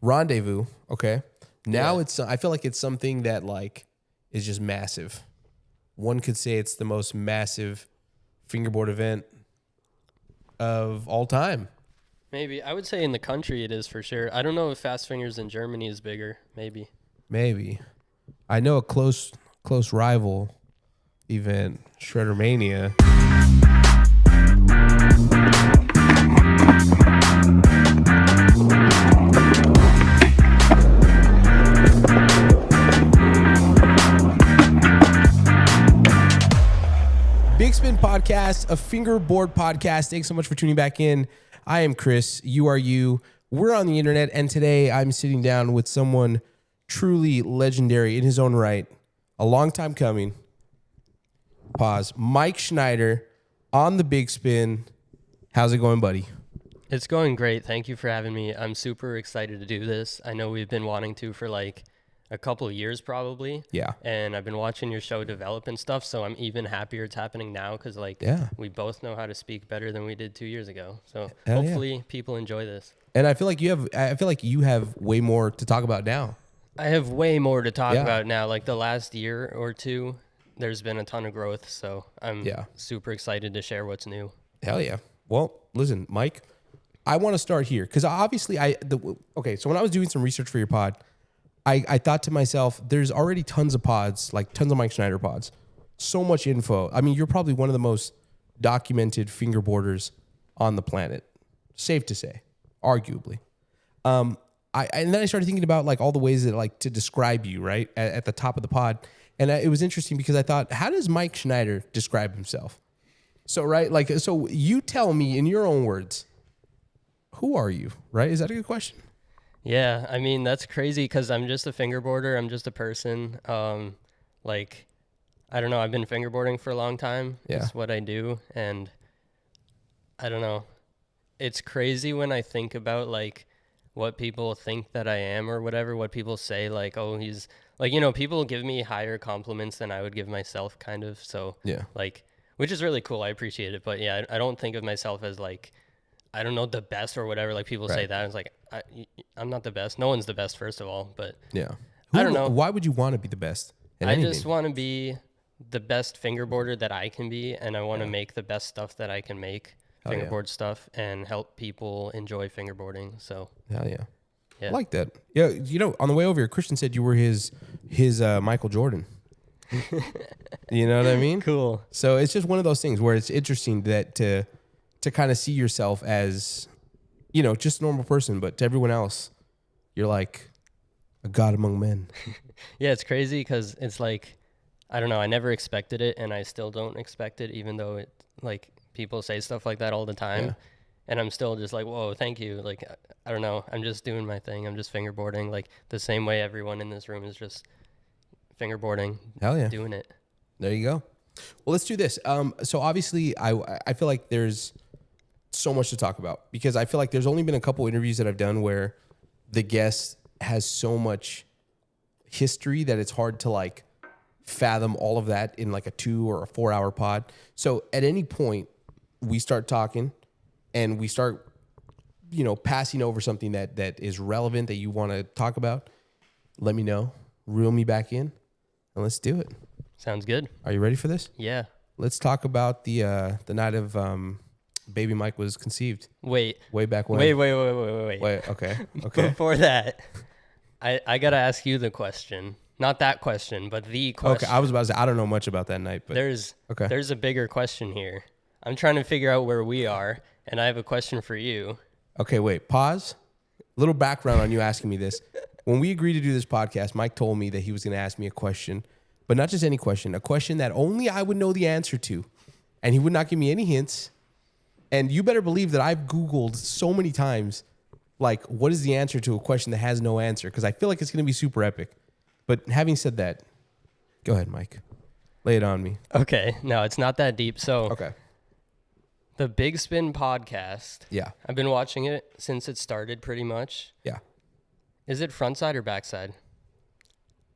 Rendezvous. Okay. Now I feel like it's something that like is just massive. One could say it's the most massive fingerboard event of all time. Maybe. I would say in the country it is for sure. I don't know if Fast Fingers in Germany is bigger. Maybe. I know a close rival event, Shreddermania. Bigspin Podcast, a fingerboard podcast. Thanks so much for tuning back in. I am Chris. You are you. We're on the internet, and today I'm sitting down with someone truly legendary in his own right. A long time coming. Pause. Mike Schneider on the Bigspin. How's it going, buddy? It's going great. Thank you for having me. I'm super excited to do this. I know we've been wanting to for like a couple of years probably. Yeah. And I've been watching your show develop and stuff, so I'm even happier it's happening now because we both know how to speak better than we did 2 years ago. So hopefully people enjoy this. And I feel like you have way more to talk about now. I have way more to talk about now. Like the last year or two, there's been a ton of growth, so I'm super excited to share what's new. Hell yeah. Well, listen, Mike, I want to start here because obviously so when I was doing some research for your pod, I thought to myself, there's already tons of pods, like tons of Mike Schneider pods. So much info. I mean, you're probably one of the most documented fingerboarders on the planet. Safe to say, arguably. And then I started thinking about like all the ways that like to describe you, right, at the top of the pod. And it was interesting because I thought, how does Mike Schneider describe himself? So, right, like, so you tell me in your own words, who are you, right? Is that a good question? Yeah, I mean, that's crazy because I'm just a fingerboarder. I'm just a person. I don't know. I've been fingerboarding for a long time. Yeah. It's what I do. And I don't know. It's crazy when I think about, like, what people think that I am or whatever, what people say, like, oh, he's, like, you know, people give me higher compliments than I would give myself, kind of. So, like, which is really cool. I appreciate it. But, yeah, I don't think of myself as, like, I don't know, the best or whatever. Like people say that. It's like, I'm not the best. No one's the best, first of all. But I don't know. Why would you want to be the best? I just want to be the best fingerboarder that I can be. And I want to make the best stuff that I can make, fingerboard stuff, and help people enjoy fingerboarding. So, hell yeah. I like that. Yeah. You know, on the way over here, Christian said you were his Michael Jordan. You know what I mean? Cool. So it's just one of those things where it's interesting that to kind of see yourself as, you know, just a normal person, but to everyone else, you're like a god among men. Yeah, it's crazy because it's like, I don't know, I never expected it, and I still don't expect it, even though it, like, people say stuff like that all the time, and I'm still just like, whoa, thank you. Like, I don't know, I'm just doing my thing. I'm just fingerboarding, like, the same way everyone in this room is just fingerboarding. Hell yeah. Doing it. There you go. Well, let's do this. So obviously, I feel like there's so much to talk about because I feel like there's only been a couple interviews that I've done where the guest has so much history that it's hard to like fathom all of that in like a 2 or a 4 hour pod. So at any point we start talking and we start, you know, passing over something that is relevant that you want to talk about, let me know, reel me back in, and let's do it. Sounds good. Are you ready for this? Yeah. Let's talk about the night of baby Mike was conceived. Way back when. Wait. Okay. Before that, I gotta ask you the question. Not that question, but the question. Okay, I was about to say I don't know much about that night, but there's a bigger question here. I'm trying to figure out where we are, and I have a question for you. Okay, wait. Pause. Little background on you asking me this. When we agreed to do this podcast, Mike told me that he was going to ask me a question, but not just any question, a question that only I would know the answer to, and he would not give me any hints. And you better believe that I've Googled so many times, like, what is the answer to a question that has no answer? Because I feel like it's going to be super epic. But having said that, go ahead, Mike. Lay it on me. Okay. No, it's not that deep. So, okay. The Bigspin Podcast. Yeah. I've been watching it since it started pretty much. Yeah. Is it front side or backside?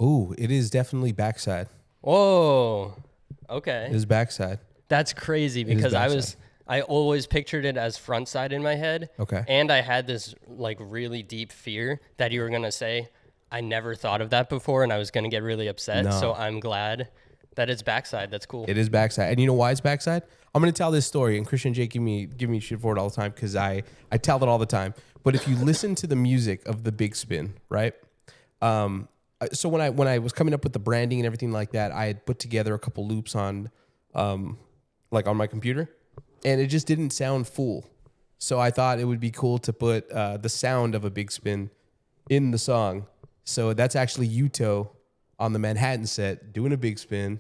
Ooh, it is definitely backside. Whoa. Okay. It is backside. That's crazy because I always pictured it as front side in my head. Okay. And I had this like really deep fear that you were going to say, I never thought of that before and I was going to get really upset. No. So I'm glad that it's backside. That's cool. It is backside. And you know why it's backside? I'm going to tell this story, and Christian and Jake give me shit for it all the time because I tell it all the time. But if you listen to the music of the Bigspin, right? So when I was coming up with the branding and everything like that, I had put together a couple loops on like on my computer, and it just didn't sound full. So I thought it would be cool to put the sound of a Bigspin in the song. So that's actually Yuto on the Manhattan set doing a Bigspin.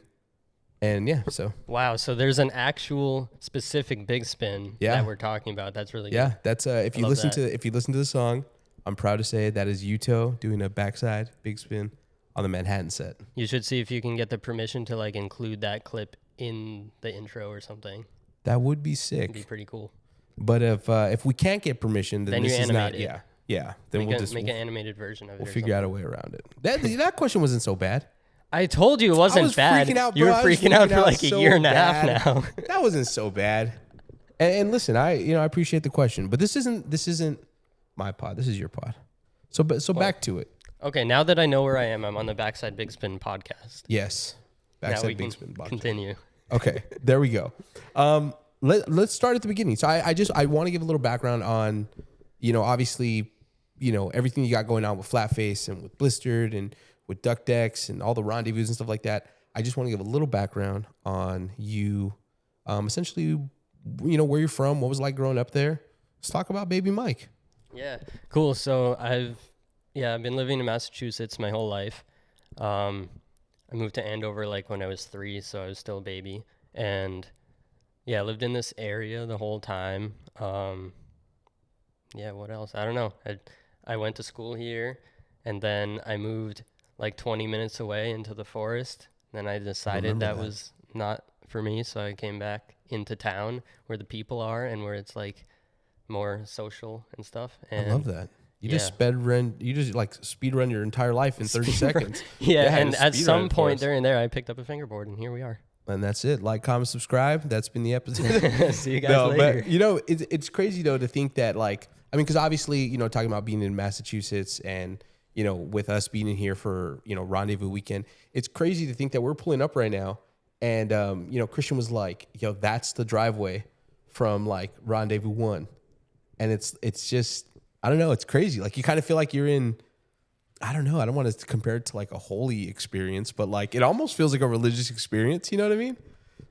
And yeah, so. Wow. So there's an actual specific Bigspin that we're talking about. That's really good. Yeah, that's if you listen to the song, I'm proud to say that is Yuto doing a backside Bigspin on the Manhattan set. You should see if you can get the permission to like include that clip in the intro or something. That would be sick. It'd be pretty cool. But if we can't get permission, then this is not. It. Yeah. Then we'll just make an animated version of it. We'll figure out a way around it. That question wasn't so bad. I told you it wasn't bad. Freaking out, you were bro. freaking out for like a year and a bad. half now. That wasn't so bad. And listen, I appreciate the question, but this isn't my pod. This is your pod. So back to it. Okay, now that I know where I am, I'm on the Backside Bigspin podcast. Yes, Backside Bigspin podcast. Continue. Okay, there we go. Let's start at the beginning. So I want to give a little background on, obviously, everything you got going on with FlatFace and with Blistered and with Duck Decks and all the Rendezvous and stuff like that. I just want to give a little background on you, essentially, where you're from, what was it like growing up there. Let's talk about baby Mike. Yeah, cool. So I've been living in Massachusetts my whole life. I moved to Andover like when I was 3, so I was still a baby. And yeah, I lived in this area the whole time. What else? I don't know. I went to school here, and then I moved like 20 minutes away into the forest. Then I decided that was not for me, so I came back into town where the people are and where it's like more social and stuff. And I love that. You just speed run your entire life in 30 seconds. And at some point during there, I picked up a fingerboard, and here we are. And that's it. Like, comment, subscribe. That's been the episode. See you guys later. But, it's crazy, though, to think that, because obviously, talking about being in Massachusetts and, with us being in here for, Rendezvous weekend, it's crazy to think that we're pulling up right now. And, Christian was like, yo, that's the driveway from, Rendezvous 1. And it's just, I don't know, it's crazy. Like, you kind of feel like you're in, I don't know, I don't want to compare it to a holy experience, but it almost feels like a religious experience. You know what I mean?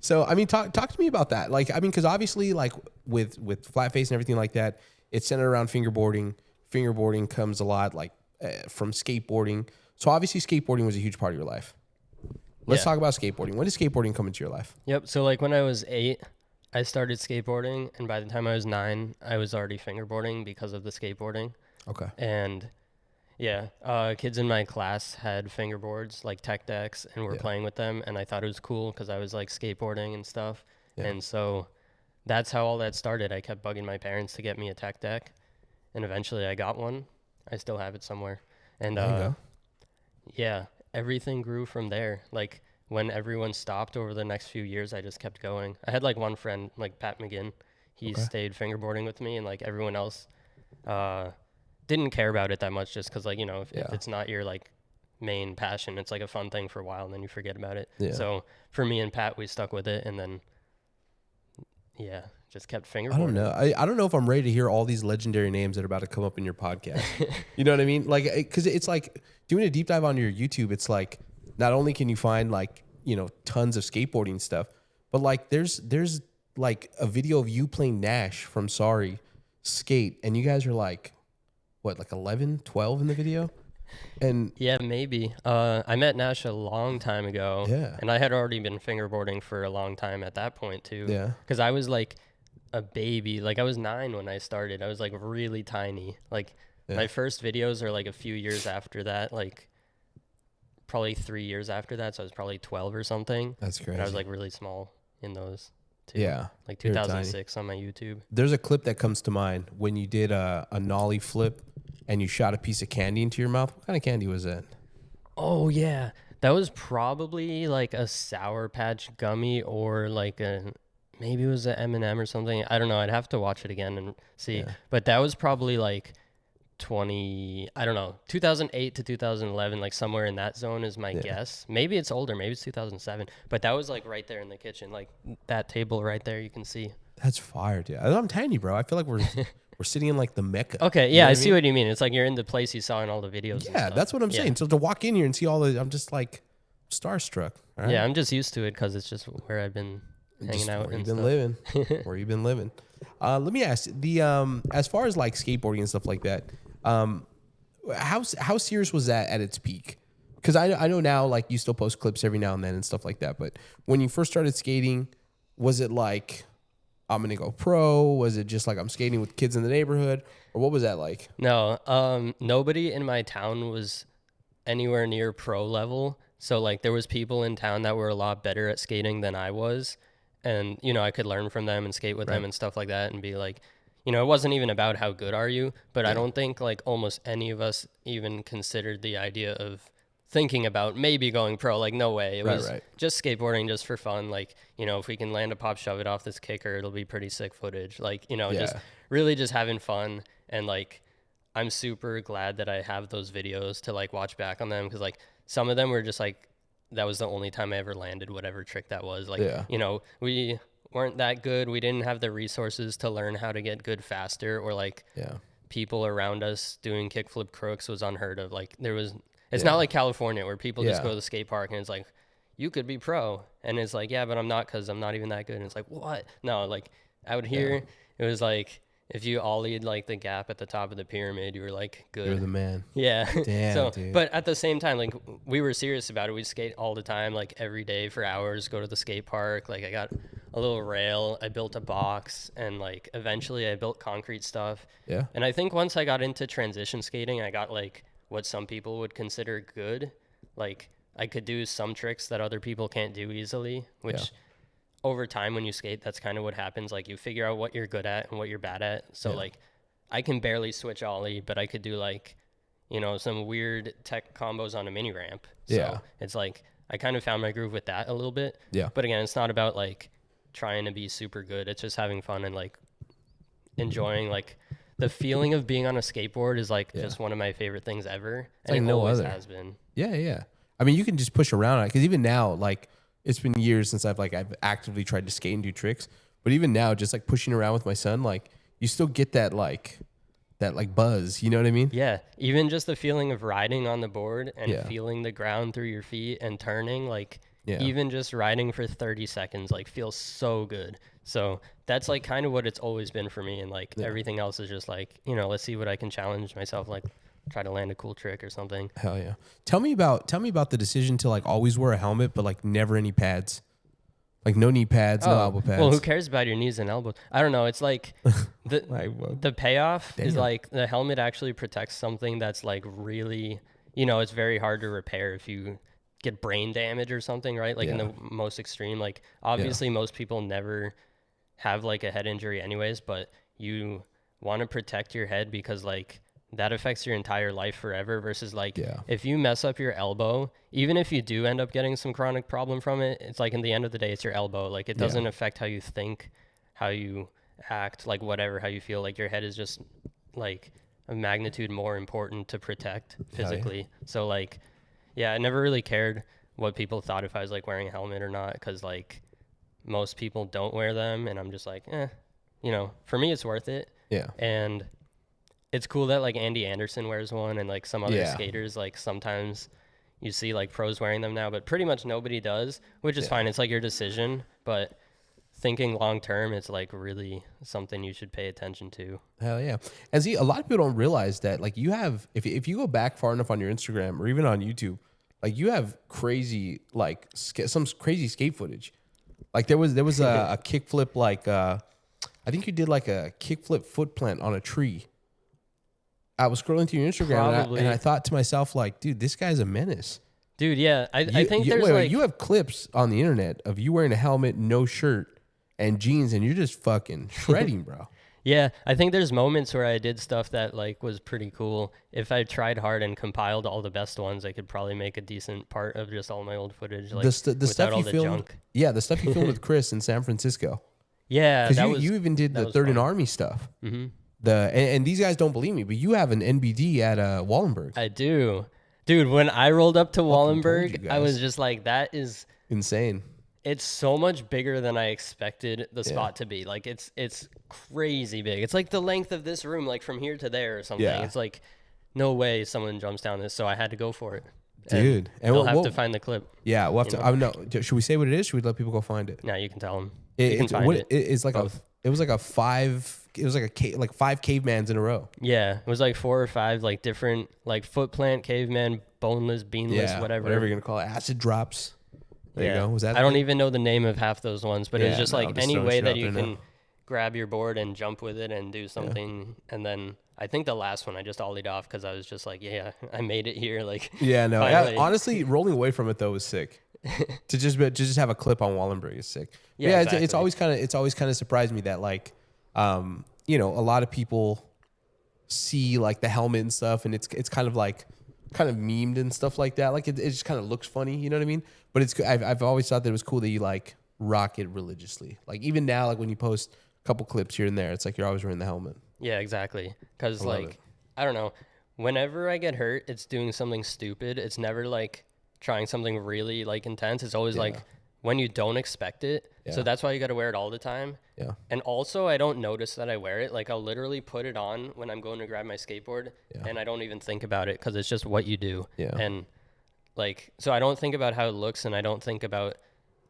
So, talk to me about that. Because obviously, with FlatFace and everything like that, it's centered around fingerboarding. Fingerboarding comes a lot from skateboarding. So obviously, skateboarding was a huge part of your life. Let's talk about skateboarding. When did skateboarding come into your life? Yep. So when I was 8, I started skateboarding, and by the time I was 9, I was already fingerboarding because of the skateboarding. Okay. And kids in my class had fingerboards, like tech decks, and were playing with them, and I thought it was cool because I was skateboarding and stuff. Yeah. And so that's how all that started. I kept bugging my parents to get me a tech deck, and eventually I got one. I still have it somewhere. And there you go. Everything grew from there. When everyone stopped over the next few years, I just kept going. I had one friend, Pat McGinn. He stayed fingerboarding with me, and everyone else didn't care about it that much, just because if it's not your main passion, it's a fun thing for a while and then you forget about it. Yeah. So for me and Pat, we stuck with it, and then just kept fingerboarding. I don't know. I don't know if I'm ready to hear all these legendary names that are about to come up in your podcast. You know what I mean? Because it's doing a deep dive on your YouTube. It's not only can you find tons of skateboarding stuff, but there's a video of you playing Nash from Sorry Skate, and you guys are 11, 12 in the video? And yeah, maybe. I met Nash a long time ago. Yeah. And I had already been fingerboarding for a long time at that point too. Yeah. Because I was a baby. I was 9 when I started. I was really tiny. My first videos are a few years after that, probably 3 years after that. So I was probably 12 or something. That's crazy. And I was really small in those too. Yeah. 2006 on my YouTube. There's a clip that comes to mind when you did a nollie flip and you shot a piece of candy into your mouth. What kind of candy was that? Oh, yeah. That was probably a Sour Patch gummy or a maybe it was an M&M or something. I don't know. I'd have to watch it again and see. Yeah. But that was probably like 2008 to 2011, like somewhere in that zone is my guess. Maybe it's older. Maybe it's 2007. But that was like right there in the kitchen, like that table right there. You can see. That's fire, dude. I'm telling you, bro. I feel like we're sitting in like the Mecca. Okay, yeah, I see what you mean. It's like you're in the place you saw in all the videos. Yeah, that's what I'm saying. So to walk in here and see all the, I'm just like starstruck. All right? Yeah, I'm just used to it because it's just where I've been hanging out. Where you've been living. Where you've been living. Let me ask the as far as like skateboarding and stuff like that. How serious was that at its peak? Because I know now like you still post clips every now and then and stuff like that. But when you first started skating, was it like I'm gonna go pro? Was it just like I'm skating with kids in the neighborhood, or what was that like? No, nobody in my town was anywhere near pro level. So like there was people in town that were a lot better at skating than I was, and you know I could learn from them and skate with them and stuff like that, and be like, you know, it wasn't even about how good are you, but I don't think like almost any of us even considered the idea of thinking about maybe going pro. Like no way. It was just skateboarding just for fun. Like, you know, if we can land a pop shove it off this kicker, it'll be pretty sick footage. Like, you know, just really just having fun. And like I'm super glad that I have those videos to like watch back on them, because like some of them were just like that was the only time I ever landed whatever trick that was. Like, you know, we weren't that good. We didn't have the resources to learn how to get good faster, or like people around us doing kickflip crooks was unheard of. Like there was, it's not like California where people just go to the skate park and it's like, you could be pro. And it's like, yeah, but I'm not, because I'm not even that good. And it's like, what? No, like out here, it was like, if you ollied like the gap at the top of the pyramid, you were like good. You're the man. Yeah. Damn, so, dude. But at the same time, like we were serious about it. We'd skate all the time, like every day for hours, go to the skate park. Like I got a little rail, I built a box, and like eventually I built concrete stuff. Yeah. And I think once I got into transition skating, I got like what some people would consider good. Like I could do some tricks that other people can't do easily, which over time when you skate, that's kind of what happens. Like you figure out what you're good at and what you're bad at. So like I can barely switch ollie, but I could do like, you know, some weird tech combos on a mini ramp. So it's like I kind of found my groove with that a little bit. Yeah. But again, it's not about like trying to be super good. It's just having fun and like enjoying like the feeling of being on a skateboard is like just one of my favorite things ever. And like it always has been. Yeah, yeah. I mean, you can just push around on it, because even now, like it's been years since I've actively tried to skate and do tricks. But even now, just like pushing around with my son, like you still get that buzz. You know what I mean? Yeah. Even just the feeling of riding on the board and feeling the ground through your feet and turning, like even just riding for 30 seconds, like feels so good. So that's like kind of what it's always been for me. And like everything else is just like, you know, let's see what I can challenge myself, like try to land a cool trick or something. Hell yeah. Tell me about the decision to like always wear a helmet, but like never any pads. Like no knee pads, no elbow pads. Well, who cares about your knees and elbows? I don't know. It's like the payoff is like the helmet actually protects something that's like really, you know, it's very hard to repair if you get brain damage or something, right? Like in the most extreme, like obviously most people never have like a head injury anyways, but you want to protect your head because like that affects your entire life forever, versus like if you mess up your elbow, even if you do end up getting some chronic problem from it, it's like in the end of the day, it's your elbow. Like it doesn't affect how you think, how you act, like whatever, how you feel. Like your head is just like a magnitude more important to protect physically. So like, I never really cared what people thought if I was like wearing a helmet or not, because like most people don't wear them, and I'm just like, you know, for me it's worth it. Yeah. And it's cool that like Andy Anderson wears one, and like some other skaters, like sometimes you see like pros wearing them now, but pretty much nobody does, which is fine. It's like your decision, but thinking long term, it's like really something you should pay attention to. Hell yeah. And see, a lot of people don't realize that like you have, if you go back far enough on your Instagram or even on YouTube, like you have crazy, like some crazy skate footage. Like there was a kickflip, like I think you did like a kickflip foot plant on a tree. I was scrolling through your Instagram and I thought to myself, like, dude, this guy's a menace. Dude, yeah. I think there's like... you have clips on the internet of you wearing a helmet, no shirt, and jeans, and you're just fucking shredding, bro. Yeah, I think there's moments where I did stuff that like was pretty cool. If I tried hard and compiled all the best ones, I could probably make a decent part of just all my old footage. Like the stuff you filmed, the stuff you filmed with Chris in San Francisco. Yeah, because you even did the Third and Army stuff. Mm-hmm. And these guys don't believe me, but you have an NBD at Wallenberg. I do. Dude, when I rolled up to Wallenberg, I was guys. just like, that is Insane. it's so much bigger than I expected the spot to be. Like it's crazy big. It's like the length of this room, like from here to there or something. Yeah. It's like no way someone jumps down this, so I had to go for it. Dude. And we'll have to find the clip. Yeah, we'll have to. I know. Should we say what it is? Should we let people go find it? No, you can tell them. It's like it was like a 5. It was like 5 cavemans in a row. Yeah, it was like 4 or 5 like different like foot plant, caveman, boneless, beanless, whatever you're gonna call it. Acid drops. There you go. Was that? I don't even know the name of half those ones, but it's just like any way that you can now. grab your board and jump with it and do something. And then I think the last one I just ollied off because I was just like, yeah, I made it here. Like, yeah, no. Honestly, rolling away from it though was sick. to just have a clip on Wallenberg is sick. Yeah, exactly. It's always kind of surprised me that like, you know, a lot of people see like the helmet and stuff, and it's kind of memed and stuff like that. Like it just kind of looks funny, you know what I mean? But I've always thought that it was cool that you like rock it religiously. Like even now, like when you post a couple clips here and there, it's like you're always wearing the helmet. Yeah, exactly. Because like I don't know, whenever I get hurt, it's doing something stupid. It's never like trying something really like intense. It's always like when you don't expect it. Yeah. So that's why you got to wear it all the time. Yeah. And also I don't notice that I wear it. Like I'll literally put it on when I'm going to grab my skateboard and I don't even think about it because it's just what you do. Yeah. And like, so I don't think about how it looks and I don't think about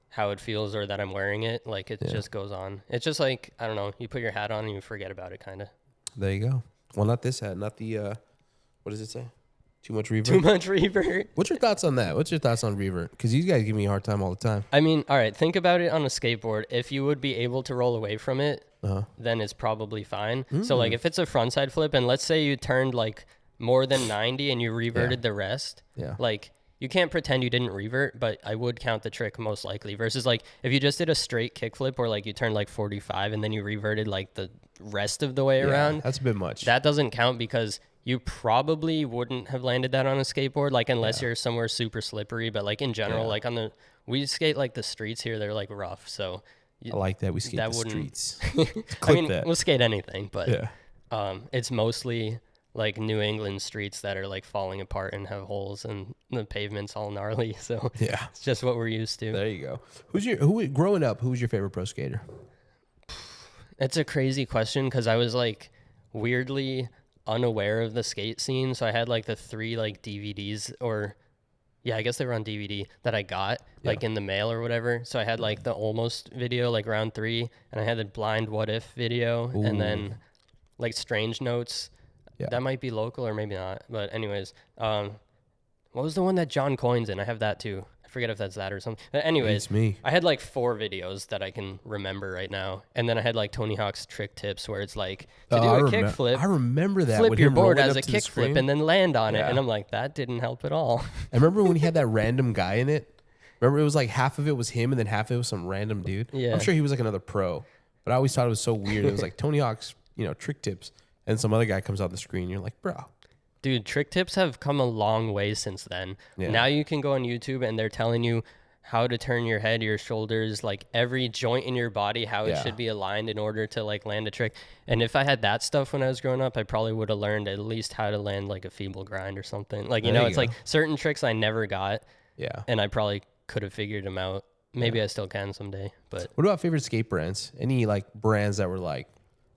how it feels or that I'm wearing it. Like it just goes on. It's just like, I don't know, you put your hat on and you forget about it kind of. There you go. Well, not this hat, not the, what does it say? Too much revert? Too much revert. What's your thoughts on that? What's your thoughts on revert? Because these guys give me a hard time all the time. I mean, all right, think about it on a skateboard. If you would be able to roll away from it, then it's probably fine. So like if it's a frontside flip and let's say you turned like more than 90 and you reverted the rest, like you can't pretend you didn't revert, but I would count the trick most likely versus like if you just did a straight kickflip or like you turned like 45 and then you reverted like the rest of the way around. That's a bit much. That doesn't count because you probably wouldn't have landed that on a skateboard, like unless you're somewhere super slippery. But like in general, like we skate like the streets here, they're like rough. So I like that we skate the streets. I mean, we'll skate anything, but it's mostly like New England streets that are like falling apart and have holes and the pavement's all gnarly. So it's just what we're used to. There you go. Growing up, who was your favorite pro skater? It's a crazy question because I was like weirdly unaware of the skate scene, so I had like the 3 like DVDs or I guess they were on DVD that I got like in the mail or whatever. So I had like the Almost video like round 3 and I had the Blind What If video and then like Strange Notes. That might be local or maybe not, but anyways, what was the one that John Coins in? I have that too. I forget if that's that or something. But anyways, it's me. I had like 4 videos that I can remember right now. And then I had like Tony Hawk's trick tips where it's like to do a kickflip. I remember that. Flip your board as a kickflip and then land on it. And I'm like, that didn't help at all. I remember when he had that random guy in it. Remember it was like half of it was him and then half of it was some random dude. Yeah. I'm sure he was like another pro. But I always thought it was so weird. It was like Tony Hawk's, trick tips. And some other guy comes on the screen. You're like, bro. Dude, trick tips have come a long way since then. Yeah. Now you can go on YouTube and they're telling you how to turn your head, your shoulders, like every joint in your body, how it should be aligned in order to like land a trick. And if I had that stuff when I was growing up, I probably would have learned at least how to land like a feeble grind or something. Like, it's like certain tricks I never got. Yeah. And I probably could have figured them out. Maybe I still can someday. But what about favorite skate brands? Any like brands that were like,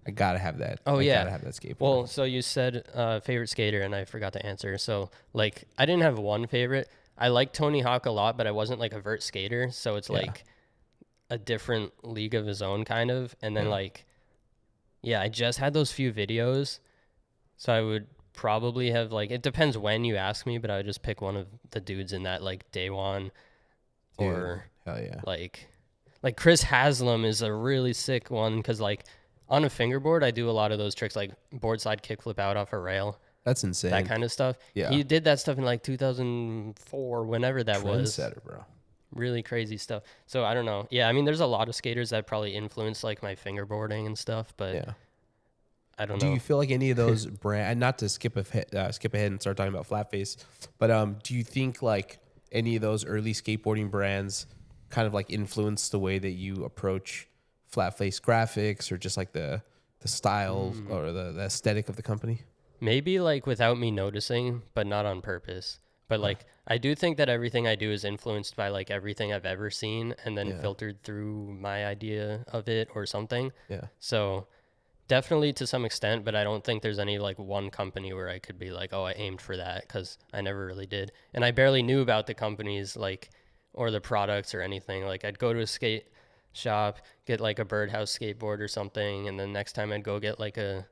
I gotta have that. Oh, I gotta have that skateboard. Well, so you said favorite skater, and I forgot to answer. So, like, I didn't have one favorite. I like Tony Hawk a lot, but I wasn't like a vert skater, so it's like a different league of his own kind of. And then I just had those few videos, so I would probably have like, it depends when you ask me, but I would just pick one of the dudes in that like Day One, or hell yeah, like Chris Haslam is a really sick one because like on a fingerboard I do a lot of those tricks like board slide kickflip out off a rail. That's insane. That kind of stuff. Yeah. He did that stuff in like 2004, whenever that was. Trendsetter, bro. Really crazy stuff. So I don't know. Yeah, I mean, there's a lot of skaters that probably influenced like my fingerboarding and stuff, but I don't know. Do you feel like any of those brands, not to skip ahead and start talking about FlatFace, but do you think like any of those early skateboarding brands kind of like influenced the way that you approach FlatFace graphics or just like the style or the aesthetic of the company? Maybe like without me noticing, but not on purpose. But like I do think that everything I do is influenced by like everything I've ever seen and then filtered through my idea of it or something. Yeah. So definitely to some extent, but I don't think there's any like one company where I could be like, oh, I aimed for that, because I never really did. And I barely knew about the companies like or the products or anything. Like I'd go to a skate shop, get like a birdhouse skateboard or something, and then next time I'd go get like a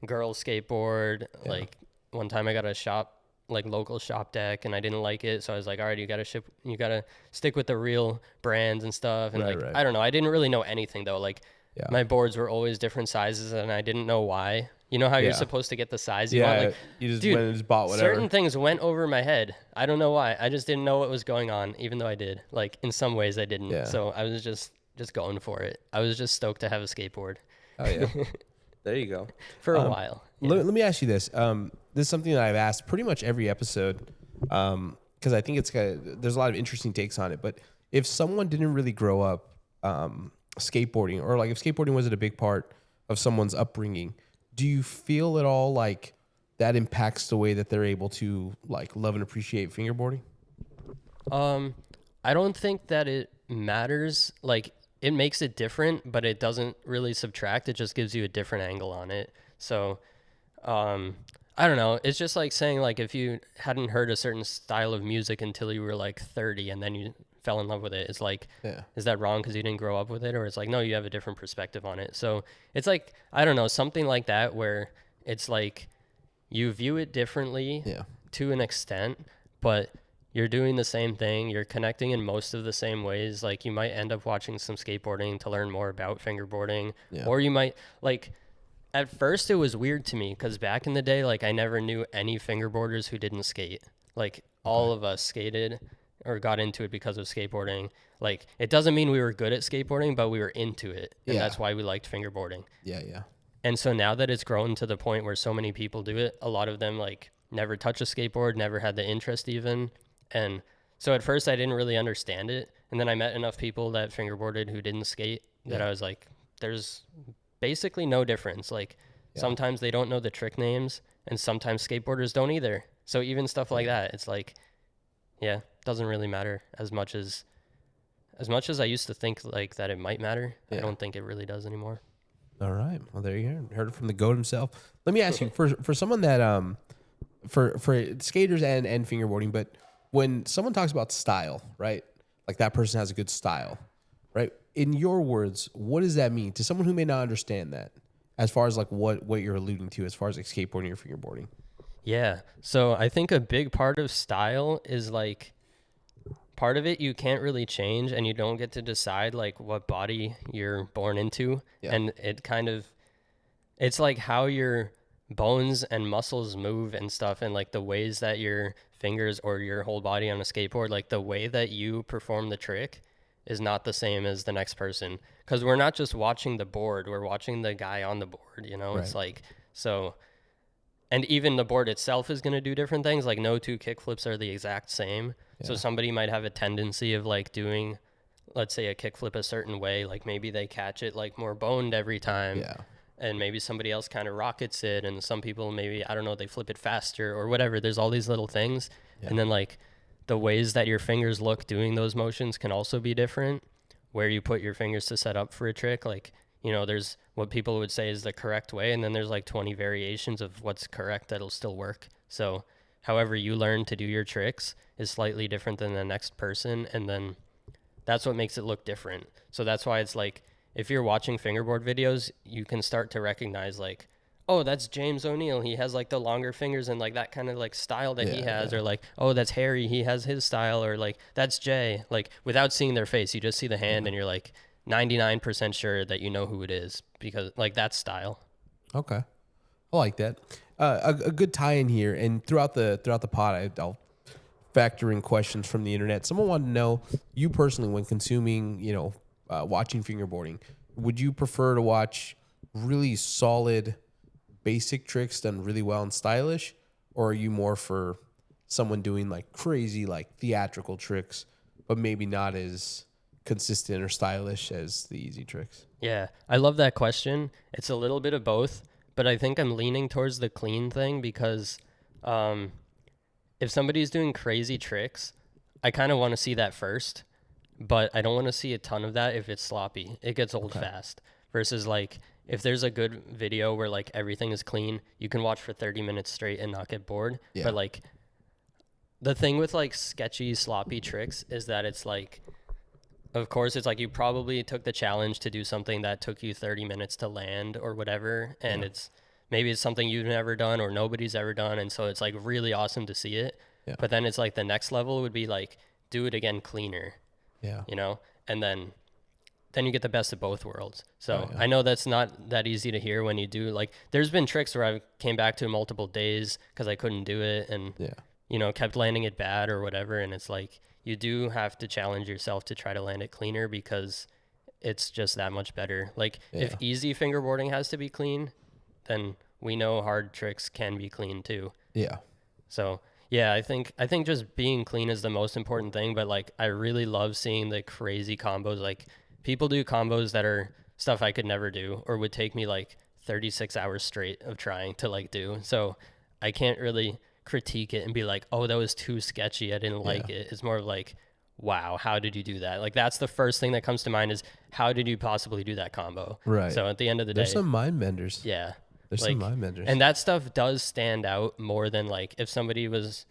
girl skateboard. Like one time I got a local shop deck and I didn't like it, so I was like, all right, you gotta stick with the real brands and stuff. And I don't know, I didn't really know anything though. Like my boards were always different sizes and I didn't know why. You know how you're supposed to get the size you want? Like, you just went and just bought whatever. Certain things went over my head. I don't know why. I just didn't know what was going on, even though I did. Like in some ways I didn't. Yeah. So I was just going for it. I was just stoked to have a skateboard. Oh yeah. There you go. For a while. Yeah. Let me ask you this. This is something that I've asked pretty much every episode, because I think there's a lot of interesting takes on it. But if someone didn't really grow up skateboarding, or like if skateboarding wasn't a big part of someone's upbringing, do you feel at all like that impacts the way that they're able to like love and appreciate fingerboarding? I don't think that it matters. Like it makes it different, but it doesn't really subtract. It just gives you a different angle on it. So, I don't know. It's just like saying like if you hadn't heard a certain style of music until you were like 30 and then you fell in love with it. It's like, is that wrong because you didn't grow up with it? Or it's like, no, you have a different perspective on it. So it's like, I don't know, something like that where it's like you view it differently to an extent, but you're doing the same thing. You're connecting in most of the same ways. Like you might end up watching some skateboarding to learn more about fingerboarding, or you might like, at first it was weird to me because back in the day, like I never knew any fingerboarders who didn't skate. Like all of us skated or got into it because of skateboarding. Like it doesn't mean we were good at skateboarding, but we were into it. And that's why we liked fingerboarding. Yeah. And so now that it's grown to the point where so many people do it, a lot of them like never touched a skateboard, never had the interest even. And so at first I didn't really understand it. And then I met enough people that fingerboarded who didn't skate that I was like, there's basically no difference. Like sometimes they don't know the trick names and sometimes skateboarders don't either. So even stuff like that, it's like, doesn't really matter as much as I used to think like that it might matter. I don't think it really does anymore. All right. Well, there you go. Heard it from the GOAT himself. Let me ask you for someone that, for skaters and fingerboarding, but when someone talks about style, right? Like that person has a good style, right? In your words, what does that mean to someone who may not understand that, as far as like what you're alluding to as far as like skateboarding or fingerboarding? Yeah. So I think a big part of style is like, part of it you can't really change and you don't get to decide like what body you're born into. And it's like how your bones and muscles move and stuff, and like the ways that your fingers or your whole body on a skateboard, like the way that you perform the trick is not the same as the next person, because we're not just watching the board, we're watching the guy on the board, you know. It's like, so, and even the board itself is going to do different things. Like no two kickflips are the exact same. So somebody might have a tendency of like doing, let's say, a kickflip a certain way, like maybe they catch it like more boned every time. And maybe somebody else kind of rockets it, and some people maybe, I don't know, they flip it faster or whatever. There's all these little things. And then like the ways that your fingers look doing those motions can also be different. Where you put your fingers to set up for a trick, like, you know, there's what people would say is the correct way, and then there's like 20 variations of what's correct that'll still work. So however you learn to do your tricks is slightly different than the next person, and then that's what makes it look different. So that's why it's like, if you're watching fingerboard videos, you can start to recognize like, oh, that's James O'Neill. He has like the longer fingers and like that kind of like style that he has. Or like, oh, that's Harry. He has his style. Or like, that's Jay. Like without seeing their face, you just see the hand and you're like 99% sure that you know who it is, because like that's style. Okay. I like that. A good tie in here, and throughout the pod, I'll factor in questions from the internet. Someone wanted to know, you personally, when consuming, you know, watching fingerboarding, would you prefer to watch really solid basic tricks done really well and stylish, or are you more for someone doing like crazy like theatrical tricks but maybe not as consistent or stylish as the easy tricks? Yeah, I love that question. It's a little bit of both, but I think I'm leaning towards the clean thing because if somebody's doing crazy tricks, I kind of want to see that first, but I don't want to see a ton of that if it's sloppy. It gets old fast. Versus like if there's a good video where like everything is clean, you can watch for 30 minutes straight and not get bored. Yeah. But like the thing with like sketchy, sloppy tricks is that it's like, of course, it's like you probably took the challenge to do something that took you 30 minutes to land or whatever. And maybe it's something you've never done or nobody's ever done. And so it's like really awesome to see it. Yeah. But then it's like the next level would be like, do it again cleaner. Yeah. You know? And then you get the best of both worlds. So I know that's not that easy to hear when you do. Like, there's been tricks where I came back to multiple days because I couldn't do it and, you know, kept landing it bad or whatever. And it's like, you do have to challenge yourself to try to land it cleaner because it's just that much better. Like, if easy fingerboarding has to be clean, then we know hard tricks can be clean too. Yeah. So, yeah, I think just being clean is the most important thing. But, like, I really love seeing the crazy combos. Like, people do combos that are stuff I could never do or would take me, like, 36 hours straight of trying to, like, do. So I can't really critique it and be like, oh, that was too sketchy, I didn't like it. It's more of like, wow, how did you do that? Like, that's the first thing that comes to mind is, how did you possibly do that combo? Right. So at the end of the There's day, some mind benders. yeah, There's some mind benders. and that stuff does stand out more than like if somebody was,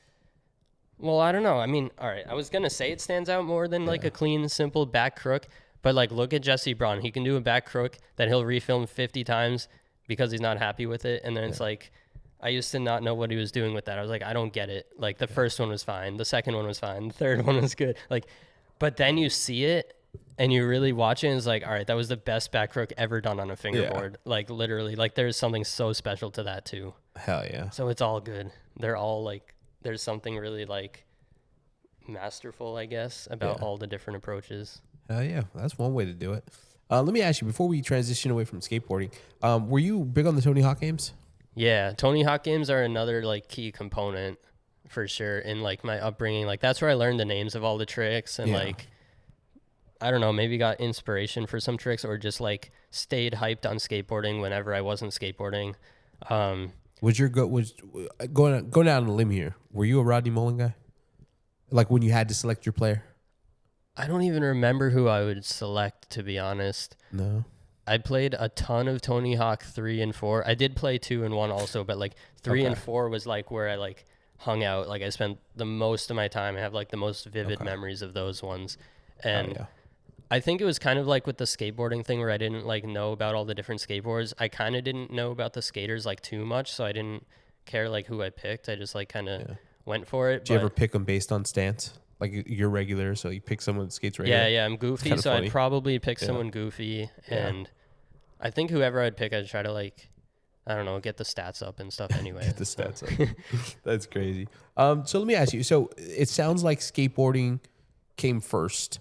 well, I don't know, I mean, all right, I was gonna say it stands out more than like a clean, simple back crook, but like, look at Jesse Braun. He can do a back crook that he'll refilm 50 times because he's not happy with it, and then it's like, I used to not know what he was doing with that. I was like, I don't get it. Like, the first one was fine. The second one was fine. The third one was good. Like, but then you see it and you really watch it and it's like, all right, that was the best back crook ever done on a fingerboard. Like, literally, like, there's something so special to that too. Hell yeah. So it's all good. They're all like, there's something really like masterful, I guess, about all the different approaches. Hell yeah. That's one way to do it. Let me ask you, before we transition away from skateboarding, were you big on the Tony Hawk games? Yeah, Tony Hawk games are another like key component for sure in like my upbringing. Like, that's where I learned the names of all the tricks and like, I don't know, maybe got inspiration for some tricks or just like stayed hyped on skateboarding whenever I wasn't skateboarding. Going out on a limb here, were you a Rodney Mullen guy? Like, when you had to select your player? I don't even remember who I would select, to be honest. No. I played a ton of Tony Hawk 3 and 4. I did play 2 and 1 also, but like 3 and 4 was like where I like hung out. Like, I spent the most of my time. I have like the most vivid memories of those ones. And I think it was kind of like with the skateboarding thing where I didn't like know about all the different skateboards. I kind of didn't know about the skaters like too much, so I didn't care like who I picked. I just like kind of went for it. Did you ever pick them based on stance? Like, you're regular, so you pick someone that skates regular? Yeah, I'm goofy, so I'd probably pick someone goofy. And I think whoever I'd pick, I'd try to like, I don't know, get the stats up and stuff anyway. Get the stats up. That's crazy. So let me ask you. So it sounds like skateboarding came first,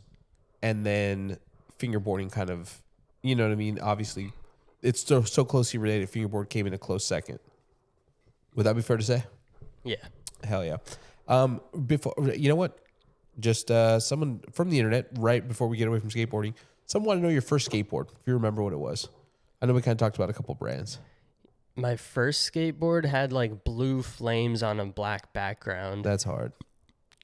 and then fingerboarding kind of, you know what I mean? Obviously, it's so closely related. Fingerboard came in a close second. Would that be fair to say? Yeah. Hell yeah. Before, you know what? Just someone from the internet, right before we get away from skateboarding, someone wanted to know your first skateboard, if you remember what it was. I know we kind of talked about a couple brands. My first skateboard had like blue flames on a black background. That's hard.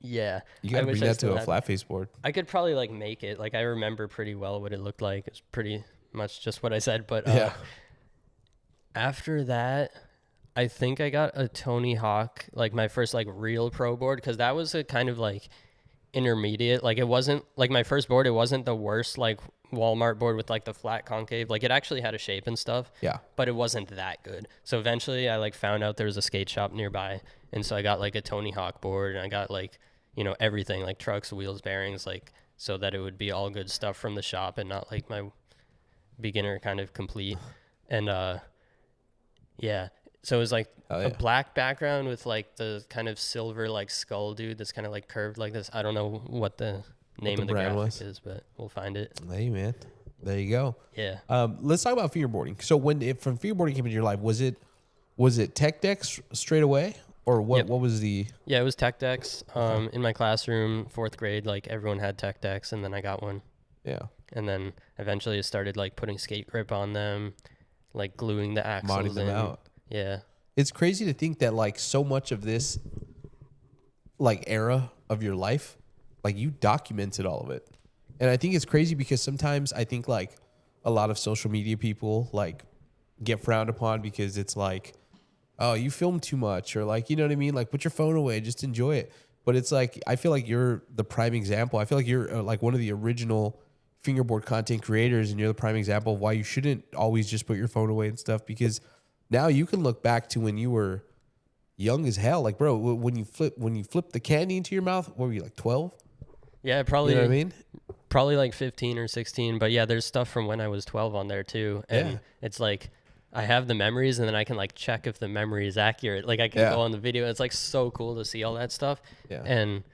Yeah. You got to bring that to a FlatFace board. I could probably like make it. Like, I remember pretty well what it looked like. It's pretty much just what I said. But after that, I think I got a Tony Hawk, like my first like real pro board, because that was a kind of like intermediate. Like, it wasn't like my first board. It wasn't the worst like Walmart board with like the flat concave. Like, it actually had a shape and stuff. Yeah. But it wasn't that good. So eventually I like found out there was a skate shop nearby. And so I got like a Tony Hawk board, and I got like, you know, everything, like trucks, wheels, bearings, like, so that it would be all good stuff from the shop and not like my beginner kind of complete. And yeah. So it was like a black background with like the kind of silver like skull dude that's kind of like curved like this. I don't know what the name of the graphic is, but we'll find it. Hey man, there you go. Yeah. Let's talk about fingerboarding. So when from fingerboarding came into your life, was it tech decks straight away, or what? Yep. What was the? Yeah, it was tech decks. In my classroom, 4th grade, like everyone had tech decks, and then I got one. Yeah. And then eventually I started like putting skate grip on them, like gluing the axles Modding them out. Yeah. It's crazy to think that like so much of this like era of your life, like you documented all of it. And I think it's crazy because sometimes I think like a lot of social media people like get frowned upon because it's like, oh, you film too much, or like, you know what I mean? Like put your phone away, just enjoy it. But it's like, I feel like you're the prime example. I feel like you're like one of the original fingerboard content creators, and you're the prime example of why you shouldn't always just put your phone away and stuff, because now you can look back to when you were young as hell. Like, bro, when you flip the candy into your mouth, what were you, like 12? Yeah, probably. You know what I mean? Probably like 15 or 16. But yeah, there's stuff from when I was 12 on there too. And it's like, I have the memories, and then I can like check if the memory is accurate. Like I can go on the video. It's like so cool to see all that stuff. Yeah. And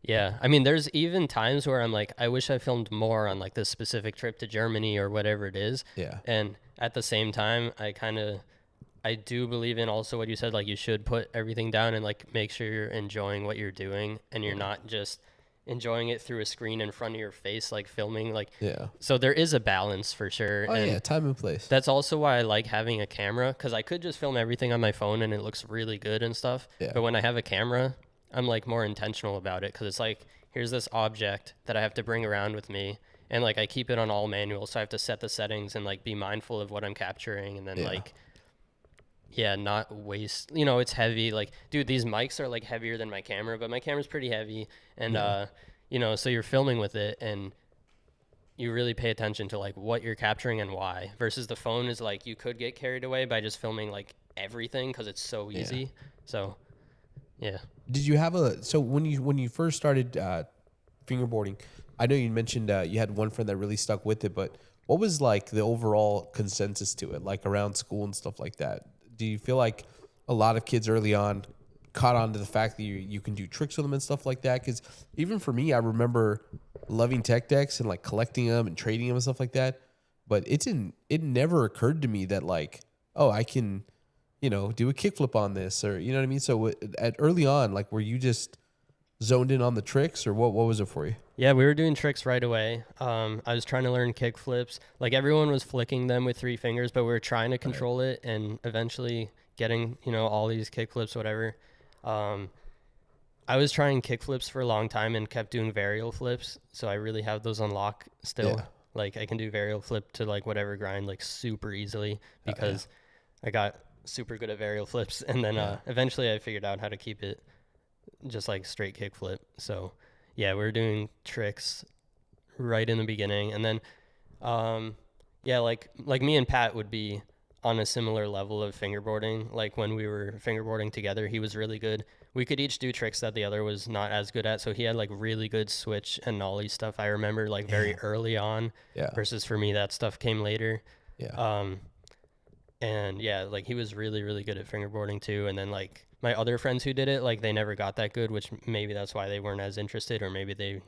yeah, I mean, there's even times where I'm like, I wish I filmed more on like this specific trip to Germany or whatever it is. Yeah. And at the same time, I do believe in also what you said, like you should put everything down and like make sure you're enjoying what you're doing, and you're not just enjoying it through a screen in front of your face, like filming, like, so there is a balance for sure. Oh, and yeah, time and place. That's also why I like having a camera, because I could just film everything on my phone and it looks really good and stuff. Yeah. But when I have a camera, I'm like more intentional about it, because it's like, here's this object that I have to bring around with me, and like I keep it on all manual, so I have to set the settings and like be mindful of what I'm capturing, and then like not waste, you know, it's heavy. Like, dude, these mics are like heavier than my camera, but my camera's pretty heavy. And, you know, so you're filming with it, and you really pay attention to like what you're capturing and why, versus the phone is like, you could get carried away by just filming like everything, cause it's so easy. So yeah. Did you have so when you first started, fingerboarding, I know you mentioned, you had one friend that really stuck with it, but what was like the overall consensus to it, like around school and stuff like that? Do you feel like a lot of kids early on caught on to the fact that you can do tricks with them and stuff like that? Because even for me, I remember loving tech decks and like collecting them and trading them and stuff like that. But it never occurred to me that like, oh, I can, you know, do a kickflip on this, or, you know what I mean? So at early on, like, were you just zoned in on the tricks, or what was it for you? Yeah, we were doing tricks right away. I was trying to learn kick flips. Like, everyone was flicking them with 3 fingers, but we were trying to control it, and eventually getting, you know, all these kick flips, whatever. I was trying kick flips for a long time and kept doing varial flips, so I really have those on lock still. Like, I can do varial flip to like whatever grind like super easily, because I got super good at varial flips, and then eventually I figured out how to keep it just like straight kick flip. So yeah, we were doing tricks right in the beginning, and then like me and Pat would be on a similar level of fingerboarding. Like, when we were fingerboarding together, he was really good. We could each do tricks that the other was not as good at, so he had like really good switch and nollie stuff, I remember, like very early on, versus for me that stuff came later. And yeah, like he was really, really good at fingerboarding too. And then like my other friends who did it, like they never got that good, which maybe that's why they weren't as interested, or maybe they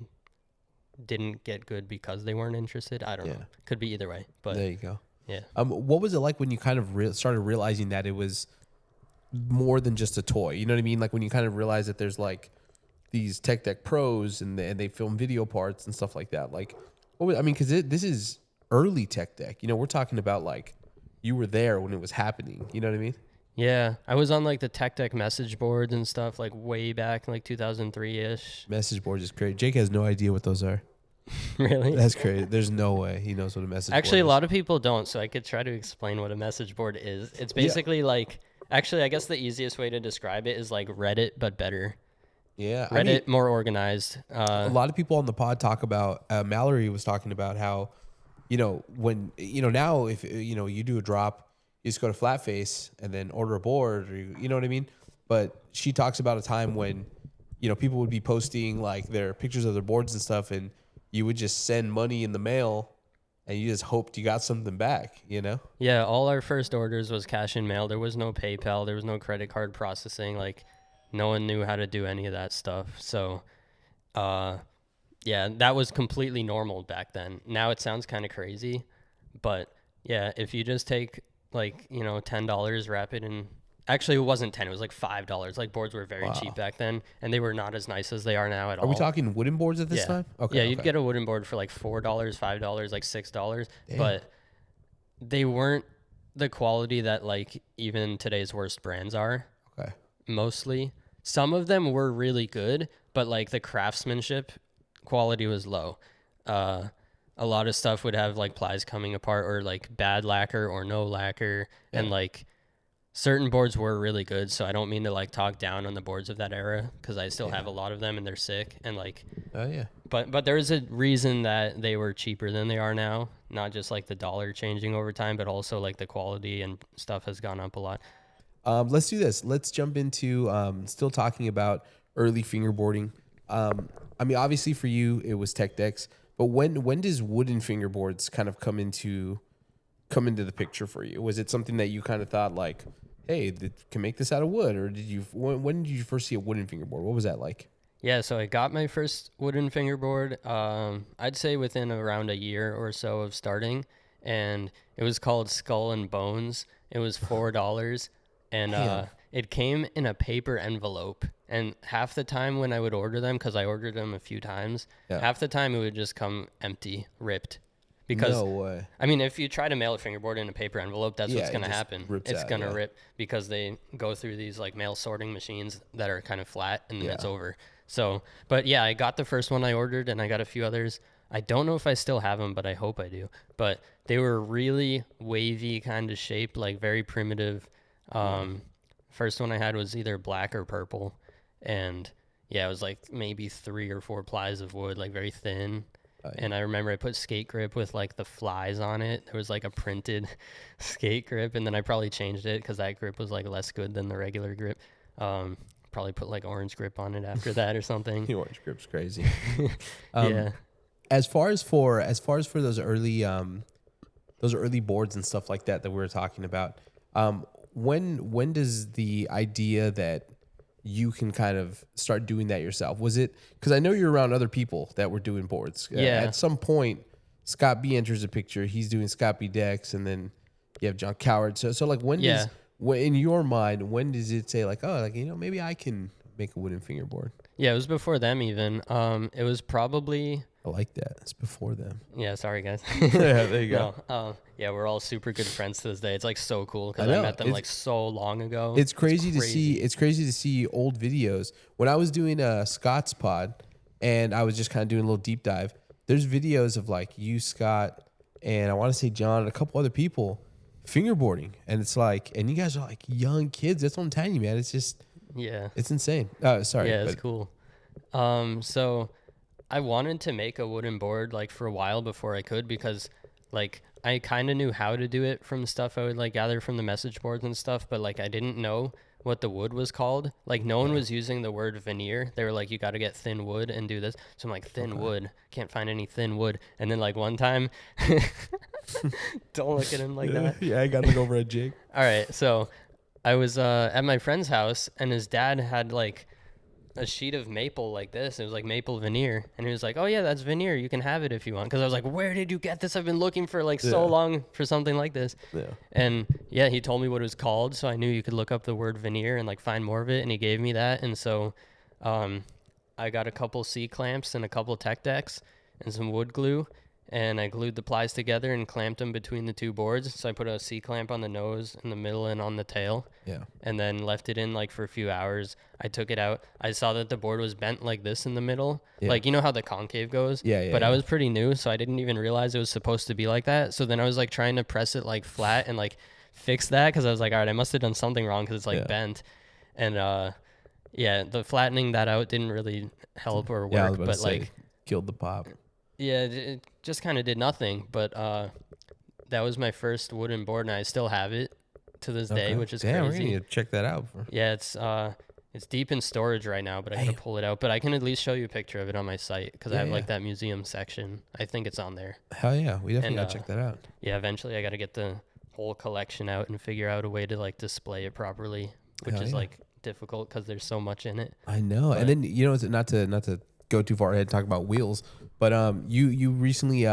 didn't get good because they weren't interested. I don't know. Could be either way. But there you go. Yeah. What was it like when you kind of started realizing that it was more than just a toy? You know what I mean? Like when you kind of realize that there's like these tech deck pros and they film video parts and stuff like that. Like, because this is early tech deck. You know, we're talking about like you were there when it was happening. You know what I mean? Yeah, I was on like the tech deck message boards and stuff like way back in like 2003-ish. Message boards is crazy. Jake has no idea what those are. Really? That's crazy. There's no way he knows what a message board is. Actually, a lot of people don't, so I could try to explain what a message board is. It's basically like, actually, I guess the easiest way to describe it is like Reddit, but better. Yeah. Reddit, more organized. A lot of people on the pod talk about, Mallory was talking about how, you know, when, you know, now if, you know, you do a drop, you just go to FlatFace and then order a board, or you know what I mean? But she talks about a time when, you know, people would be posting like their pictures of their boards and stuff, and you would just send money in the mail and you just hoped you got something back, you know? Yeah, all our first orders was cash in mail. There was no PayPal. There was no credit card processing. Like, no one knew how to do any of that stuff. So, yeah, that was completely normal back then. Now it sounds kind of crazy, but yeah, if you just take like, you know, $10, wrap it in Actually, it wasn't 10. It was like $5. Like boards were very cheap back then, and they were not as nice as they are now at all. Are we talking wooden boards at this time? Okay. Yeah, you'd get a wooden board for like $4, $5, like $6, but they weren't the quality that like even today's worst brands are. Okay. Mostly. Some of them were really good, but like the craftsmanship quality was low. A lot of stuff would have like plies coming apart or like bad lacquer or no lacquer, and like certain boards were really good, so I don't mean to like talk down on the boards of that era because I still have a lot of them and they're sick and like. But there's a reason that they were cheaper than they are now. Not just like the dollar changing over time, but also like the quality and stuff has gone up a lot. Let's do this. Let's jump into still talking about early fingerboarding. I mean, obviously for you it was tech decks, but when does wooden fingerboards kind of come into the picture for you? Was it something that you kind of thought like, hey, can make this out of wood, or when did you first see a wooden fingerboard? What was that like? Yeah, so I got my first wooden fingerboard, I'd say within around a year or so of starting, and it was called Skull and Bones. It was $4, and it came in a paper envelope. And half the time when I would order them, because I ordered them a few times, half the time it would just come empty, ripped. Because, no way. I mean, if you try to mail a fingerboard in a paper envelope, that's what's going to happen. It's going to rip because they go through these like mail sorting machines that are kind of flat, and then it's over. So, but yeah, I got the first one I ordered, and I got a few others. I don't know if I still have them, but I hope I do. But they were really wavy kind of shape, like very primitive. First one I had was either black or purple, and yeah, it was like maybe 3 or 4 plies of wood, like very thin. And I remember I put skate grip with like the flies on it. There was like a printed skate grip, and then I probably changed it because that grip was like less good than the regular grip. Probably put like orange grip on it after that or something. The orange grip's crazy. Yeah. As far as for those early boards and stuff like that we were talking about, when does the idea that you can kind of start doing that yourself? Was it because I know you're around other people that were doing boards? At some point, Scott B enters the picture. He's doing Scott B decks, and then you have John Coward. So like when in your mind, when does it say like, oh, like, you know, maybe I can make a wooden fingerboard? Yeah, it was before them even. It was probably. I like that. It's before them. Yeah, sorry guys. Yeah, there you go. No, yeah, we're all super good friends to this day. It's like so cool because I met them like so long ago. It's crazy to see. It's crazy to see old videos. When I was doing a Scott's pod, and I was just kind of doing a little deep dive. There's videos of like you, Scott, and I want to say John and a couple other people fingerboarding, and it's like, and you guys are like young kids. That's what I'm telling you, man. It's just it's insane. Sorry. Yeah, it's cool. So I wanted to make a wooden board like for a while before I could, because like I kind of knew how to do it from stuff I would like gather from the message boards and stuff, but like I didn't know what the wood was called. Like no one was using the word veneer. They were like, you got to get thin wood and do this. So I'm like, thin wood, can't find any thin wood. And then like one time, don't look at him like that. Yeah, I got to look over at Jake. All right, so I was at my friend's house, and his dad had like a sheet of maple like this. It was like maple veneer, and he was like, oh yeah, that's veneer, you can have it if you want. Because I was like, where did you get this? I've been looking for like so long for something like this. And yeah, he told me what it was called, so I knew you could look up the word veneer and like find more of it, and he gave me that. And so I got a couple C-clamps and a couple tech decks and some wood glue, and I glued the plies together and clamped them between the two boards. So I put a C-clamp on the nose, in the middle, and on the tail. Yeah. And then left it in like for a few hours. I took it out. I saw that the board was bent like this in the middle. Yeah. Like, you know how the concave goes? Yeah. But I was pretty new, so I didn't even realize it was supposed to be like that. So then I was like trying to press it like flat and like fix that, because I was like, all right, I must have done something wrong because it's like bent. And yeah, the flattening that out didn't really help or work, but like killed the pop. Yeah, it just kind of did nothing. But that was my first wooden board, and I still have it to this day, which is crazy. We're gonna need to check that out. Yeah, it's deep in storage right now, but I gotta pull it out. But I can at least show you a picture of it on my site, because I have like that museum section. I think it's on there. Hell yeah, we definitely gotta check that out. Yeah, eventually I gotta get the whole collection out and figure out a way to like display it properly, which is like difficult because there's so much in it. I know. But, and then, you know, not to go too far ahead and talk about wheels, but you recently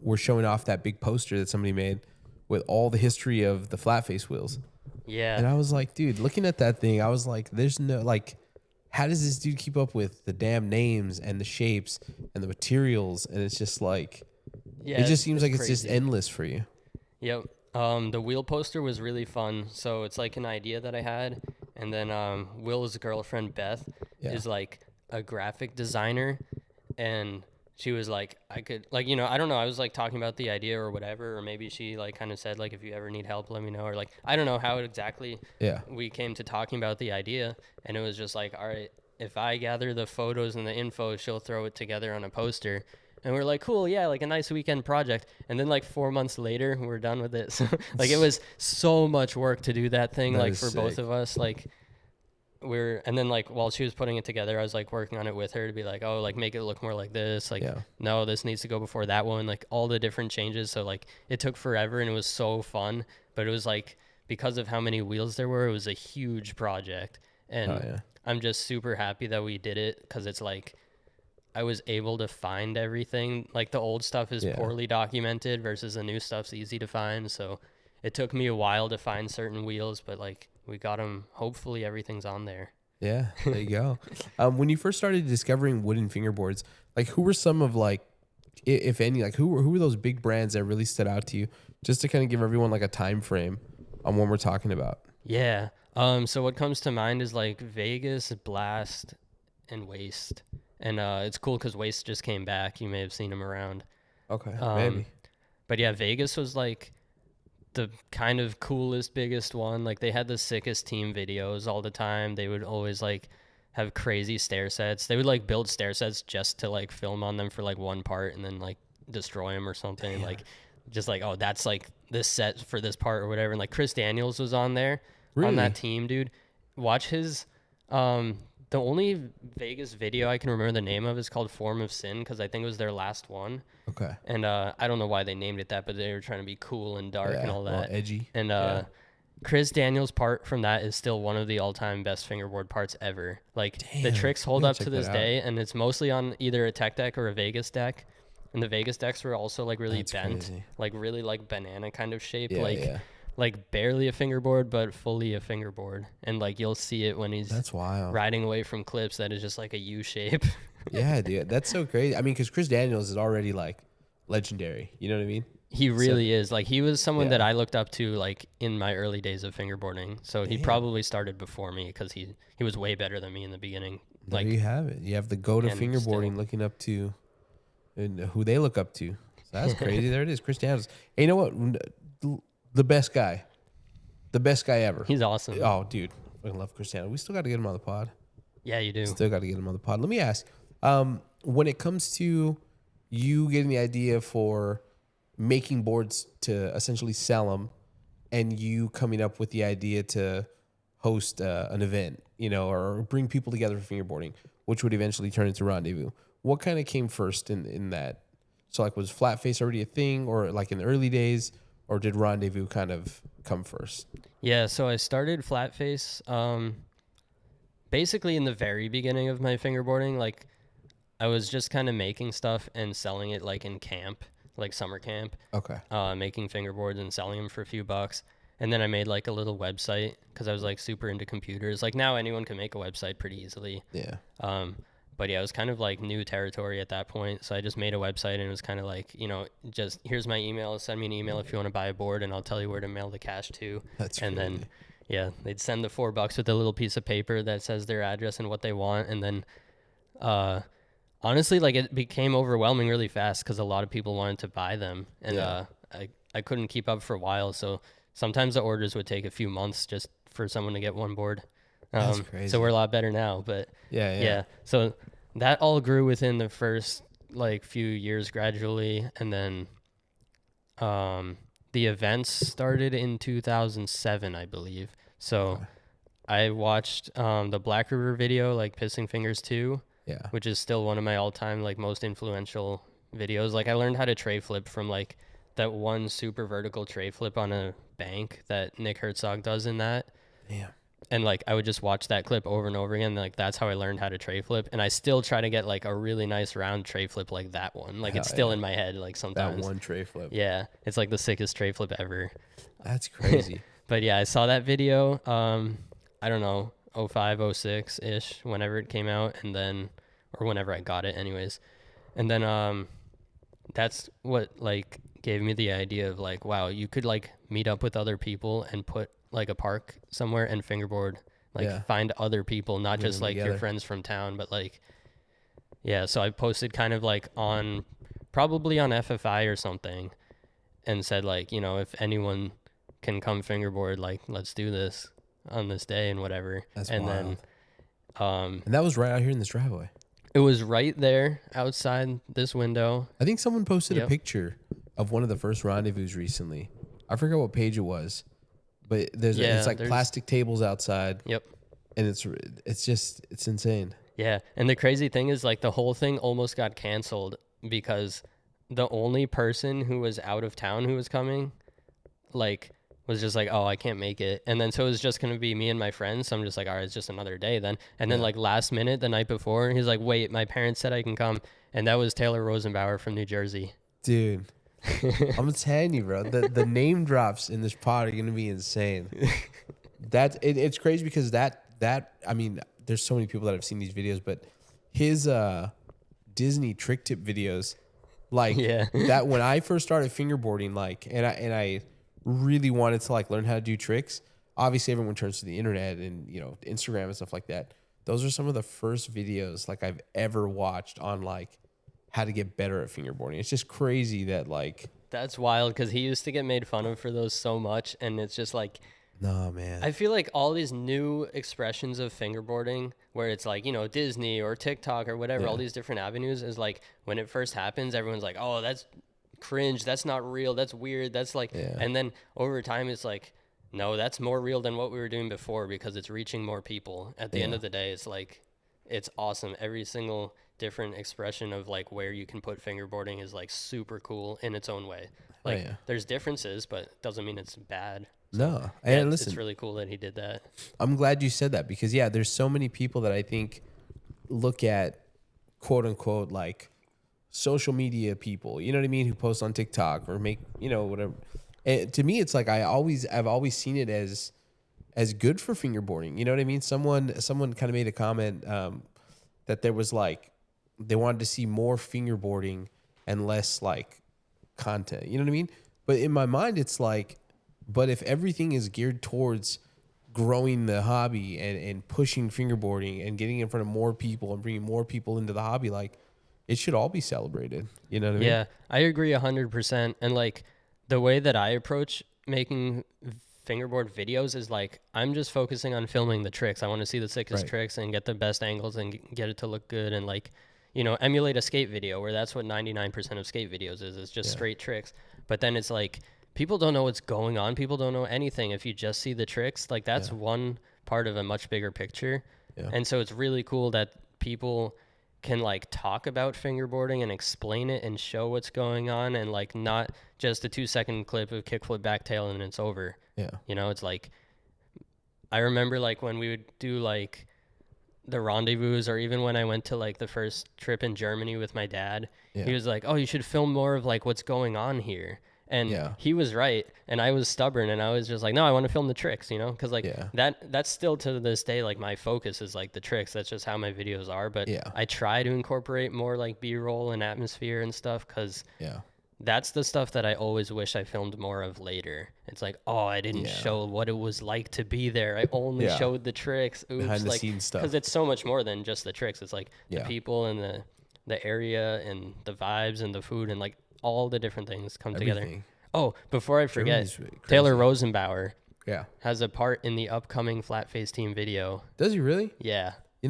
were showing off that big poster that somebody made with all the history of the FlatFace wheels. Yeah. And I was like, dude, looking at that thing, I was like, there's no, like, how does this dude keep up with the damn names and the shapes and the materials? And it's just like, Yeah, it just seems like it's just crazy. endless for you. Yep. The wheel poster was really fun. So it's like an idea that I had, and then Will's girlfriend Beth is like a graphic designer, and she was like, I could, like, you know, I don't know, I was like talking about the idea or whatever, or maybe she like kind of said like, if you ever need help, let me know, or like, I don't know how exactly we came to talking about the idea, and it was just like, all right, if I gather the photos and the info, she'll throw it together on a poster. And we're like, cool, yeah, like a nice weekend project. And then like 4 months later, we're done with it. So like it was so much work to do that thing, like for both of us. Like and then like while she was putting it together, I was like working on it with her to be like, oh, like make it look more like this. Like, no, this needs to go before that one. Like all the different changes. So like it took forever and it was so fun. But it was like, because of how many wheels there were, it was a huge project. And I'm just super happy that we did it, because it's like, I was able to find everything. Like the old stuff is poorly documented versus the new stuff's easy to find. So it took me a while to find certain wheels, but like we got them. Hopefully everything's on there. Yeah, there you go. When you first started discovering wooden fingerboards, like who were some of like, if any, like who were those big brands that really stood out to you? Just to kind of give everyone like a time frame on what we're talking about. Yeah. So what comes to mind is like Vegas, Blast, and Waste. And it's cool because Waste just came back. You may have seen him around. Okay, maybe. But yeah, Vegas was like the kind of coolest, biggest one. Like they had the sickest team videos all the time. They would always like have crazy stair sets. They would like build stair sets just to like film on them for like one part and then like destroy them or something. Damn. Like just like, oh, that's like this set for this part or whatever. And like Chris Daniels was on there on that team, dude. Watch his the only Vegas video I can remember the name of is called Form of Sin, because I think it was their last one. Okay. And I don't know why they named it that, but they were trying to be cool and dark and all that. Edgy. And Chris Daniels' part from that is still one of the all-time best fingerboard parts ever. Like the tricks hold up to this day, and it's mostly on either a tech deck or a Vegas deck. And the Vegas decks were also like really bent, like really like banana kind of shape, like barely a fingerboard, but fully a fingerboard. And like you'll see it when he's riding away from clips that is just like a U shape. Yeah, dude, that's so crazy. I mean, because Chris Daniels is already like legendary. You know what I mean? He really is. Like he was someone that I looked up to like in my early days of fingerboarding. So he probably started before me, because he was way better than me in the beginning. There you have it. You have the go to fingerboarding looking up to, and who they look up to. So that's crazy. There it is, Chris Daniels. Hey, you know what? The best guy ever. He's awesome. Oh, dude, I love Chris Daniels. We still got to get him on the pod. Yeah, you do. Still got to get him on the pod. Let me ask, when it comes to you getting the idea for making boards to essentially sell them, and you coming up with the idea to host an event, you know, or bring people together for fingerboarding, which would eventually turn into Rendezvous, what kind of came first in that? So like, was FlatFace already a thing, or like in the early days, or did Rendezvous kind of come first? Yeah, so I started FlatFace basically in the very beginning of my fingerboarding. Like I was just kind of making stuff and selling it like in camp, like summer camp. Okay. Making fingerboards and selling them for a few bucks. And then I made like a little website, because I was like super into computers. Like now anyone can make a website pretty easily. Yeah. But yeah, it was kind of like new territory at that point. So I just made a website, and it was kind of like, you know, just here's my email. Send me an email if you want to buy a board, and I'll tell you where to mail the cash to. That's and crazy. Then, yeah, they'd send the $4 with a little piece of paper that says their address and what they want. And then, honestly, like it became overwhelming really fast, because a lot of people wanted to buy them, and I couldn't keep up for a while. So sometimes the orders would take a few months just for someone to get one board. That's crazy. So we're a lot better now, but yeah. So that all grew within the first like few years gradually. And then, the events started in 2007, I believe. So I watched, the Black River video, like Pissing Fingers 2, which is still one of my all time, like most influential videos. Like I learned how to tray flip from like that one super vertical tray flip on a bank that Nick Herzog does in that. Yeah. And like I would just watch that clip over and over again. Like that's how I learned how to tray flip. And I still try to get like a really nice round tray flip like that one. Like it's still in my head like sometimes. That one tray flip. Yeah. It's like the sickest tray flip ever. That's crazy. But yeah, I saw that video. I don't know, 05, 06 ish, whenever it came out, and then, or whenever I got it, anyways. And then that's what like gave me the idea of like, wow, you could like meet up with other people and put like a park somewhere and fingerboard, like find other people, not Get just them like together. your friends from town, but like, yeah. So I posted kind of like on, probably on FFI or something, and said like, you know, if anyone can come fingerboard, like let's do this on this day and whatever. That's and wild. Then And that was right out here in this driveway. it was right there outside this window. I think someone posted a Yep. picture of one of the first rendezvous recently. I forgot what page it was, but it's like there's- plastic tables outside, Yep. and it's insane. Yeah. And the crazy thing is like the whole thing almost got canceled because the only person who was out of town who was coming, like, was just like, oh, I can't make it. And then so it was just going to be me and my friends. So I'm just like, all right, it's just another day then. And then like last minute, the night before, he's like, wait, my parents said I can come. And that was Taylor Rosenbauer from New Jersey. Dude, I'm telling you, bro, the name drops in this pod are gonna be insane. It's crazy because that I mean, there's so many people that have seen these videos, but his Disney trick tip videos, like that when I first started fingerboarding, like and I really wanted to like learn how to do tricks. Obviously, everyone turns to the internet and Instagram and stuff like that. Those are some of the first videos like I've ever watched on like how to get better at fingerboarding. It's just crazy that like That's wild because he used to get made fun of for those so much. And it's just like, no, man. I feel like all these new expressions of fingerboarding where it's like, Disney or TikTok or whatever, all these different avenues is like when it first happens, everyone's like, oh, that's cringe. That's not real. That's weird. That's like, and then over time it's like, no, that's more real than what we were doing before because it's reaching more people. At the end of the day, it's like, it's awesome. Every single different expression of like where you can put fingerboarding is like super cool in its own way. Like there's differences, but doesn't mean it's bad. No. And listen, it's really cool that he did that. I'm glad you said that because there's so many people that I think look at quote unquote like social media people, you know what I mean, who post on TikTok or make, whatever. And to me, it's like I've always seen it as good for fingerboarding. You know what I mean? Someone kind of made a comment that there was like they wanted to see more fingerboarding and less like content. You know what I mean? But in my mind, it's like, but if everything is geared towards growing the hobby and pushing fingerboarding and getting in front of more people and bringing more people into the hobby, like it should all be celebrated. You know what I mean? Yeah, I agree 100%. And like the way that I approach making fingerboard videos is like I'm just focusing on filming the tricks. I want to see the sickest tricks and get the best angles and get it to look good and like, emulate a skate video where that's what 99% of skate videos is. It's just straight tricks. But then it's like people don't know what's going on. People don't know anything. If you just see the tricks, like that's one part of a much bigger picture. Yeah. And so it's really cool that people can like talk about fingerboarding and explain it and show what's going on and like not just a 2-second clip of kickflip backtail and it's over. Yeah. It's like, I remember like when we would do like the rendezvous or even when I went to like the first trip in Germany with my dad, he was like, oh, you should film more of like what's going on here. And he was right. And I was stubborn and I was just like, no, I want to film the tricks, cause like that's still to this day, like my focus is like the tricks. That's just how my videos are. But I try to incorporate more like B-roll and atmosphere and stuff. Cause that's the stuff that I always wish I filmed more of later. It's like, oh, I didn't show what it was like to be there. I only showed the tricks. Oops. Behind the like, scenes stuff. Cause it's so much more than just the tricks. It's like the people and the area and the vibes and the food and like all the different things come together. Oh, before I forget, Taylor Rosenbauer has a part in the upcoming FlatFace team video. Does he really? Yeah. We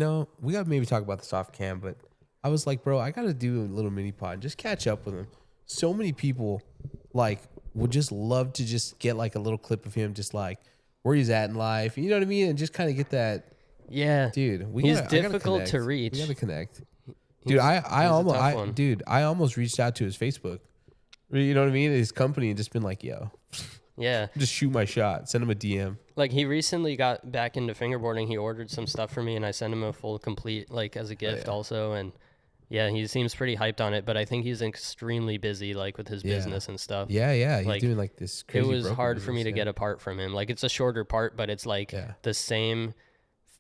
got to maybe talk about this off cam, but I was like, bro, I got to do a little mini pod and just catch up with him. So many people like would just love to just get like a little clip of him just like where he's at in life. You know what I mean? And just kind of get that. Yeah. Dude, he's difficult to reach. We got to connect. Dude, I almost reached out to his Facebook. You know what I mean? His company and just been like, yo. Yeah. Just shoot my shot. Send him a DM. Like he recently got back into fingerboarding. He ordered some stuff for me and I sent him a full complete like as a gift also. And Yeah, he seems pretty hyped on it, but I think he's extremely busy, like with his business and stuff. Yeah. He's Like, doing like this crazy. it was broker hard for me business, to get a part from him. Like, it's a shorter part, but it's like the same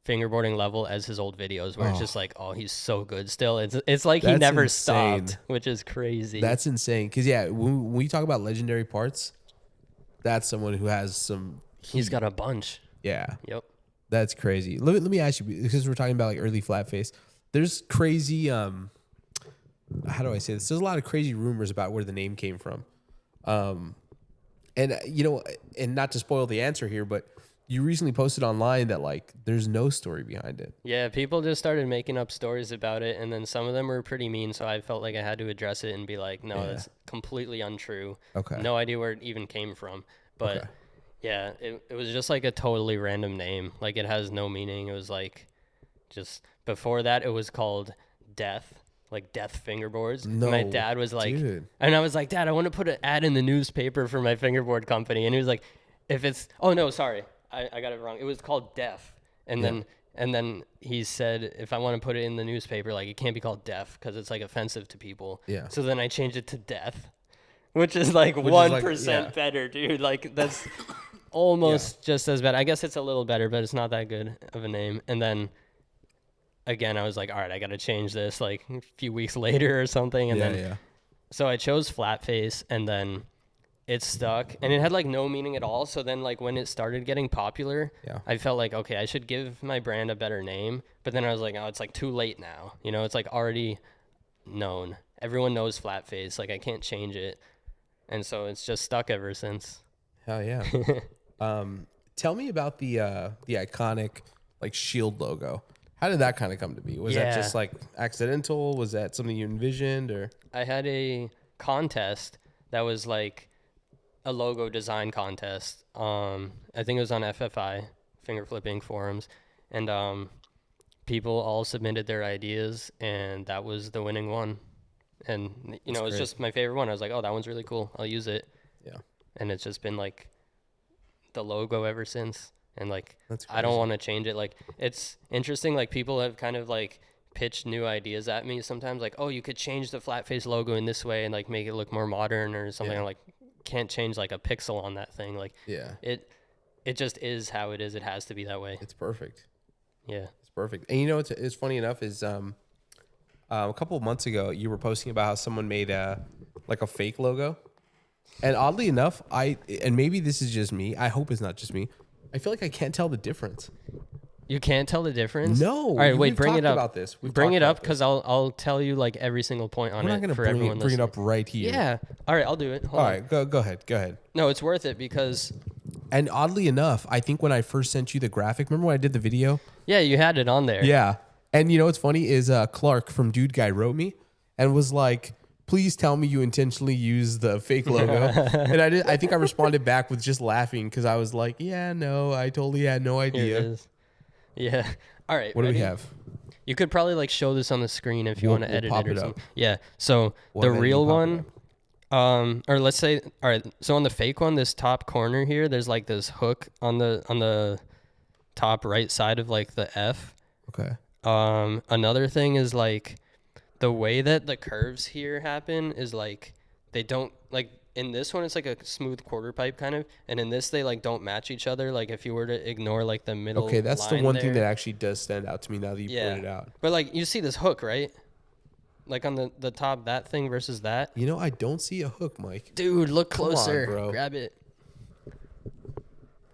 fingerboarding level as his old videos, where it's just like, oh, he's so good still. It's like he never stopped, which is crazy. That's insane. Because when we talk about legendary parts, that's someone who has some. He's got a bunch. Yeah. Yep. That's crazy. Let me ask you, because we're talking about like early FlatFace. There's crazy. How do I say this? There's a lot of crazy rumors about where the name came from. And and not to spoil the answer here, but you recently posted online that like there's no story behind it. Yeah, people just started making up stories about it, and then some of them were pretty mean, so I felt like I had to address it and be like, no, that's completely untrue. Okay. No idea where it even came from. But yeah, it was just like a totally random name. Like, it has no meaning. It was like, just before that, it was called Death. Like Death Fingerboards. No, my dad was like, dude. And I was like, Dad, I want to put an ad in the newspaper for my fingerboard company. And he was like, oh no, sorry, I got it wrong. It was called Deaf. And then he said, if I want to put it in the newspaper, like, it can't be called Deaf because it's like offensive to people. Yeah. So then I changed it to Death, which is like 1% better, dude. Like, that's almost just as bad. I guess it's a little better, but it's not that good of a name. And then again, I was like, all right, I got to change this like a few weeks later or something. And so I chose FlatFace, and then it stuck, and it had like no meaning at all. So then like when it started getting popular, I felt like, okay, I should give my brand a better name. But then I was like, oh, it's like too late now. It's like already known. Everyone knows FlatFace. Like, I can't change it. And so it's just stuck ever since. Hell yeah. Tell me about the iconic like shield logo. How did that kind of come to be? Was that just like accidental? Was that something you envisioned, or? I had a contest that was like a logo design contest. I think it was on FFI, finger flipping forums, and people all submitted their ideas, and that was the winning one. And it was just my favorite one. I was like, oh, that one's really cool. I'll use it. Yeah. And it's just been like the logo ever since. And like, I don't want to change it. Like, it's interesting. Like, people have kind of like pitched new ideas at me sometimes. Like, oh, you could change the FlatFace logo in this way and like make it look more modern or something. I'm like, can't change like a pixel on that thing. Like, it just is how it is. It has to be that way. It's perfect. Yeah, it's perfect. And it's funny enough is a couple of months ago you were posting about how someone made like a fake logo, and oddly enough, and maybe this is just me. I hope it's not just me. I feel like I can't tell the difference. You can't tell the difference? No. All right, wait, bring it up. About this. Bring it up, because I'll tell you like every single point on it for everyone listening. Bring it up right here. Yeah. All right, I'll do it. All right, go ahead. No, it's worth it because. And oddly enough, I think when I first sent you the graphic, remember when I did the video? Yeah, you had it on there. Yeah. And what's funny is Clark from Dude Guy wrote me and was like, please tell me you intentionally used the fake logo. And I think I responded back with just laughing because I was like, yeah, no, I totally had no idea. Here it is. Yeah. All right. What do we have? You could probably like show this on the screen if you want to edit it or something. Yeah. So the real one, or let's say, all right. So on the fake one, this top corner here, there's like this hook on the top right side of like the F. Okay. Another thing is like, the way that the curves here happen is like, they don't like in this one, it's like a smooth quarter pipe kind of. And in this, they like don't match each other. Like if you were to ignore like the middle. Okay. That's the one there, thing that actually does stand out to me now that you pointed it out. But like you see this hook, right? Like on the top, that thing versus that. I don't see a hook, Mike. Dude, look closer. Come on, bro. Grab it.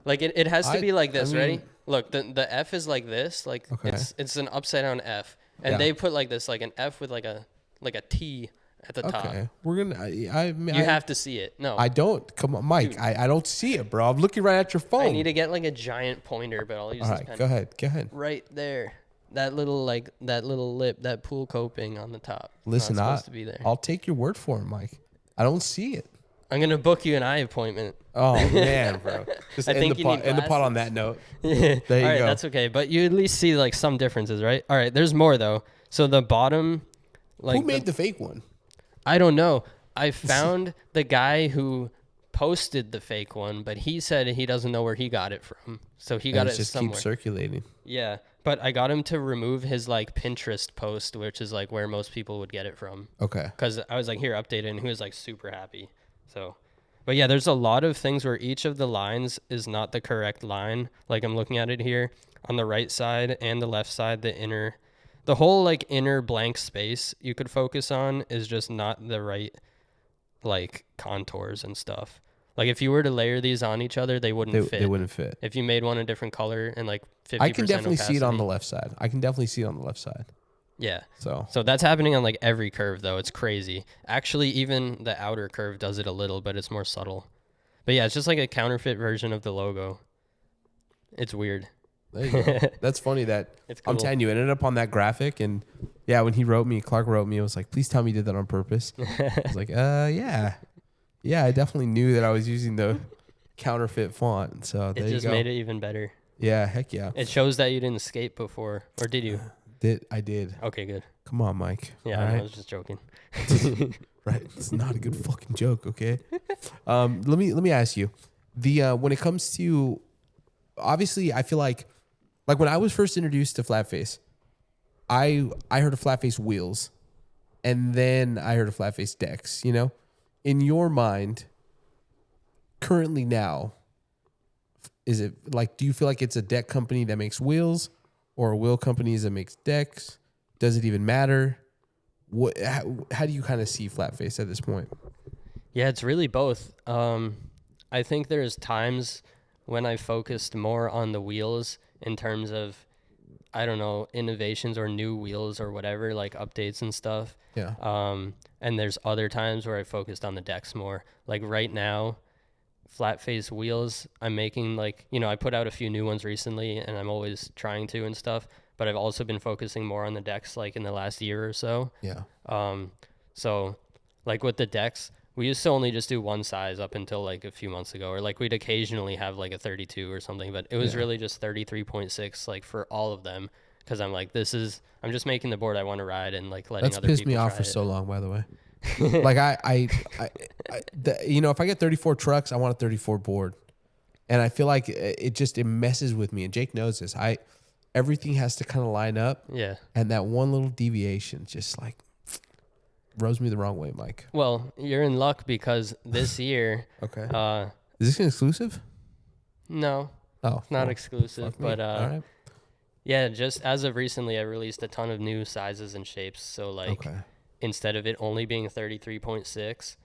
Like it has to be like this, ready? Look, the F is like this. Like it's an upside down F. And they put like this, like an F with like a T at the top. Okay, we're gonna. You have to see it. No, I don't. Come on, Mike. I don't see it, bro. I'm looking right at your phone. I need to get like a giant pointer, but I'll use this pen. Go ahead. Right there, that little lip, that pool coping on the top. Listen, I'll take your word for it, Mike. I don't see it. I'm gonna book you an eye appointment. Oh man, bro. Just end the pot on that note. There you go. That's okay. But you at least see like some differences, right? All right, there's more though. So the bottom, like who made the fake one? I don't know. I found the guy who posted the fake one, but he said he doesn't know where he got it from. So he got it just somewhere. Keep circulating. Yeah, But I got him to remove his like Pinterest post, which is like where most people would get it from. Okay. Because I was like, here, update it, and he was like super happy. So, but yeah, there's a lot of things where each of the lines is not the correct line. Like I'm looking at it here on the right side and the left side, the whole like inner blank space you could focus on is just not the right like contours and stuff. Like if you were to layer these on each other, they wouldn't fit. They wouldn't fit. If you made one a different color and like 50% I can definitely opacity. see it on the left side. Yeah. So that's happening on like every curve though. It's crazy. Actually, even the outer curve does it a little, but it's more subtle. But yeah, it's just like a counterfeit version of the logo. It's weird. There you go. That's funny that It's cool. I'm telling you, it ended up on that graphic. And yeah, when Clark wrote me, I was like, please tell me you did that on purpose. I was like, yeah. Yeah, I definitely knew that I was using the counterfeit font. So there you go. It just made it even better. Yeah, heck yeah. It shows that you didn't skate before. Or did you? I did. Okay, good. Come on, Mike. Yeah, All I right? was just joking. Right. It's not a good fucking joke, okay? Let me ask you. When it comes to, obviously I feel like when I was first introduced to FlatFace, I heard of FlatFace wheels, and then I heard of FlatFace decks, you know? In your mind, currently now, is it like, do you feel like it's a deck company that makes wheels or wheel companies that makes decks? Does it even matter? How do you kind of see FlatFace at this point? Yeah, it's really both. I think there's times when I focused more on the wheels in terms of, I don't know, innovations or new wheels or whatever, like updates and stuff. Yeah. And there's other times where I focused on the decks more. Like right now, FlatFace wheels, I'm making like, you know, I put out a few new ones recently and I'm always trying to and stuff, but I've also been focusing more on the decks like in the last year or so. Yeah. So like with the decks, we used to only just do one size up until like a few months ago, or like we'd occasionally have like a 32 or something, but it was really just 33.6 like for all of them. Cause I'm like, I'm just making the board I want to ride and like letting other people try it. That's pissed me off for so long, by the way. Like you know, if I get 34 trucks, I want a 34 board. And I feel like it messes with me. And Jake knows this. Everything has to kind of line up. Yeah. And that one little deviation just like rubs me the wrong way, Mike. Well, you're in luck because this year. Okay. Is this an exclusive? No. Oh. It's not exclusive, but all right. Yeah, just as of recently, I released a ton of new sizes and shapes. So like, instead of it only being 33.6,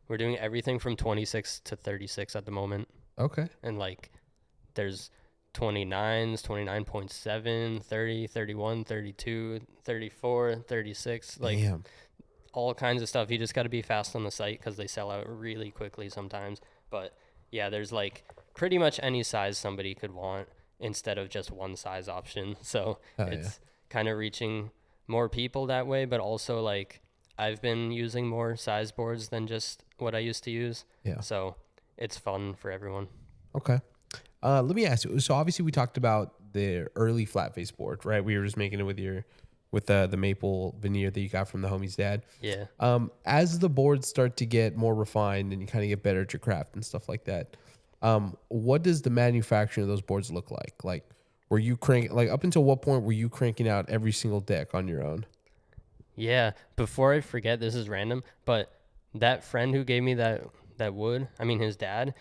we're doing everything from 26 to 36 at the moment. Okay. And like, there's 29s, 29.7, 30, 31, 32, 34, 36, like Damn. all kinds of stuff. You just got to be fast on the site because they sell out really quickly sometimes. But yeah, there's like pretty much any size somebody could want instead of just one size option. So it's kind of reaching more people that way, but also like I've been using more size boards than just what I used to use. Yeah. So it's fun for everyone. Okay. Let me ask you. So obviously we talked about the early FlatFace board, right? We were just making it with the maple veneer that you got from the homie's dad. Yeah. As the boards start to get more refined and you kind of get better at your craft and stuff like that, what does the manufacturing of those boards look like? Like, were you up until what point were you cranking out every single deck on your own? Yeah. Before I forget, this is random, but that friend who gave me that wood, I mean his dad,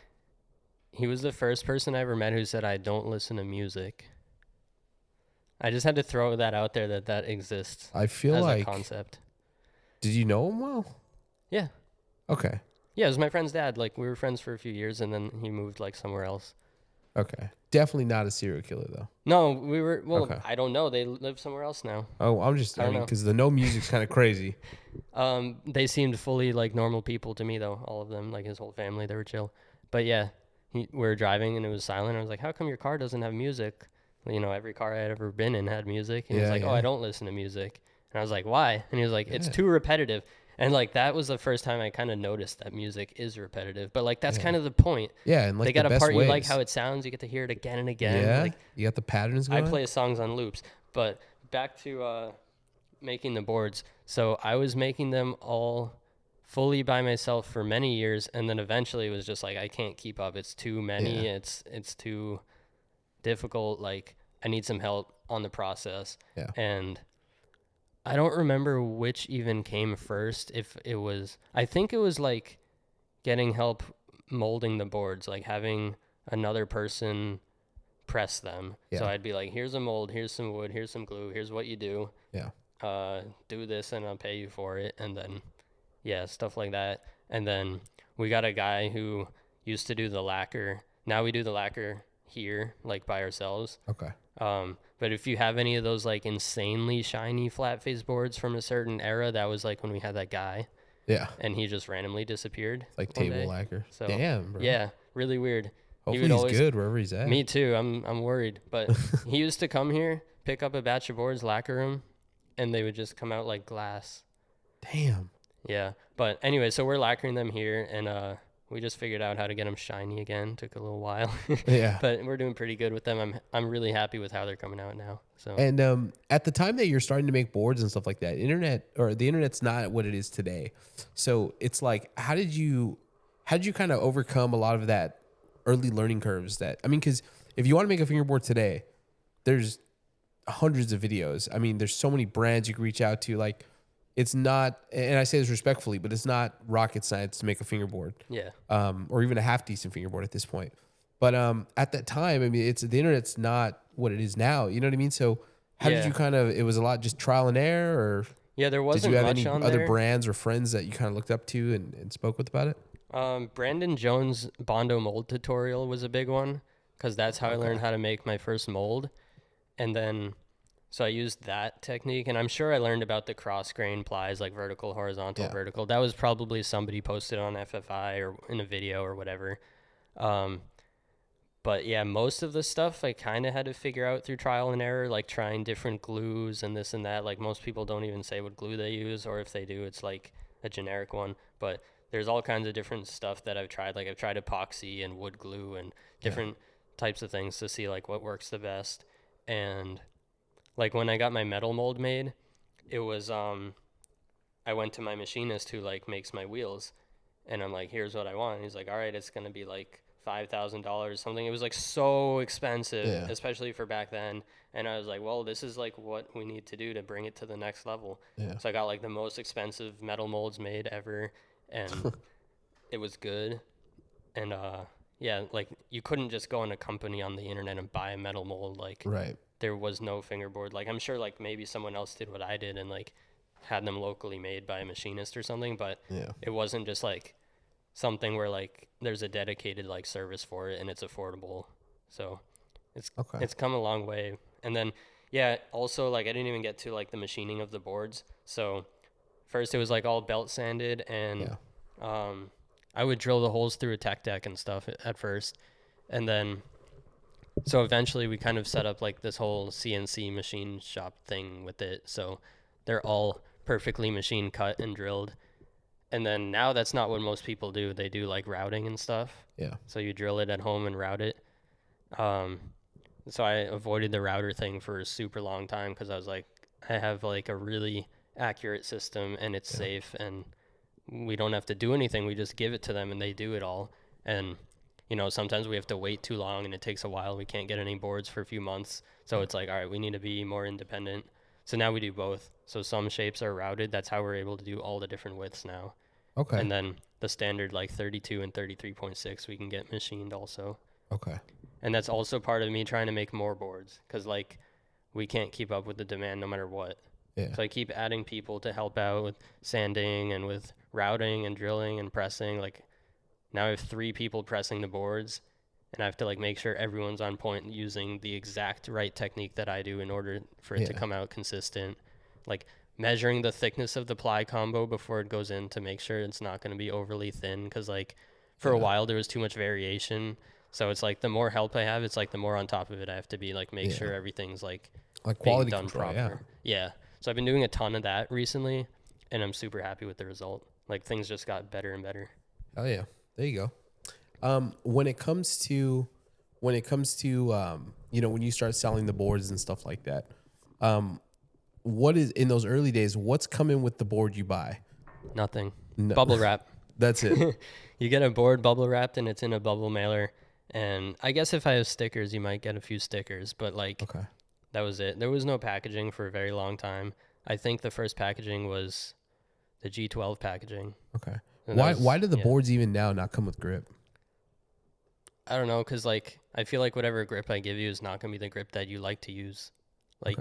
he was the first person I ever met who said I don't listen to music. I just had to throw that out there that exists. I feel like a concept. Did you know him well? Yeah. Okay. Yeah, it was my friend's dad. Like we were friends for a few years and then he moved like somewhere else. Okay. Definitely not a serial killer though. No, we were I don't know. They live somewhere else now. Oh, I mean, because the no music's kind of crazy. They seemed fully like normal people to me though. All of them, like his whole family, they were chill. But yeah. We were driving and it was silent. I was like, how come your car doesn't have music? You know, every car I had ever been in had music. And he was like, oh, I don't listen to music. And I was like, why? And he was like, it's too repetitive. And like, that was the first time I kind of noticed that music is repetitive. But like, that's kind of the point. Yeah. And like, they got a part you like how it sounds. You get to hear it again and again. Yeah. Like, you got the patterns going. I play songs on loops. But back to making the boards. So I was making them all fully by myself for many years, and then eventually it was just like I can't keep up. It's too many. It's too difficult. Like I need some help on the process. Yeah. And I don't remember which even came first. If it was, I think it was like getting help molding the boards, like having another person press them. Yeah. So I'd be like, here's a mold, here's some wood, here's some glue, here's what you do. Yeah. Do this and I'll pay you for it. And then, yeah, stuff like that. And then we got a guy who used to do the lacquer. Now we do the lacquer here, like by ourselves. Okay. But if you have any of those like insanely shiny FlatFace boards from a certain era, that was like when we had that guy. Yeah. And he just randomly disappeared. Like table lacquer. So damn, bro. yeah, really weird. Hopefully he's good wherever he's at. Me too. I'm worried. But he used to come here, pick up a batch of boards, lacquer them, and they would just come out like glass. Damn. Yeah. But anyway, so we're lacquering them here, and we just figured out how to get them shiny again. Took a little while. Yeah. But we're doing pretty good with them. I'm really happy with how they're coming out now. So. And at the time that you're starting to make boards and stuff like that, the internet's not what it is today. So it's like, how did you kind of overcome a lot of that early learning curves? Because if you want to make a fingerboard today, there's hundreds of videos. I mean, there's so many brands you can reach out to. Like, it's not, and I say this respectfully, but it's not rocket science to make a fingerboard. Yeah. Or even a half decent fingerboard at this point. But at that time, I mean, the internet's not what it is now. You know what I mean? So how did you it was a lot just trial and error, or yeah, there wasn't did you have much any on other there. brands or friends that you kind of looked up to and spoke with about it? Brandon Jones' Bondo mold tutorial was a big one, because that's how I learned how to make my first mold. And then, so I used that technique, and I'm sure I learned about the cross grain plies, like vertical, horizontal, vertical. That was probably somebody posted on FFI or in a video or whatever. But yeah, most of the stuff I kind of had to figure out through trial and error, like trying different glues and this and that. Like most people don't even say what glue they use, or if they do, it's like a generic one. But there's all kinds of different stuff that I've tried. Like I've tried epoxy and wood glue and different types of things to see like what works the best. And like when I got my metal mold made, it was I went to my machinist who like makes my wheels, and I'm like, here's what I want. And he's like, all right, it's gonna be like $5,000 something. It was like so expensive, especially for back then. And I was like, well, this is like what we need to do to bring it to the next level. So I got like the most expensive metal molds made ever, and it was good. And yeah, like you couldn't just go in a company on the internet and buy a metal mold. Like there was no fingerboard. Like I'm sure like maybe someone else did what I did and like had them locally made by a machinist or something, but it wasn't just like something where like there's a dedicated like service for it and it's affordable. So it's come a long way. And then also like I didn't even get to like the machining of the boards. So first it was like all belt sanded, and I would drill the holes through a tech deck and stuff at first. And then so eventually we kind of set up like this whole CNC machine shop thing with it. So they're all perfectly machine cut and drilled. And then now that's not what most people do. They do like routing and stuff. So you drill it at home and route it. So I avoided the router thing for a super long time because I was like, I have like a really accurate system and it's safe and we don't have to do anything. We just give it to them and they do it all. And, you know, sometimes we have to wait too long and it takes a while. We can't get any boards for a few months. So it's like, all right, we need to be more independent. So now we do both. So some shapes are routed. That's how we're able to do all the different widths now. And then the standard like 32 and 33.6 we can get machined also. And that's also part of me trying to make more boards because like we can't keep up with the demand no matter what. So I keep adding people to help out with sanding and with routing and drilling and pressing. Like now I have 3 people pressing the boards, and I have to like make sure everyone's on point using the exact right technique that I do in order for it to come out consistent. Like measuring the thickness of the ply combo before it goes in to make sure it's not going to be overly thin, because like for a while there was too much variation. So it's like the more help I have, it's like the more on top of it I have to be, like make sure everything's like quality done control, proper. So I've been doing a ton of that recently, and I'm super happy with the result. Like things just got better and better. Oh yeah, there you go. When it comes to you know, when you start selling the boards and stuff like that, what is in those early days? What's coming with the board you buy? Nothing. Bubble wrap. That's it. You get a board bubble wrapped and it's in a bubble mailer. And I guess if I have stickers, you might get a few stickers, but like That was it. There was no packaging for a very long time. I think the first packaging was the G12 packaging. Okay. Why do the yeah. boards even now not come with grip? I don't know, because, like, I feel like whatever grip I give you is not going to be the grip that you like to use. Like,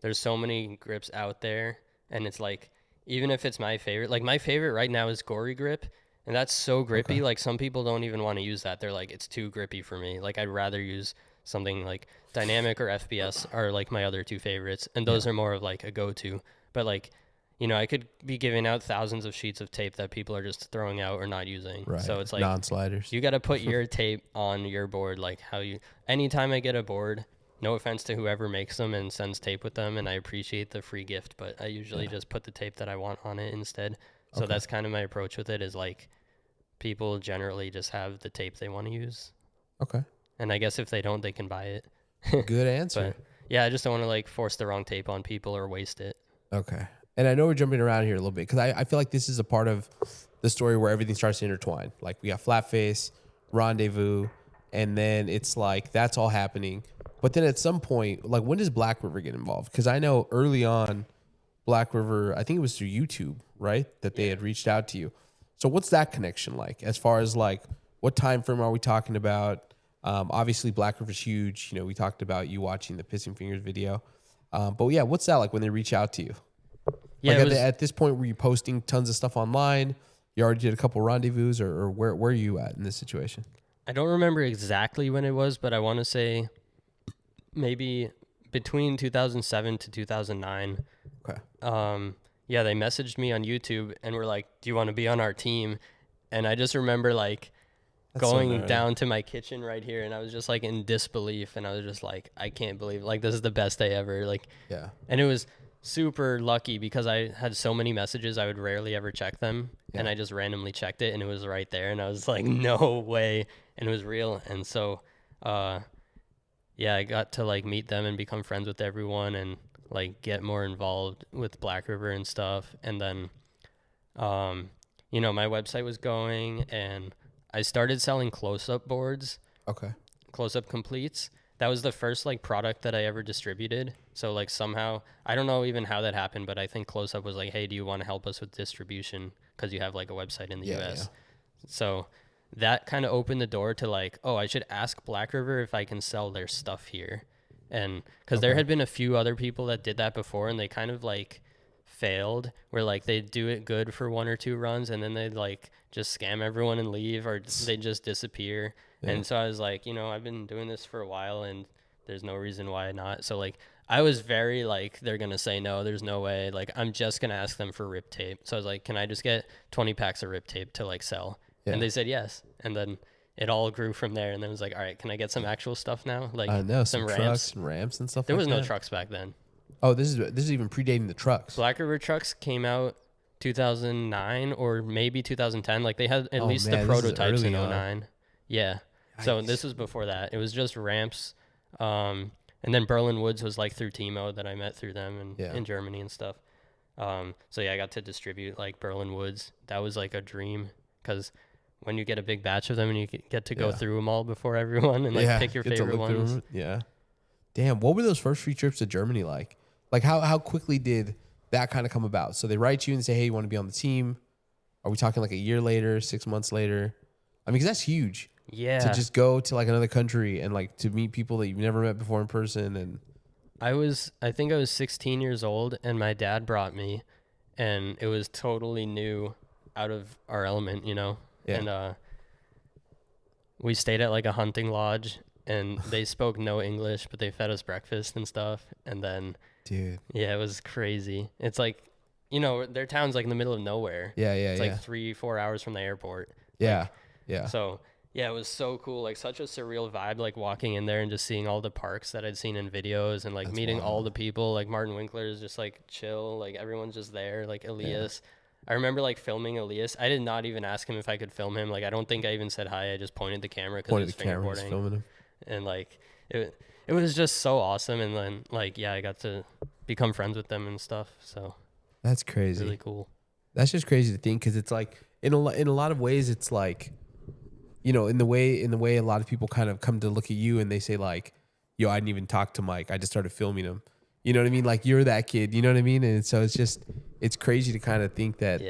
there's so many grips out there, and it's like, even if it's my favorite, like, my favorite right now is Gory Grip, and that's so grippy. Okay. Like, some people don't even want to use that. They're like, it's too grippy for me. Like, I'd rather use something like Dynamic or FBS are, like, my other two favorites, and those are more of, like, a go-to. But, like, you know, I could be giving out thousands of sheets of tape that people are just throwing out or not using. Right. So it's like non-sliders. You got to put your tape on your board, like how you. Anytime I get a board, no offense to whoever makes them and sends tape with them, and I appreciate the free gift, but I usually just put the tape that I want on it instead. So that's kind of my approach with it. Is like people generally just have the tape they want to use. Okay. And I guess if they don't, they can buy it. Good answer. But yeah, I just don't want to like force the wrong tape on people or waste it. Okay. And I know we're jumping around here a little bit because I feel like this is a part of the story where everything starts to intertwine. Like we got FlatFace, Rendezvous, and then it's like that's all happening. But then at some point, like when does Black River get involved? Because I know early on, Black River, I think it was through YouTube, right? That they had reached out to you. So what's that connection like as far as like what time frame are we talking about? Obviously, Black River's huge. You know, we talked about you watching the Pissing Fingers video. But yeah, what's that like when they reach out to you? Yeah, like at this point, were you posting tons of stuff online? You already did a couple rendezvous, or where are you at in this situation? I don't remember exactly when it was, but I want to say maybe between 2007 to 2009. Okay. Yeah, they messaged me on YouTube and were like, "Do you want to be on our team?" And I just remember like going down to my kitchen right here, and I was just like in disbelief, and I was just like, "I can't believe like this is the best day ever!" Like, yeah. And it was super lucky because I had so many messages I would rarely ever check them, and I just randomly checked it and it was right there, and I was like, no way, and it was real. And so yeah, I got to like meet them and become friends with everyone and like get more involved with Black River and stuff. And then you know, my website was going and I started selling close-up boards. Okay. Close-up completes. That was the first like product that I ever distributed. So like somehow, I don't know even how that happened, but I think Close Up was like, hey, do you want to help us with distribution? Because you have like a website in the US. Yeah. So that kind of opened the door to like, oh, I should ask Black River if I can sell their stuff here. And because there had been a few other people that did that before and they kind of like failed where like they do it good for one or two runs and then they'd like just scam everyone and leave or they just disappear. Yeah. And so I was like, you know, I've been doing this for a while and there's no reason why not. So like I was very like, they're going to say no, there's no way. Like I'm just going to ask them for rip tape. So I was like, can I just get 20 packs of rip tape to like sell? Yeah. And they said yes. And then it all grew from there. And then it was like, all right, can I get some actual stuff now? Like I know, some ramps. Trucks and ramps and stuff. There was no trucks back then. Oh, this is even predating the trucks. Black River trucks came out 2009 or maybe 2010. Like they had at least the prototypes in 2009. Yeah. Yikes. So this was before that. It was just ramps. And then Berlin Woods was like through Timo that I met through them and in Germany and stuff. So yeah, I got to distribute like Berlin Woods. That was like a dream because when you get a big batch of them and you get to go through them all before everyone and like pick your favorite ones. Yeah. Damn. What were those first 3 trips to Germany like? Like how quickly did that kind of come about? So they write you and say, hey, you want to be on the team? Are we talking like a year later, 6 months later? I mean, because that's huge. Yeah. To just go to like another country and like to meet people that you've never met before in person. And I think I was 16 years old and my dad brought me and it was totally new, out of our element, you know? Yeah. And we stayed at like a hunting lodge and they spoke no English, but they fed us breakfast and stuff. And then, dude, yeah, it was crazy. It's like, you know, their town's like in the middle of nowhere. Yeah. It's like 3-4 hours from the airport. Yeah. Like, yeah. So yeah, it was so cool. Like such a surreal vibe, like walking in there and just seeing all the parks that I'd seen in videos and like meeting all the people. Like Martin Winkler is just like chill. Like everyone's just there. Like Elias. Yeah. I remember like filming Elias. I did not even ask him if I could film him. Like I don't think I even said hi. I just pointed the camera because it was fingerboarding. Filming him. And like it was just so awesome. And then like yeah, I got to become friends with them and stuff. So that's crazy. Really cool. That's just crazy to think because it's like in a lot of ways it's like, you know, in the way a lot of people kind of come to look at you and they say like, yo, I didn't even talk to Mike. I just started filming him. You know what I mean? Like you're that kid, you know what I mean? And so it's crazy to kind of think that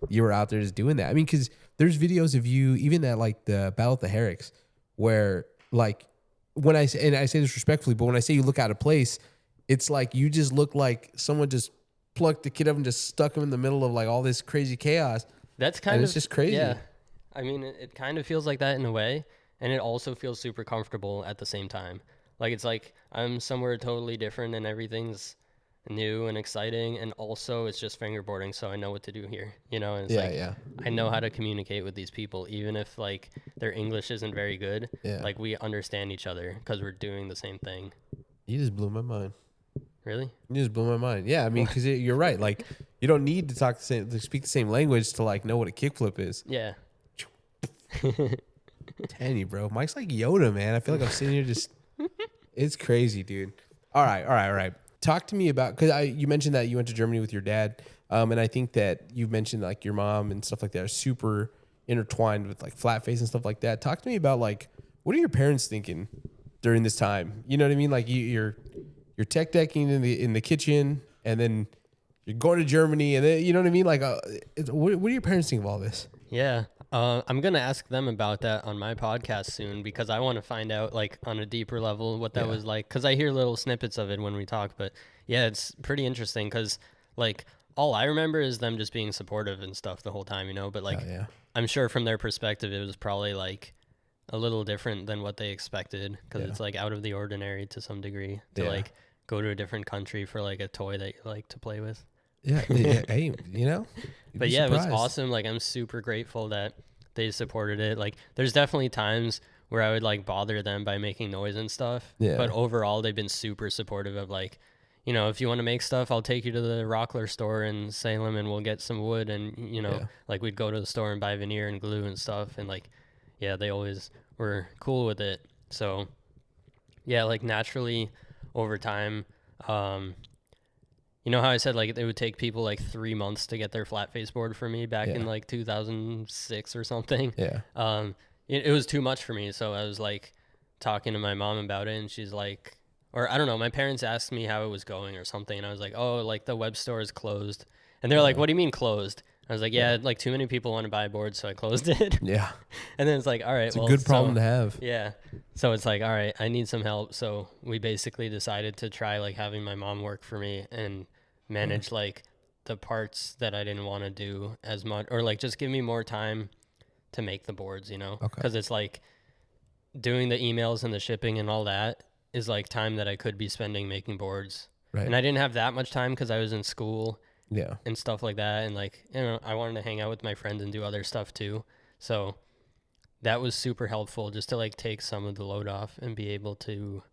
you were out there just doing that. I mean, cause there's videos of you, even at like the Battle at the Herricks, where like when I say this respectfully, but when I say you look out of place, it's like you just look like someone just plucked the kid up and just stuck him in the middle of like all this crazy chaos. That's kind of, it's just crazy. Yeah. I mean, it kind of feels like that in a way. And it also feels super comfortable at the same time. Like, it's like I'm somewhere totally different and everything's new and exciting. And also it's just fingerboarding. So I know what to do here, you know? And it's I know how to communicate with these people, even if like their English isn't very good. Yeah. Like we understand each other because we're doing the same thing. You just blew my mind. Really? You just blew my mind. Yeah. I mean, cause you're right. Like you don't need to speak the same language to like know what a kickflip is. Yeah. Telling you, bro. Mike's like Yoda, man. I feel like I'm sitting here just. It's crazy, dude. All right. Talk to me about, because you mentioned that you went to Germany with your dad, and I think that you've mentioned like your mom and stuff like that are super intertwined with like FlatFace and stuff like that. Talk to me about like what are your parents thinking during this time? You know what I mean? Like you're tech decking in the kitchen, and then you're going to Germany, and then you know what I mean? Like, what do your parents think of all this? Yeah. I'm going to ask them about that on my podcast soon because I want to find out like on a deeper level what that was like. Cause I hear little snippets of it when we talk, but yeah, it's pretty interesting. Cause like all I remember is them just being supportive and stuff the whole time, you know, but like, I'm sure from their perspective, it was probably like a little different than what they expected. Cause it's like out of the ordinary to some degree to like go to a different country for like a toy that you like to play with. Yeah. Hey, you know, but yeah, surprised. It was awesome. Like I'm super grateful that they supported it. Like there's definitely times where I would like bother them by making noise and stuff. Yeah. But overall they've been super supportive of like, you know, if you want to make stuff, I'll take you to the Rockler store in Salem and we'll get some wood. And, you know, like we'd go to the store and buy veneer and glue and stuff. And like, yeah, they always were cool with it. So yeah, like naturally over time, you know how I said like it would take people like 3 months to get their FlatFace board for me back in like 2006 or something. Yeah. It was too much for me, so I was like talking to my mom about it, and she's like, or I don't know, my parents asked me how it was going or something, and I was like, oh, like the web store is closed, and they're like, what do you mean closed? I was like, yeah, like too many people want to buy boards, so I closed it. Yeah. And then it's like, all right, it's a good problem to have. Yeah. So it's like, all right, I need some help. So we basically decided to try like having my mom work for me and manage like the parts that I didn't want to do as much, or like just give me more time to make the boards, you know? Because it's like doing the emails and the shipping and all that is like time that I could be spending making boards. Right. And I didn't have that much time because I was in school. Yeah. And stuff like that. And like, you know, I wanted to hang out with my friends and do other stuff too. So that was super helpful just to like take some of the load off and be able to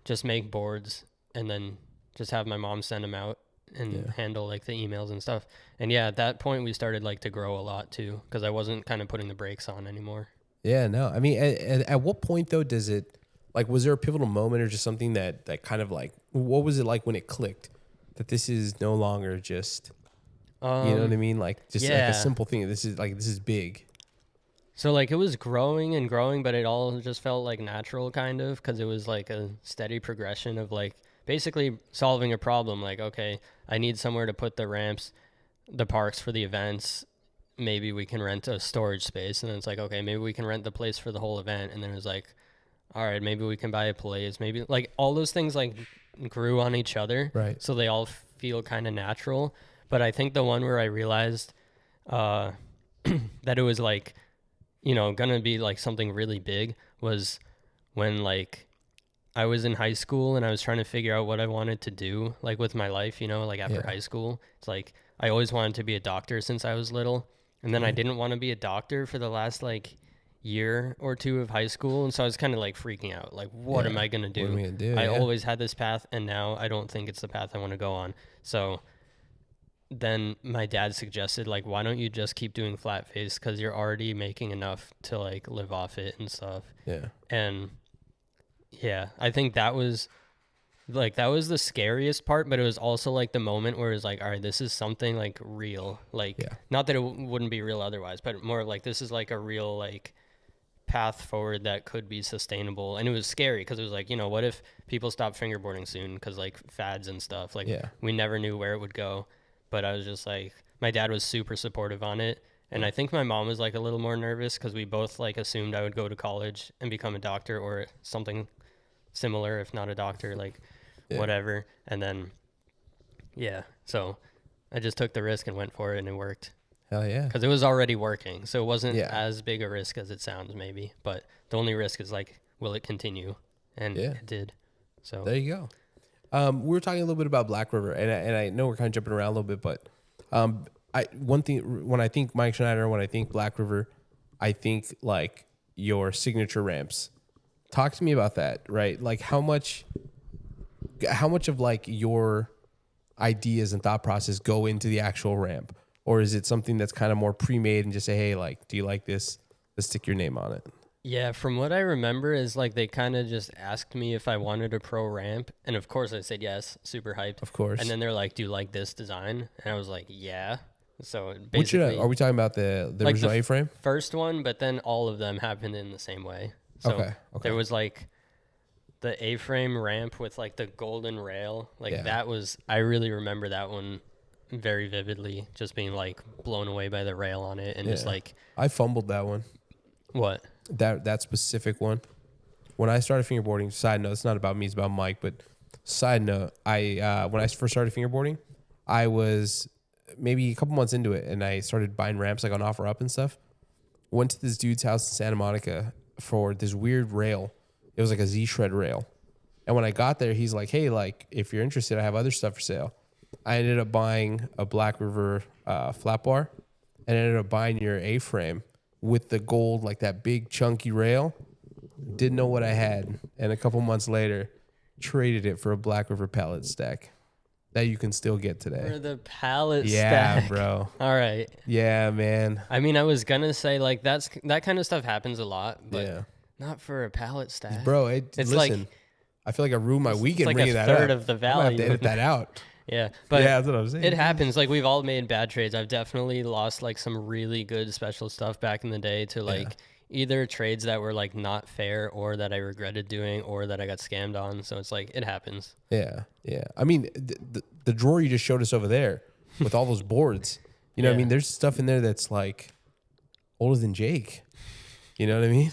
just make boards and then just have my mom send them out and handle like the emails and stuff. And yeah, at that point we started like to grow a lot too, because I wasn't kind of putting the brakes on anymore. Yeah, no. I mean, at what point though does it, like, was there a pivotal moment or just something that kind of like, what was it like when it clicked? That this is no longer just, you know what I mean? Like just like a simple thing. This is big. So like it was growing and growing, but it all just felt like natural kind of, because it was like a steady progression of like basically solving a problem. Like, okay, I need somewhere to put the ramps, the parks for the events. Maybe we can rent a storage space. And then it's like, okay, maybe we can rent the place for the whole event. And then it was like, all right, maybe we can buy a place. Maybe like all those things like grew on each other, right? So they all feel kind of natural. But I think the one where I realized that it was like, you know, gonna be like something really big was when like I was in high school and I was trying to figure out what I wanted to do like with my life, you know, like after high school. It's like I always wanted to be a doctor since I was little, and then I didn't want to be a doctor for the last like year or two of high school, and so I was kind of like freaking out, like what am I gonna do? What am I gonna do? I always had this path, and now I don't think it's the path I want to go on. So then my dad suggested, like, why don't you just keep doing FlatFace, because you're already making enough to like live off it and stuff. And I think that was the scariest part, but it was also like the moment where it was like, all right, this is something like real, like not that it wouldn't be real otherwise, but more like this is like a real like path forward that could be sustainable. And it was scary because it was like, you know, what if people stop fingerboarding soon because like fads and stuff, like we never knew where it would go. But I was just like, my dad was super supportive on it. And I think my mom was like a little more nervous because we both like assumed I would go to college and become a doctor or something similar, if not a doctor, like whatever. And then, so I just took the risk and went for it, and it worked. Hell yeah. Because it was already working. So it wasn't as big a risk as it sounds, maybe. But the only risk is like, will it continue? And it did. So there you go. We were talking a little bit about Black River, and I know we're kind of jumping around a little bit, but one thing, when I think Mike Schneider, when I think Black River, I think like your signature ramps. Talk to me about that, right? Like how much of like your ideas and thought process go into the actual ramp? Or is it something that's kind of more pre-made and just say, hey, like, do you like this? Let's stick your name on it. Yeah, from what I remember is like they kind of just asked me if I wanted a pro ramp. And of course I said yes, super hyped. Of course. And then they're like, do you like this design? And I was like, yeah. So basically. Are we talking about the like original A-frame? First one, but then all of them happened in the same way. So okay. There was like the A-frame ramp with like the golden rail. Like that was, I really remember that one very vividly, just being like blown away by the rail on it, and just like I fumbled that one. What? That specific one. When I started fingerboarding, side note, it's not about me, it's about Mike, but side note, I when I first started fingerboarding, I was maybe a couple months into it, and I started buying ramps like on OfferUp and stuff. Went to this dude's house in Santa Monica for this weird rail. It was like a Z-Shred rail. And when I got there, he's like, hey, like, if you're interested, I have other stuff for sale. I ended up buying a Black River flat bar, and ended up buying your A-frame with the gold, like that big chunky rail. Didn't know what I had. And a couple months later, traded it for a Black River pallet stack that you can still get today. For the pallet stack. Yeah, bro. All right. Yeah, man. I mean, I was going to say, like, that kind of stuff happens a lot, but not for a pallet stack. Bro, it's listen, like, I feel like I ruined my weekend like bringing that up. It's like a third of the value. I have to edit that out. Yeah, but that's what I'm saying. It happens. Like, we've all made bad trades. I've definitely lost like some really good special stuff back in the day to like either trades that were like not fair, or that I regretted doing, or that I got scammed on. So it's like, it happens. Yeah. I mean, the drawer you just showed us over there with all those boards, you know what I mean? There's stuff in there that's like older than Jake. You know what I mean?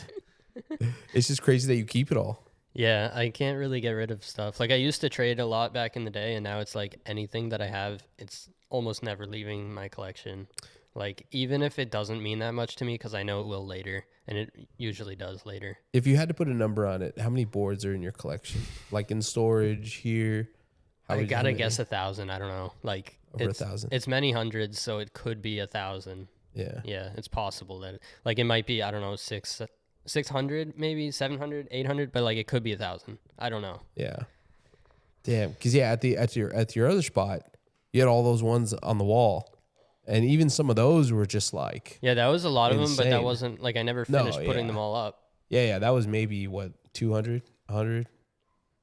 It's just crazy that you keep it all. Yeah, I can't really get rid of stuff. Like, I used to trade a lot back in the day, and now it's like anything that I have, it's almost never leaving my collection. Like, even if it doesn't mean that much to me, because I know it will later, and it usually does later. If you had to put a number on it, how many boards are in your collection? Like in storage here? I gotta guess 1,000. I don't know. Like, over 1,000. It's many hundreds, so it could be 1,000. Yeah. Yeah, it's possible that, like, it might be, I don't know, 600, maybe 700, 800, but like it could be 1,000. I don't know. Yeah. Damn. Because at your other spot, you had all those ones on the wall, and even some of those were just like that was a lot of them, but that wasn't like I never finished putting them all up. Yeah. That was maybe what 200, 100,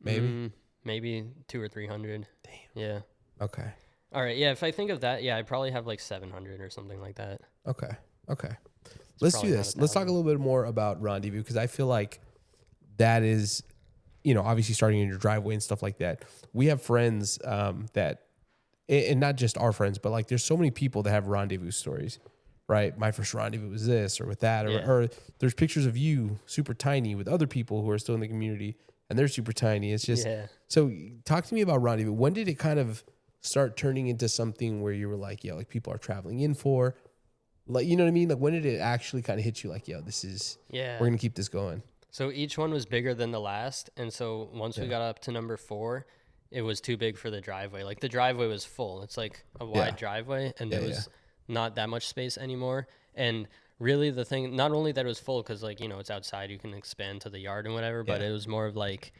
maybe maybe 200 or 300. Damn. Yeah. Okay. All right. Yeah. If I think of that, I probably have like 700 or something like that. Okay. Let's do this. Let's talk a little bit more about Rendezvous, because I feel like that is, obviously starting in your driveway and stuff like that. We have friends that, and not just our friends, but like there's so many people that have Rendezvous stories, right? My first Rendezvous was this or with that, or there's pictures of you super tiny with other people who are still in the community and they're super tiny. It's just, so talk to me about Rendezvous. When did it kind of start turning into something where you were like, like people are traveling in for? Like, you know what I mean? Like, when did it actually kind of hit you like, this is, we're going to keep this going? So each one was bigger than the last. And so once we got up to number 4, it was too big for the driveway. Like, the driveway was full. It's like a wide driveway, and there was not that much space anymore. And really the thing, not only that it was full, because like, it's outside, you can expand to the yard and whatever, but it was more of like,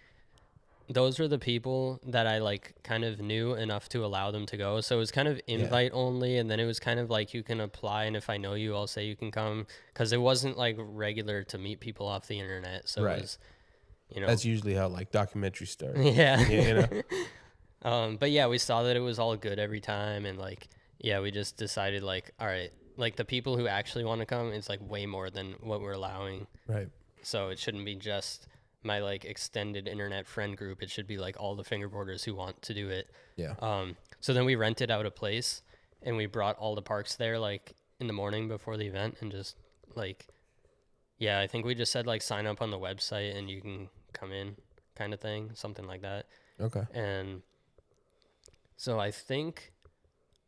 those were the people that I like kind of knew enough to allow them to go. So it was kind of invite only. And then it was kind of like, you can apply, and if I know you, I'll say you can come, because it wasn't like regular to meet people off the internet. So it was, that's usually how like documentaries start. But we saw that it was all good every time. And like, we just decided like, all right, like the people who actually want to come, it's like way more than what we're allowing. Right. So it shouldn't be just my like extended internet friend group. It should be like all the fingerboarders who want to do it. Yeah. So then we rented out a place and we brought all the parks there like in the morning before the event and just like, yeah, I think we just said like sign up on the website and you can come in kind of thing, something like that. Okay. And so I think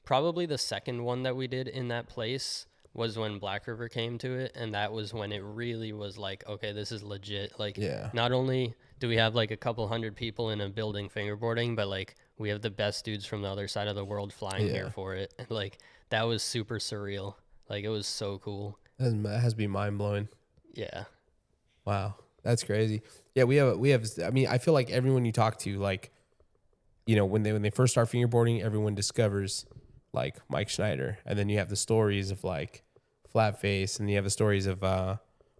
probably the second one that we did in that place was when Black River came to it, and that was when it really was like, okay, this is legit. Like, not only do we have like a couple hundred people in a building fingerboarding, but like we have the best dudes from the other side of the world flying here for it. And like that was super surreal. Like it was so cool. That has to be mind blowing. Yeah. Wow, that's crazy. Yeah, we have. I mean, I feel like everyone you talk to, like, you know, when they first start fingerboarding, everyone discovers like Mike Schneider, and then you have the stories of like FlatFace, and you have the stories of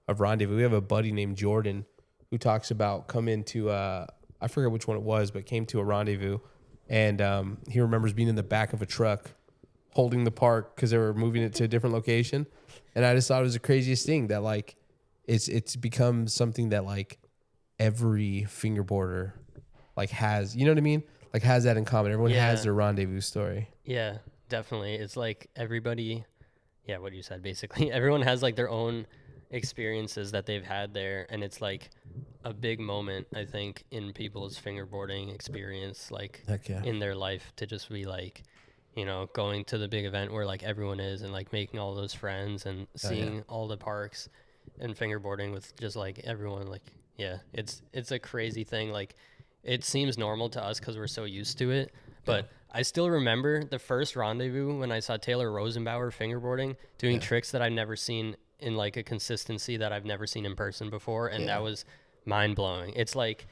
Rendezvous. We have a buddy named Jordan who talks about coming to I forget which one it was, but came to a Rendezvous, and he remembers being in the back of a truck holding the park because they were moving it to a different location, and I just thought it was the craziest thing that like it's become something that like every fingerboarder like has, you know what I mean? Like has that in common. Everyone has their Rendezvous story. Yeah, definitely. It's like everybody, what you said, basically. Everyone has like their own experiences that they've had there. And it's like a big moment, I think, in people's fingerboarding experience, like in their life to just be like, you know, going to the big event where like everyone is and like making all those friends and seeing all the parks and fingerboarding with just like everyone. Like, yeah, it's a crazy thing. Like it seems normal to us because we're so used to it. But I still remember the first Rendezvous when I saw Taylor Rosenbauer fingerboarding doing tricks that I've never seen in like a consistency that I've never seen in person before. And that was mind blowing. It's like,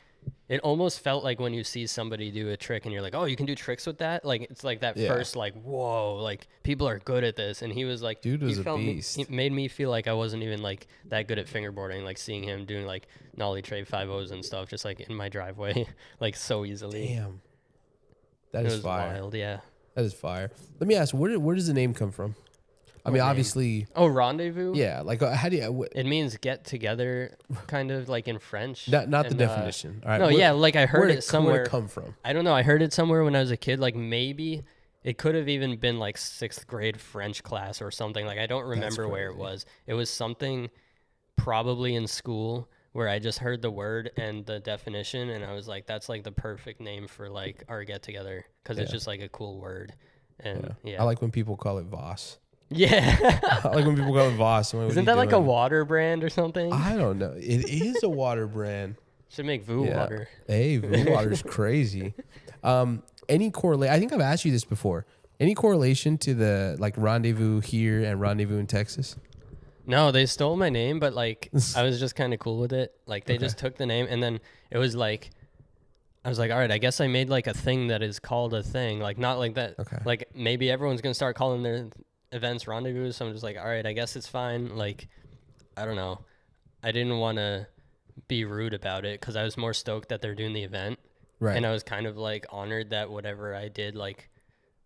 it almost felt like when you see somebody do a trick and you're like, oh, you can do tricks with that. Like, it's like that first, like, whoa, like people are good at this. And he was like, dude was a beast. He made me feel like I wasn't even like that good at fingerboarding, like seeing him doing like nollie tray 5-0s and stuff, just like in my driveway, like so easily. Damn. That is fire. Wild, yeah. That is fire. Let me ask, where does the name come from? I mean, obviously. Oh, Rendezvous? Yeah. Like, how do you. It means get together, kind of like in French. Not the definition. All right. No, like I heard it somewhere. Where did it come from? I don't know. I heard it somewhere when I was a kid. Like maybe it could have even been like 6th grade French class or something. Like I don't remember where it was. It was something probably in school where I just heard the word and the definition. And I was like, that's like the perfect name for like our get together. Cause it's just like a cool word. And I like when people call it Voos. Yeah. I like when people call it Voos. Isn't that like a water brand or something? I don't know. It is a water brand. Should make Voos water. Hey, Voos water's crazy. Any correlation? I think I've asked you this before. Any correlation to the like Rendezvous here and Rendezvous in Texas? No, they stole my name, but like I was just kind of cool with it. Like they just took the name, and then it was like I was like, all right, I guess I made like a thing that is called a thing. Like not like that. Okay. Like maybe everyone's gonna start calling their events Rendezvous. So I'm just like, all right, I guess it's fine. Like I don't know. I didn't want to be rude about it because I was more stoked that they're doing the event. Right. And I was kind of like honored that whatever I did like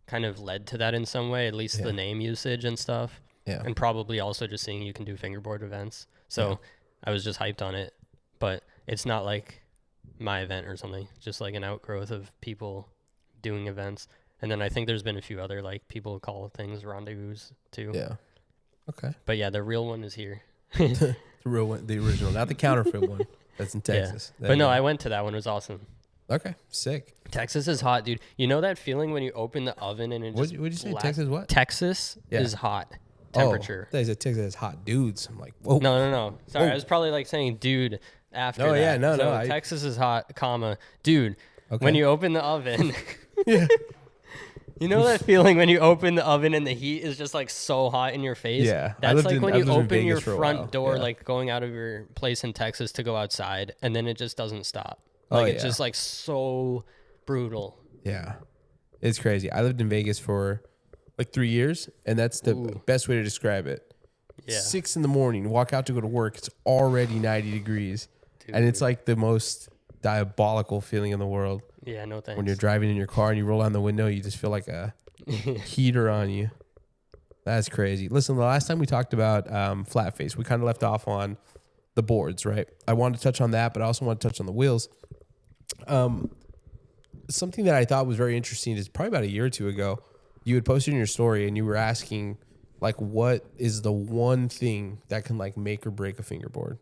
kind of led to that in some way, at least the name usage and stuff. Yeah. And probably also just seeing you can do fingerboard events. So I was just hyped on it. But it's not like my event or something. It's just like an outgrowth of people doing events. And then I think there's been a few other like people call things rendezvous too. Yeah. Okay. But yeah, the real one is here. The real one, the original, not the counterfeit one. That's in Texas. Yeah. But no, I went to that one. It was awesome. Okay, sick. Texas is hot, dude. You know that feeling when you open the oven and it just... What'd you say? Texas what? Texas is hot temperature. Oh, they said Texas is hot dudes. I'm like, whoa. No. Sorry, I was probably like saying dude after that. Yeah, no. Texas is hot, comma, dude. Okay. When you open the oven... Yeah. You know that feeling when you open the oven and the heat is just like so hot in your face? Yeah. That's like when you open your front door, like going out of your place in Texas to go outside, and then it just doesn't stop. Like it's just like so brutal. Yeah. It's crazy. I lived in Vegas for like 3 years, and that's the best way to describe it. Yeah. 6 a.m, walk out to go to work, it's already 90 degrees. Dude. And it's like the most diabolical feeling in the world. Yeah, no thanks. When you're driving in your car and you roll down the window, you just feel like a heater on you. That's crazy. Listen, the last time we talked about FlatFace, we kind of left off on the boards, right? I wanted to touch on that, but I also want to touch on the wheels. Something that I thought was very interesting is probably about a year or two ago, you had posted in your story and you were asking, like, what is the one thing that can like make or break a fingerboard?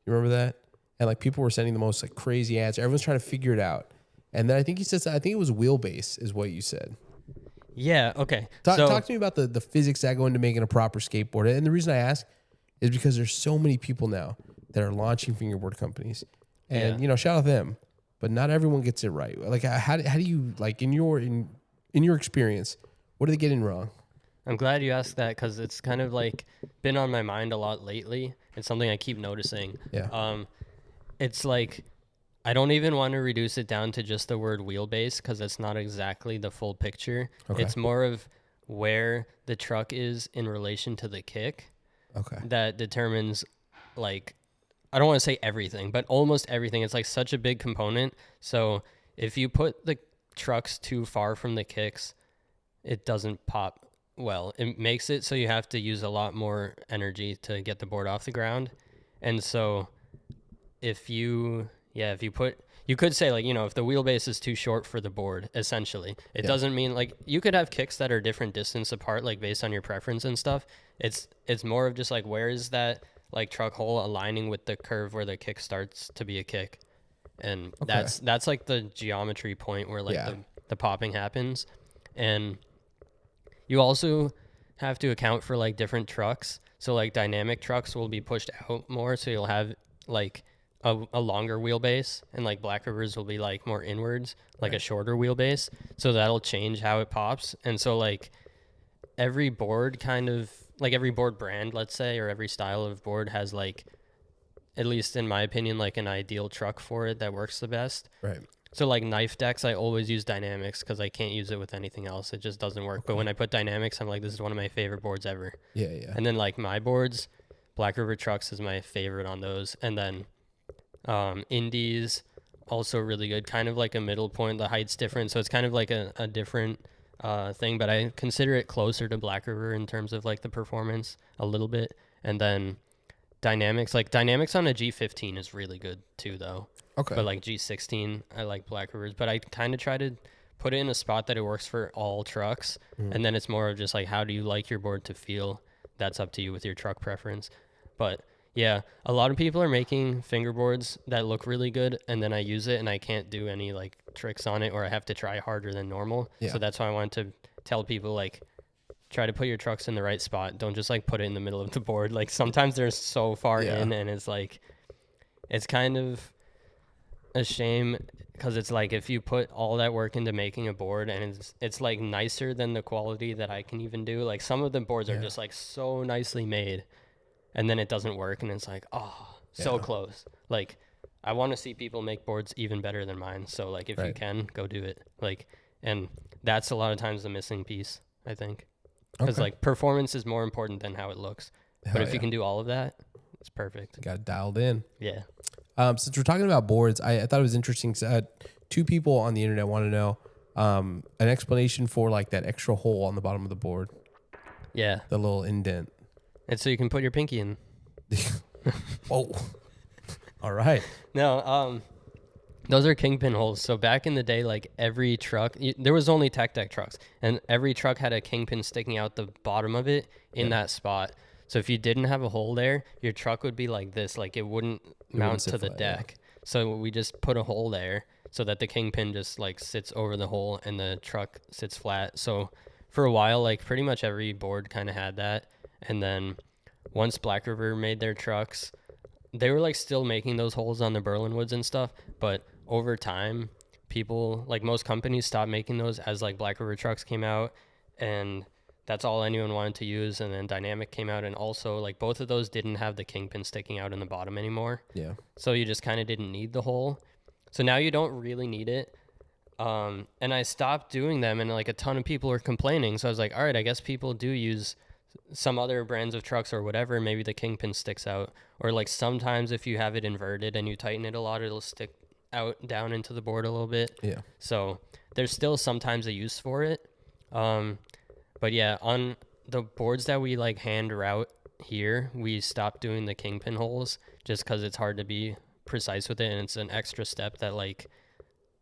You remember that? And like people were sending the most like crazy answers. Everyone's trying to figure it out. And then I think you said, I think it was wheelbase is what you said. Yeah. Okay. Talk to me about the physics that go into making a proper skateboard. And the reason I ask is because there's so many people now that are launching fingerboard companies, and you know, shout out them. But not everyone gets it right. Like, how do you, like, in your experience, what are they getting wrong? I'm glad you asked that because it's kind of like been on my mind a lot lately. It's something I keep noticing. Yeah. It's like I don't even want to reduce it down to just the word wheelbase because it's not exactly the full picture. Okay. It's more of where the truck is in relation to the kick. Okay. That determines, like, I don't want to say everything, but almost everything. It's like such a big component. So if you put the trucks too far from the kicks, it doesn't pop well. It makes it so you have to use a lot more energy to get the board off the ground. And so if you could say, like, you know, if the wheelbase is too short for the board, essentially, it doesn't mean, like, you could have kicks that are different distance apart, like based on your preference and stuff. It's more of just like, where is that like truck hole aligning with the curve where the kick starts to be a kick. And that's like the geometry point where like the popping happens. And you also have to account for like different trucks. So like dynamic trucks will be pushed out more. So you'll have like a longer wheelbase, and like Black Rivers will be like more inwards, like a shorter wheelbase. So that'll change how it pops. And so like every board kind of, like every board brand, let's say, or every style of board has like, at least in my opinion, like an ideal truck for it that works the best. Right. So like knife decks, I always use dynamics because I can't use it with anything else. It just doesn't work. Okay. But when I put dynamics, I'm like, this is one of my favorite boards ever. Yeah, yeah. And then like my boards, Black River Trucks is my favorite on those. And then Indies, also really good. Kind of like a middle point. The height's different, so it's kind of like a different thing, but I consider it closer to Black River in terms of like the performance a little bit. And then dynamics on a G15 is really good too, though. Okay. But like G16, I like Black Rivers, but I kind of try to put it in a spot that it works for all trucks. And then it's more of just like, how do you like your board to feel? That's up to you with your truck preference. But yeah, a lot of people are making fingerboards that look really good, and then I use it and I can't do any like tricks on it, or I have to try harder than normal. Yeah. So that's why I wanted to tell people, like, try to put your trucks in the right spot. Don't just like put it in the middle of the board. Like sometimes they're so far in, and it's like, it's kind of a shame because it's like, if you put all that work into making a board and it's like nicer than the quality that I can even do. Like some of the boards are just like so nicely made, and then it doesn't work, and it's like, so close. Like, I want to see people make boards even better than mine. So like, if you can, go do it. Like, and that's a lot of times the missing piece, I think. Because like performance is more important than how it looks. But if you can do all of that, it's perfect. Got it dialed in. Yeah. Since we're talking about boards, I thought it was interesting. Two people on the internet want to know an explanation for like that extra hole on the bottom of the board. Yeah. The little indent. And so you can put your pinky in. Oh. All right. No, those are Kingpin holes. So back in the day, like every truck, there was only tech deck trucks, and every truck had a Kingpin sticking out the bottom of it in that spot. So if you didn't have a hole there, your truck would be like this, like it wouldn't mount to the deck. Yeah. So we just put a hole there so that the Kingpin just like sits over the hole and the truck sits flat. So for a while, like pretty much every board kind of had that. And then once Black River made their trucks, they were like still making those holes on the Berlinwoods and stuff, but over time, people, like most companies, stopped making those as like Black River trucks came out, and that's all anyone wanted to use. And then Dynamic came out, and also like both of those didn't have the Kingpin sticking out in the bottom anymore. Yeah. So you just kind of didn't need the hole. So now you don't really need it. And I stopped doing them, and like a ton of people were complaining. So I was like, all right, I guess people do use some other brands of trucks or whatever. Maybe the Kingpin sticks out, or like sometimes if you have it inverted and you tighten it a lot, it'll stick out down into the board a little bit. Yeah. So there's still sometimes a use for it. But yeah, on the boards that we like hand route here, we stopped doing the Kingpin holes just because it's hard to be precise with it, and it's an extra step that like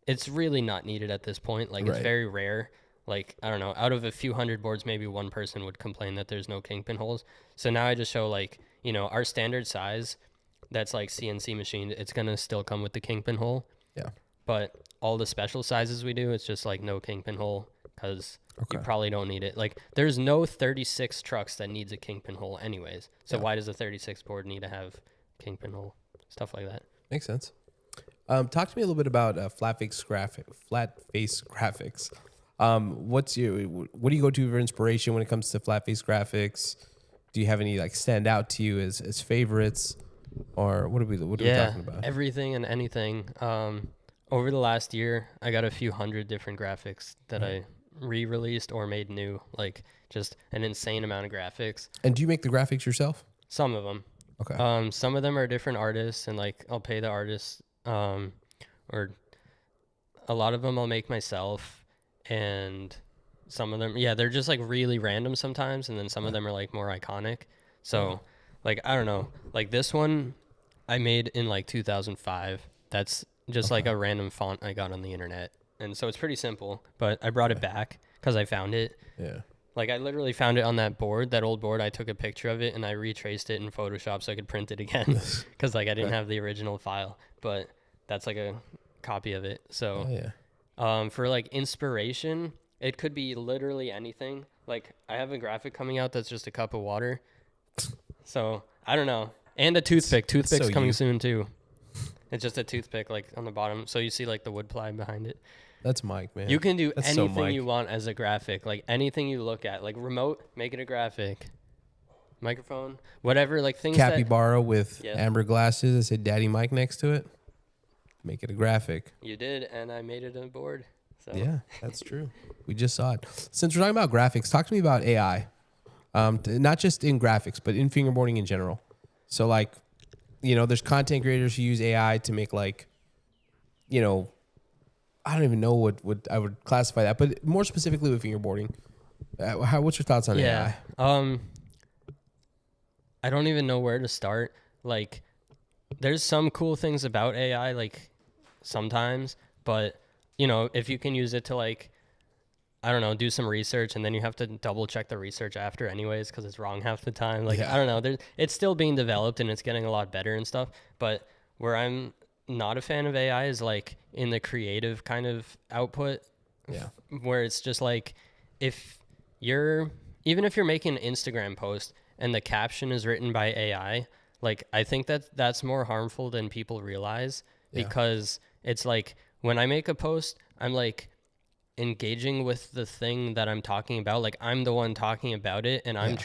it's really not needed at this point. Like it's very rare. Like, I don't know, out of a few hundred boards, maybe one person would complain that there's no Kingpin holes. So now I just show like, you know, our standard size that's like CNC machined, it's going to still come with the Kingpin hole. Yeah. But all the special sizes we do, it's just like no Kingpin hole because you probably don't need it. Like there's no 36 trucks that needs a Kingpin hole anyways. So why does a 36 board need to have Kingpin hole? Stuff like that. Makes sense. Talk to me a little bit about FlatFace graphics. What do you go to for inspiration when it comes to FlatFace graphics? Do you have any like stand out to you as favorites, or what are we talking about? Everything and anything. Over the last year, I got a few hundred different graphics that I re-released or made new, like just an insane amount of graphics. And do you make the graphics yourself? Some of them. Okay. Some of them are different artists, and like I'll pay the artists, or a lot of them I'll make myself, and some of them, they're just like really random sometimes, and then some of them are like more iconic. So like, I don't know, like this one I made in like 2005. That's just like a random font I got on the internet. And so it's pretty simple, but I brought it back because I found it. Yeah. Like I literally found it on that board, that old board. I took a picture of it and I retraced it in Photoshop so I could print it again because like I didn't have the original file, but that's like a copy of it. So for like inspiration, it could be literally anything. Like I have a graphic coming out that's just a cup of water. So I don't know. And a toothpick. Toothpick's coming soon too. It's just a toothpick like on the bottom. So you see like the wood ply behind it. That's Mike, man. You can do anything you want as a graphic. Like anything you look at. Like remote, make it a graphic. Microphone, whatever, like things Capybara with amber glasses that said Daddy Mike next to it. Make it a graphic. You did, and I made it on a board. So. Yeah, that's true. We just saw it. Since we're talking about graphics, talk to me about AI. Not just in graphics, but in fingerboarding in general. So like, you know, there's content creators who use AI to make like, you know, I don't even know what I would classify that, but more specifically with fingerboarding, what's your thoughts on AI? I don't even know where to start. Like, there's some cool things about AI, like sometimes, but you know, if you can use it to like, I don't know, do some research, and then you have to double check the research after anyways, because it's wrong half the time. Like, I don't know, it's still being developed and it's getting a lot better and stuff. But where I'm not a fan of AI is like in the creative kind of output, where it's just like, even if you're making an Instagram post and the caption is written by AI, like I think that's more harmful than people realize, because it's like when I make a post, I'm like engaging with the thing that I'm talking about. Like I'm the one talking about it, and I'm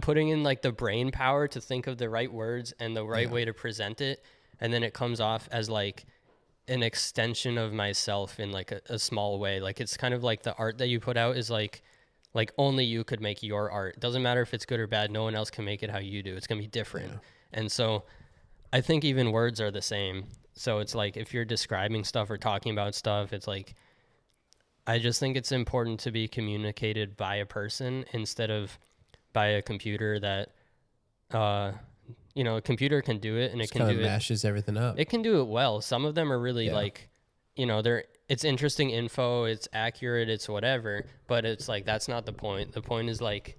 putting in like the brain power to think of the right words and the right way to present it. And then it comes off as like an extension of myself in like a small way. Like it's kind of like the art that you put out is like only you could make your art. It doesn't matter if it's good or bad. No one else can make it how you do. It's going to be different. And so I think even words are the same. So it's like if you're describing stuff or talking about stuff, it's like, I just think it's important to be communicated by a person instead of by a computer that, you know, a computer can do it, and it can do it. Mashes everything up. It can do it well. Some of them are really like, you know, it's interesting info, it's accurate, it's whatever, but it's like, that's not the point. The point is like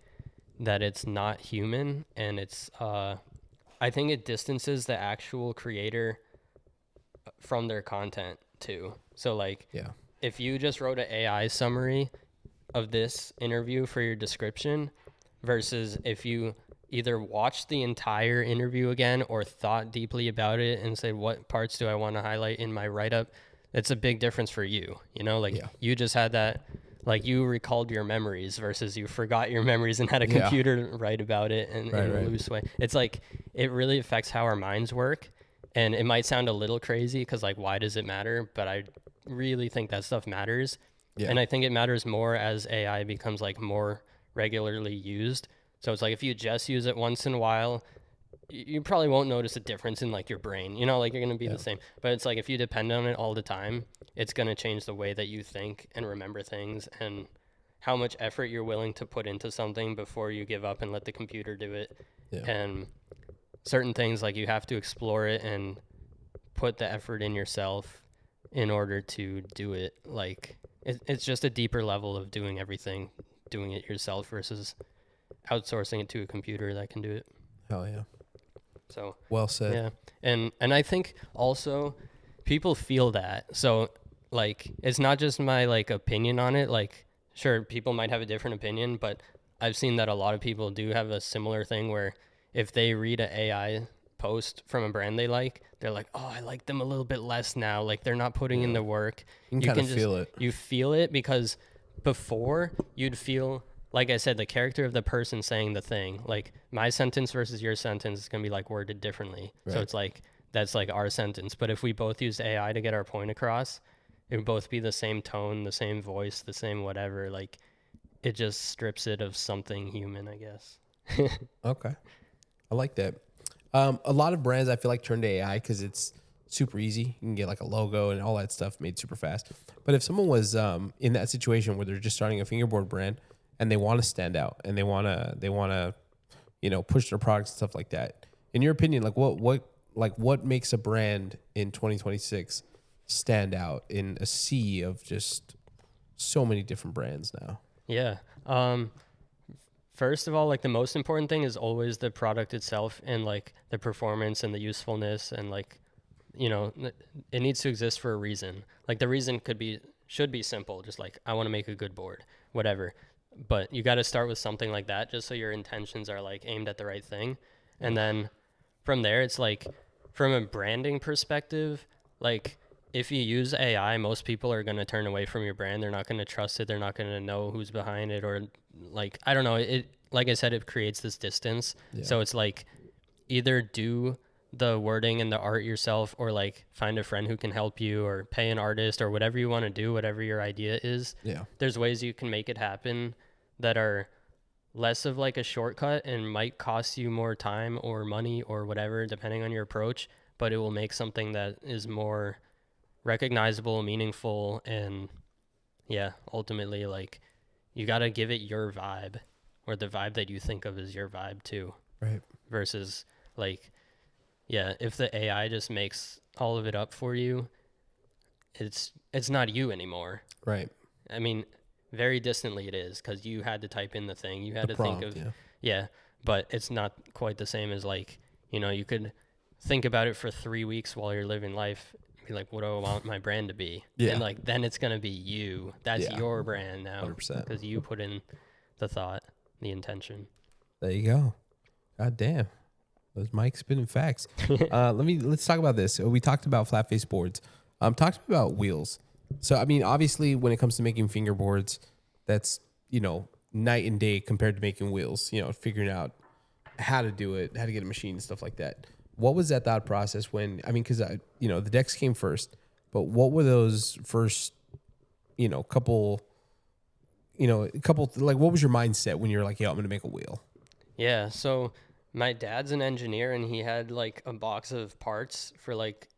that it's not human, and it's, I think it distances the actual creator from their content too. So like, if you just wrote an AI summary of this interview for your description versus if you either watched the entire interview again or thought deeply about it and said, what parts do I want to highlight in my write-up? It's a big difference for you, you know, like you just had that, like you recalled your memories versus you forgot your memories and had a computer write about it in a loose way. It's like, it really affects how our minds work. And it might sound a little crazy because like, why does it matter? But I really think that stuff matters. And I think it matters more as AI becomes like more regularly used. So it's like, if you just use it once in a while, you probably won't notice a difference in like your brain, you know, like you're going to be the same. But it's like, if you depend on it all the time, it's going to change the way that you think and remember things, and how much effort you're willing to put into something before you give up and let the computer do it. And certain things, like, you have to explore it and put the effort in yourself in order to do it. Like, it's just a deeper level of doing it yourself versus outsourcing it to a computer that can do it. Hell yeah. So well said. Yeah. And I think also people feel that. So, like, it's not just my, like, opinion on it. Like, sure, people might have a different opinion, but I've seen that a lot of people do have a similar thing where if they read an AI post from a brand they like, they're like, oh, I like them a little bit less now. Like, they're not putting in the work. You can kind of feel it. You feel it because before you'd feel, like I said, the character of the person saying the thing. Like, my sentence versus your sentence is going to be, like, worded differently. Right. So it's like, that's like our sentence. But if we both used AI to get our point across, it would both be the same tone, the same voice, the same whatever. Like, it just strips it of something human, I guess. Okay. I like that. A lot of brands I feel like turn to AI because it's super easy. You can get like a logo and all that stuff made super fast. But if someone was in that situation where they're just starting a fingerboard brand and they want to stand out and they want to, push their products and stuff like that, in your opinion, like what makes a brand in 2026 stand out in a sea of just so many different brands now? Yeah. First of all, like, the most important thing is always the product itself and, like, the performance and the usefulness and, like, it needs to exist for a reason. Like, the reason should be simple, just like, I want to make a good board, whatever. But you got to start with something like that just so your intentions are, like, aimed at the right thing. And then from there, it's like, from a branding perspective, like, if you use AI, most people are going to turn away from your brand. They're not going to trust it. They're not going to know who's behind it, or, like, I don't know. It, like I said, it creates this distance. Yeah. So it's like, either do the wording and the art yourself, or, like, find a friend who can help you, or pay an artist, or whatever you want to do, whatever your idea is. Yeah. There's ways you can make it happen that are less of, like, a shortcut and might cost you more time or money or whatever, depending on your approach, but it will make something that is more recognizable, meaningful, and ultimately, like, you got to give it your vibe, or the vibe that you think of as your vibe too. Right. Versus, like, if the AI just makes all of it up for you, it's not you anymore. Right. I mean, very distantly it is, because you had to type in the thing. You had to prompt, think of, but it's not quite the same as, like, you could think about it for 3 weeks while you're living life. Be like, what do I want my brand to be? Yeah. And, like, then it's going to be you. That's your brand now. 100%. Because you put in the thought, the intention. There you go. God damn. Those Mike spinning facts. Let's talk about this. We talked about FlatFace boards. Talk to me about wheels. So, I mean, obviously, when it comes to making fingerboards, that's, night and day compared to making wheels, figuring out how to do it, how to get a machine and stuff like that. What was that thought process when, I mean, because, the decks came first, but what were those first, couple, like, what was your mindset when you're like, I'm going to make a wheel? Yeah. So my dad's an engineer, and he had, like, a box of parts for, like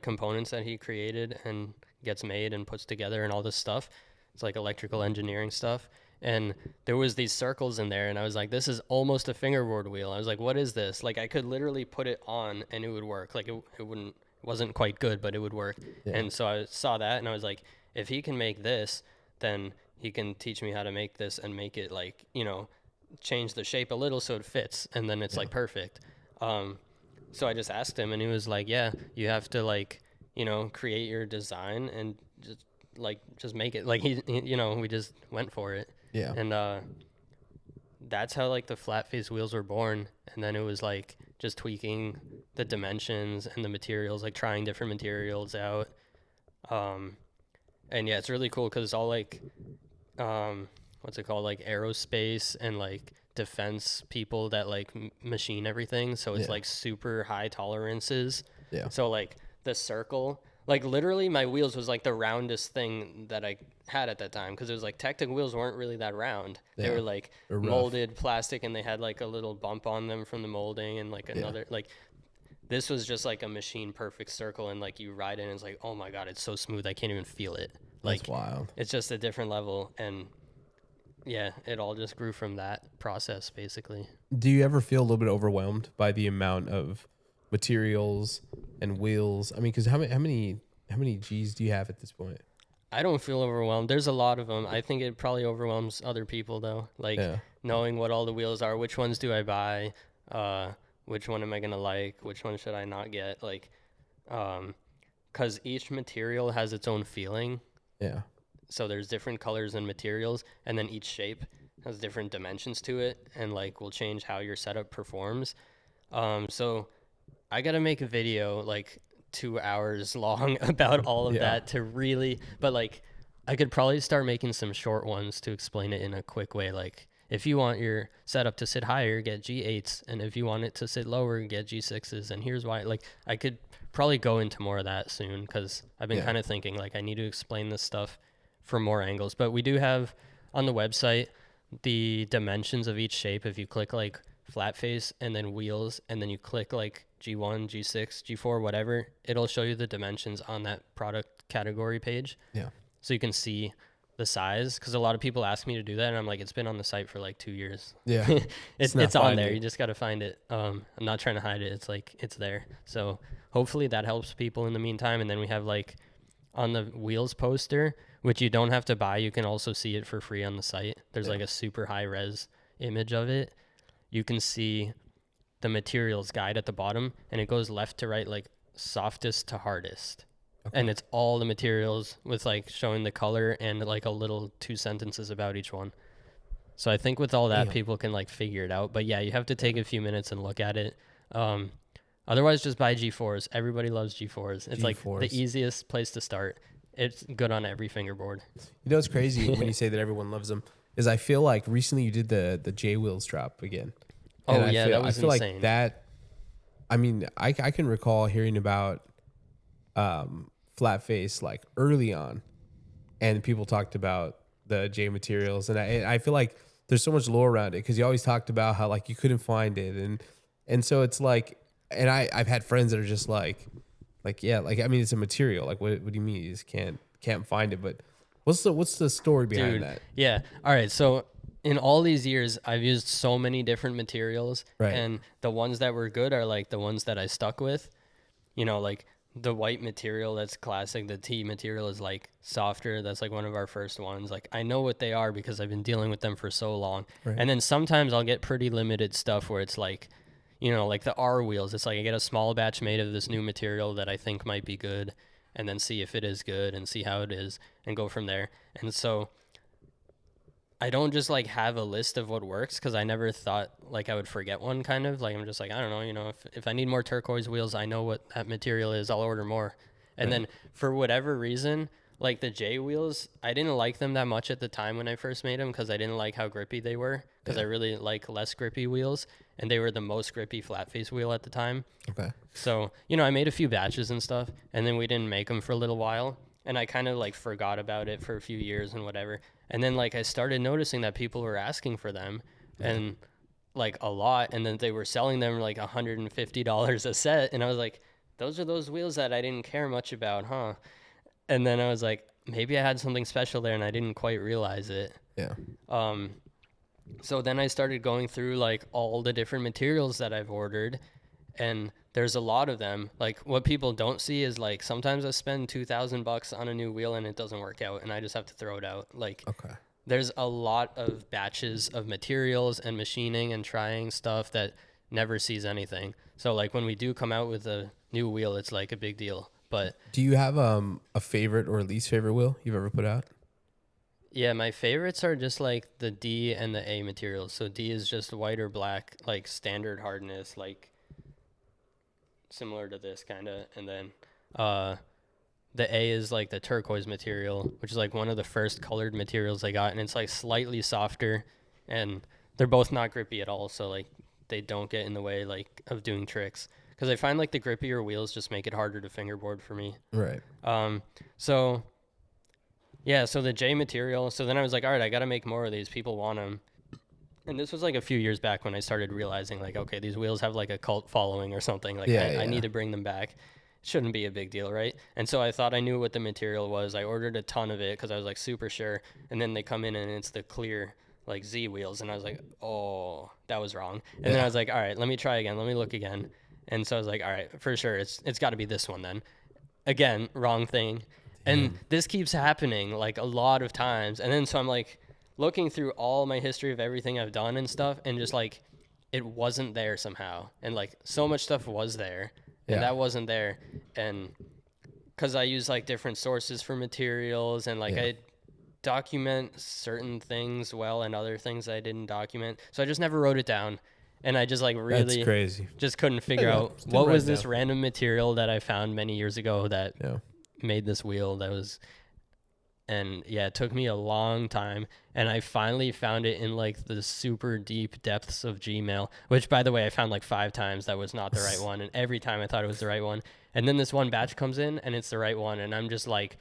components that he created and gets made and puts together and all this stuff. It's like electrical engineering stuff. And there was these circles in there, and I was like, this is almost a fingerboard wheel. I was like, what is this? Like, I could literally put it on and it would work. Like, it wasn't quite good, but it would work. Yeah. And so I saw that, and I was like, if he can make this, then he can teach me how to make this and make it, like, change the shape a little so it fits, and then it's like perfect. So I just asked him, and he was like, you have to, like, create your design and just make it. Like, he we just went for it. Yeah. And that's how, like, the FlatFace wheels were born. And then it was, like, just tweaking the dimensions and the materials, like, trying different materials out. And it's really cool because it's all, like, what's it called? Like, aerospace and, like, defense people that, like, machine everything. So it's like super high tolerances. Yeah. So, like, the circle, like, literally my wheels was, like, the roundest thing that I had at that time, because it was like Tectic wheels weren't really that round. They were, like, molded plastic, and they had, like, a little bump on them from the molding, and, like, another like, this was just, like, a machine perfect circle, and, like, you ride in and it's like, oh my god, it's so smooth, I can't even feel it. Like, that's wild. It's just a different level. And Yeah, it all just grew from that process, basically. Do you ever feel a little bit overwhelmed by the amount of materials and wheels? I mean, because how many G's do you have at this point? I don't feel overwhelmed. There's a lot of them. I think it probably overwhelms other people though. Like Yeah. knowing what all the wheels are, which ones do I buy, which one am I gonna like, which one should I not get, like, because each material has its own feeling. Yeah. So there's different colors and materials, and then each shape has different dimensions to it, and like will change how your setup performs. So I gotta make a video like 2 hours long about all of Yeah. that to really, but like I could probably start making some short ones to explain it in a quick way. Like if you want your setup to sit higher, get G8s, and if you want it to sit lower, get G6s. And here's why. Like I could probably go into more of that soon because I've been kind of thinking like I need to explain this stuff from more angles. But we do have on the website the dimensions of each shape. If you click like FlatFace and then wheels, and then you click like G1, G6, G4, whatever, it'll show you the dimensions on that product category page. Yeah. So you can see the size, because a lot of people ask me to do that, and I'm like, it's been on the site for like 2 years. Yeah. it's on there. You just got to find it. I'm not trying to hide it. It's like, it's there. So hopefully that helps people in the meantime. And then we have like on the wheels poster, which you don't have to buy. You can also see it for free on the site. There's like a super high res image of it. You can see the materials guide at the bottom, and it goes left to right, like softest to hardest. Okay. And it's all the materials with like showing the color and like a little 2 sentences about each one. So I think with all that, people can like figure it out. But yeah, you have to take a few minutes and look at it. Otherwise, just buy G4s. Everybody loves G4s. It's like the easiest place to start. It's good on every fingerboard. You know what's crazy when you say that everyone loves them is I feel like recently you did the J wheels drop again. And that was insane. Like that. I mean, I can recall hearing about FlatFace like early on, and people talked about the J materials, and I feel like there's so much lore around it because you always talked about how like you couldn't find it, and so it's like, and I've had friends that are just like yeah, like I mean it's a material, like what do you mean you just can't find it? But what's the story behind that? Yeah, all right, so in all these years, I've used so many different materials, and the ones that were good are like the ones that I stuck with. You know, like the white material, that's classic. The T material is like softer. That's like one of our first ones. Like I know what they are because I've been dealing with them for so long. Right. And then sometimes I'll get pretty limited stuff where it's like, you know, like the R wheels. It's like I get a small batch made of this new material that I think might be good, and then see if it is good and see how it is and go from there. And so I don't just like have a list of what works because I never thought like I would forget one, kind of like I'm just like, I don't know, you know, if I need more turquoise wheels, I know what that material is, I'll order more. And then for whatever reason, like the J wheels, I didn't like them that much at the time when I first made them because I didn't like how grippy they were, because I really like less grippy wheels, and they were the most grippy FlatFace wheel at the time. Okay. So, you know, I made a few batches and stuff, and then we didn't make them for a little while, and I kind of like forgot about it for a few years and whatever. And then like I started noticing that people were asking for them and like a lot, and then they were selling them like $150 a set, and I was like, those are those wheels that I didn't care much about, huh? And then I was like, maybe I had something special there and I didn't quite realize it. Yeah. So then I started going through like all the different materials that I've ordered, and there's a lot of them. Like what people don't see is like sometimes I spend $2,000 on a new wheel and it doesn't work out and I just have to throw it out. Like there's a lot of batches of materials and machining and trying stuff that never sees anything. So like when we do come out with a new wheel, it's like a big deal. But do you have a favorite or least favorite wheel you've ever put out? Yeah, my favorites are just like the D and the A materials. So D is just white or black, like standard hardness, like similar to this kind of. And then the A is like the turquoise material, which is like one of the first colored materials I got. And it's like slightly softer, and they're both not grippy at all. So like they don't get in the way like of doing tricks. Because I find like the grippier wheels just make it harder to fingerboard for me. Right. So the J material. So then I was like, all right, I got to make more of these. People want them. And this was like a few years back when I started realizing like, okay, these wheels have like a cult following or something. Like I need to bring them back. Shouldn't be a big deal, right? And so I thought I knew what the material was. I ordered a ton of it because I was like super sure. And then they come in and it's the clear like Z wheels, and I was like, oh, that was wrong. And Yeah. then I was like, all right, let me try again. Let me look again. And so I was like, all right, for sure, it's got to be this one then. Again, wrong thing. And this keeps happening like a lot of times. And then so I'm like looking through all my history of everything I've done and stuff, and just like it wasn't there somehow. And like so much stuff was there, and that wasn't there. And because I use like different sources for materials, and like I document certain things well and other things I didn't document. So I just never wrote it down. And I just like really That's crazy. just couldn't figure out what was this random material that I found many years ago that made this wheel that was, and yeah, it took me a long time. And I finally found it in like the super deep depths of Gmail, which by the way, I found like 5 times that was not the right one. And every time I thought it was the right one. And then this one batch comes in and it's the right one. And I'm just like,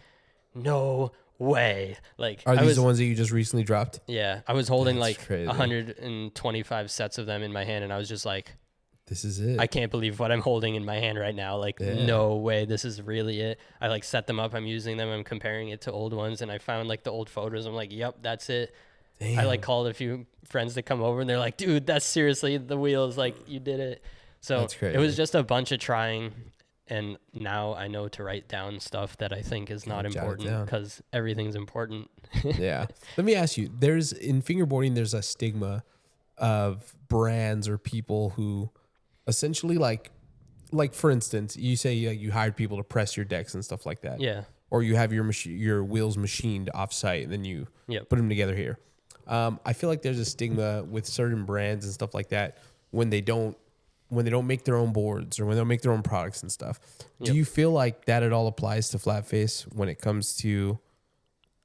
no way. Like, Are these the ones that you just recently dropped? Yeah, I was holding That's like crazy. 125 sets of them in my hand, and I was just like, this is it. I can't believe what I'm holding in my hand right now. Like, no way, this is really it. I like set them up, I'm using them, I'm comparing it to old ones, and I found like the old photos. I'm like, yep, that's it. Damn. I like called a few friends to come over, and they're like, dude, that's seriously the wheels. Like, you did it. So it was just a bunch of trying. And now I know to write down stuff that I think is not important, because everything's important. Yeah. Let me ask you, in fingerboarding, there's a stigma of brands or people who essentially like for instance, you say you hired people to press your decks and stuff like that. Yeah. Or you have your wheels machined off site and then you put them together here. I feel like there's a stigma with certain brands and stuff like that when they don't make their own boards or when they don't make their own products and stuff. Do you feel like that at all applies to FlatFace when it comes to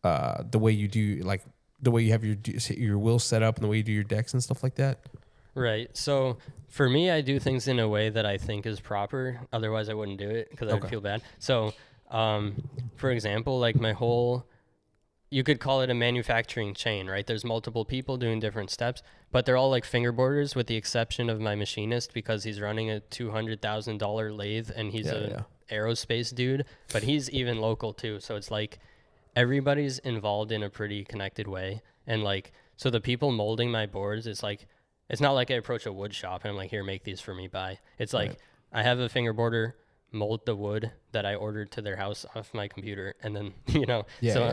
the way you do, like the way you have your wheels set up and the way you do your decks and stuff like that? Right. So for me, I do things in a way that I think is proper. Otherwise, I wouldn't do it because I would feel bad. So, for example, like you could call it a manufacturing chain, right? There's multiple people doing different steps, but they're all like fingerboarders with the exception of my machinist, because he's running a $200,000 lathe and he's a aerospace dude, but he's even local too. So it's like everybody's involved in a pretty connected way. And like, so the people molding my boards, it's like, it's not like I approach a wood shop and I'm like, here, make these for me, bye. It's like, I have a fingerboarder mold the wood that I ordered to their house off my computer, and then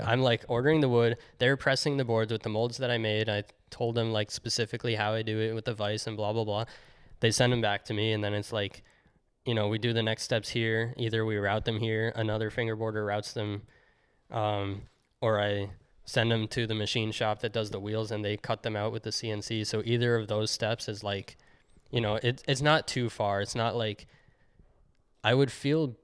I'm like ordering the wood, they're pressing the boards with the molds that I made. I told them like specifically how I do it with the vise and blah blah blah. They send them back to me, and then it's like, we do the next steps here. Either we route them here, another fingerboarder routes them, or I send them to the machine shop that does the wheels and they cut them out with the CNC. So either of those steps is like, it's not too far. It's not like, I would feel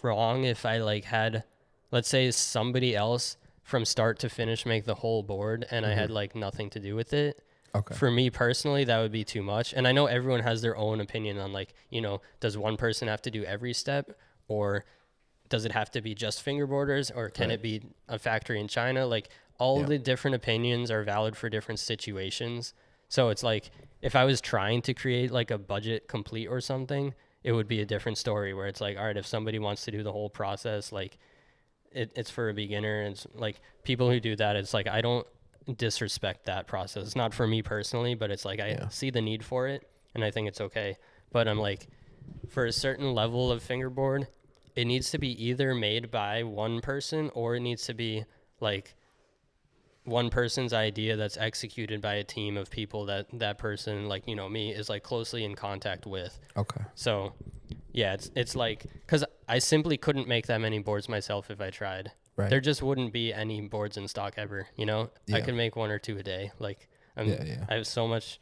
wrong if I like had, let's say, somebody else from start to finish make the whole board and I had like nothing to do with it. Okay. For me personally, that would be too much. And I know everyone has their own opinion on like, does one person have to do every step, or does it have to be just fingerboarders, or can it be a factory in China? Like all the different opinions are valid for different situations. So it's like, if I was trying to create like a budget complete or something, it would be a different story where it's like, all right, if somebody wants to do the whole process, like it's for a beginner. And it's like people who do that, it's like, I don't disrespect that process. It's not for me personally, but it's like, I see the need for it and I think it's okay. But I'm like, for a certain level of fingerboard, it needs to be either made by one person or it needs to be like one person's idea that's executed by a team of people that person, like, me, is like closely in contact with. Okay. So yeah, it's like, because I simply couldn't make that many boards myself if I tried. Right. There just wouldn't be any boards in stock ever, I could make 1 or 2 a day. Like I have so much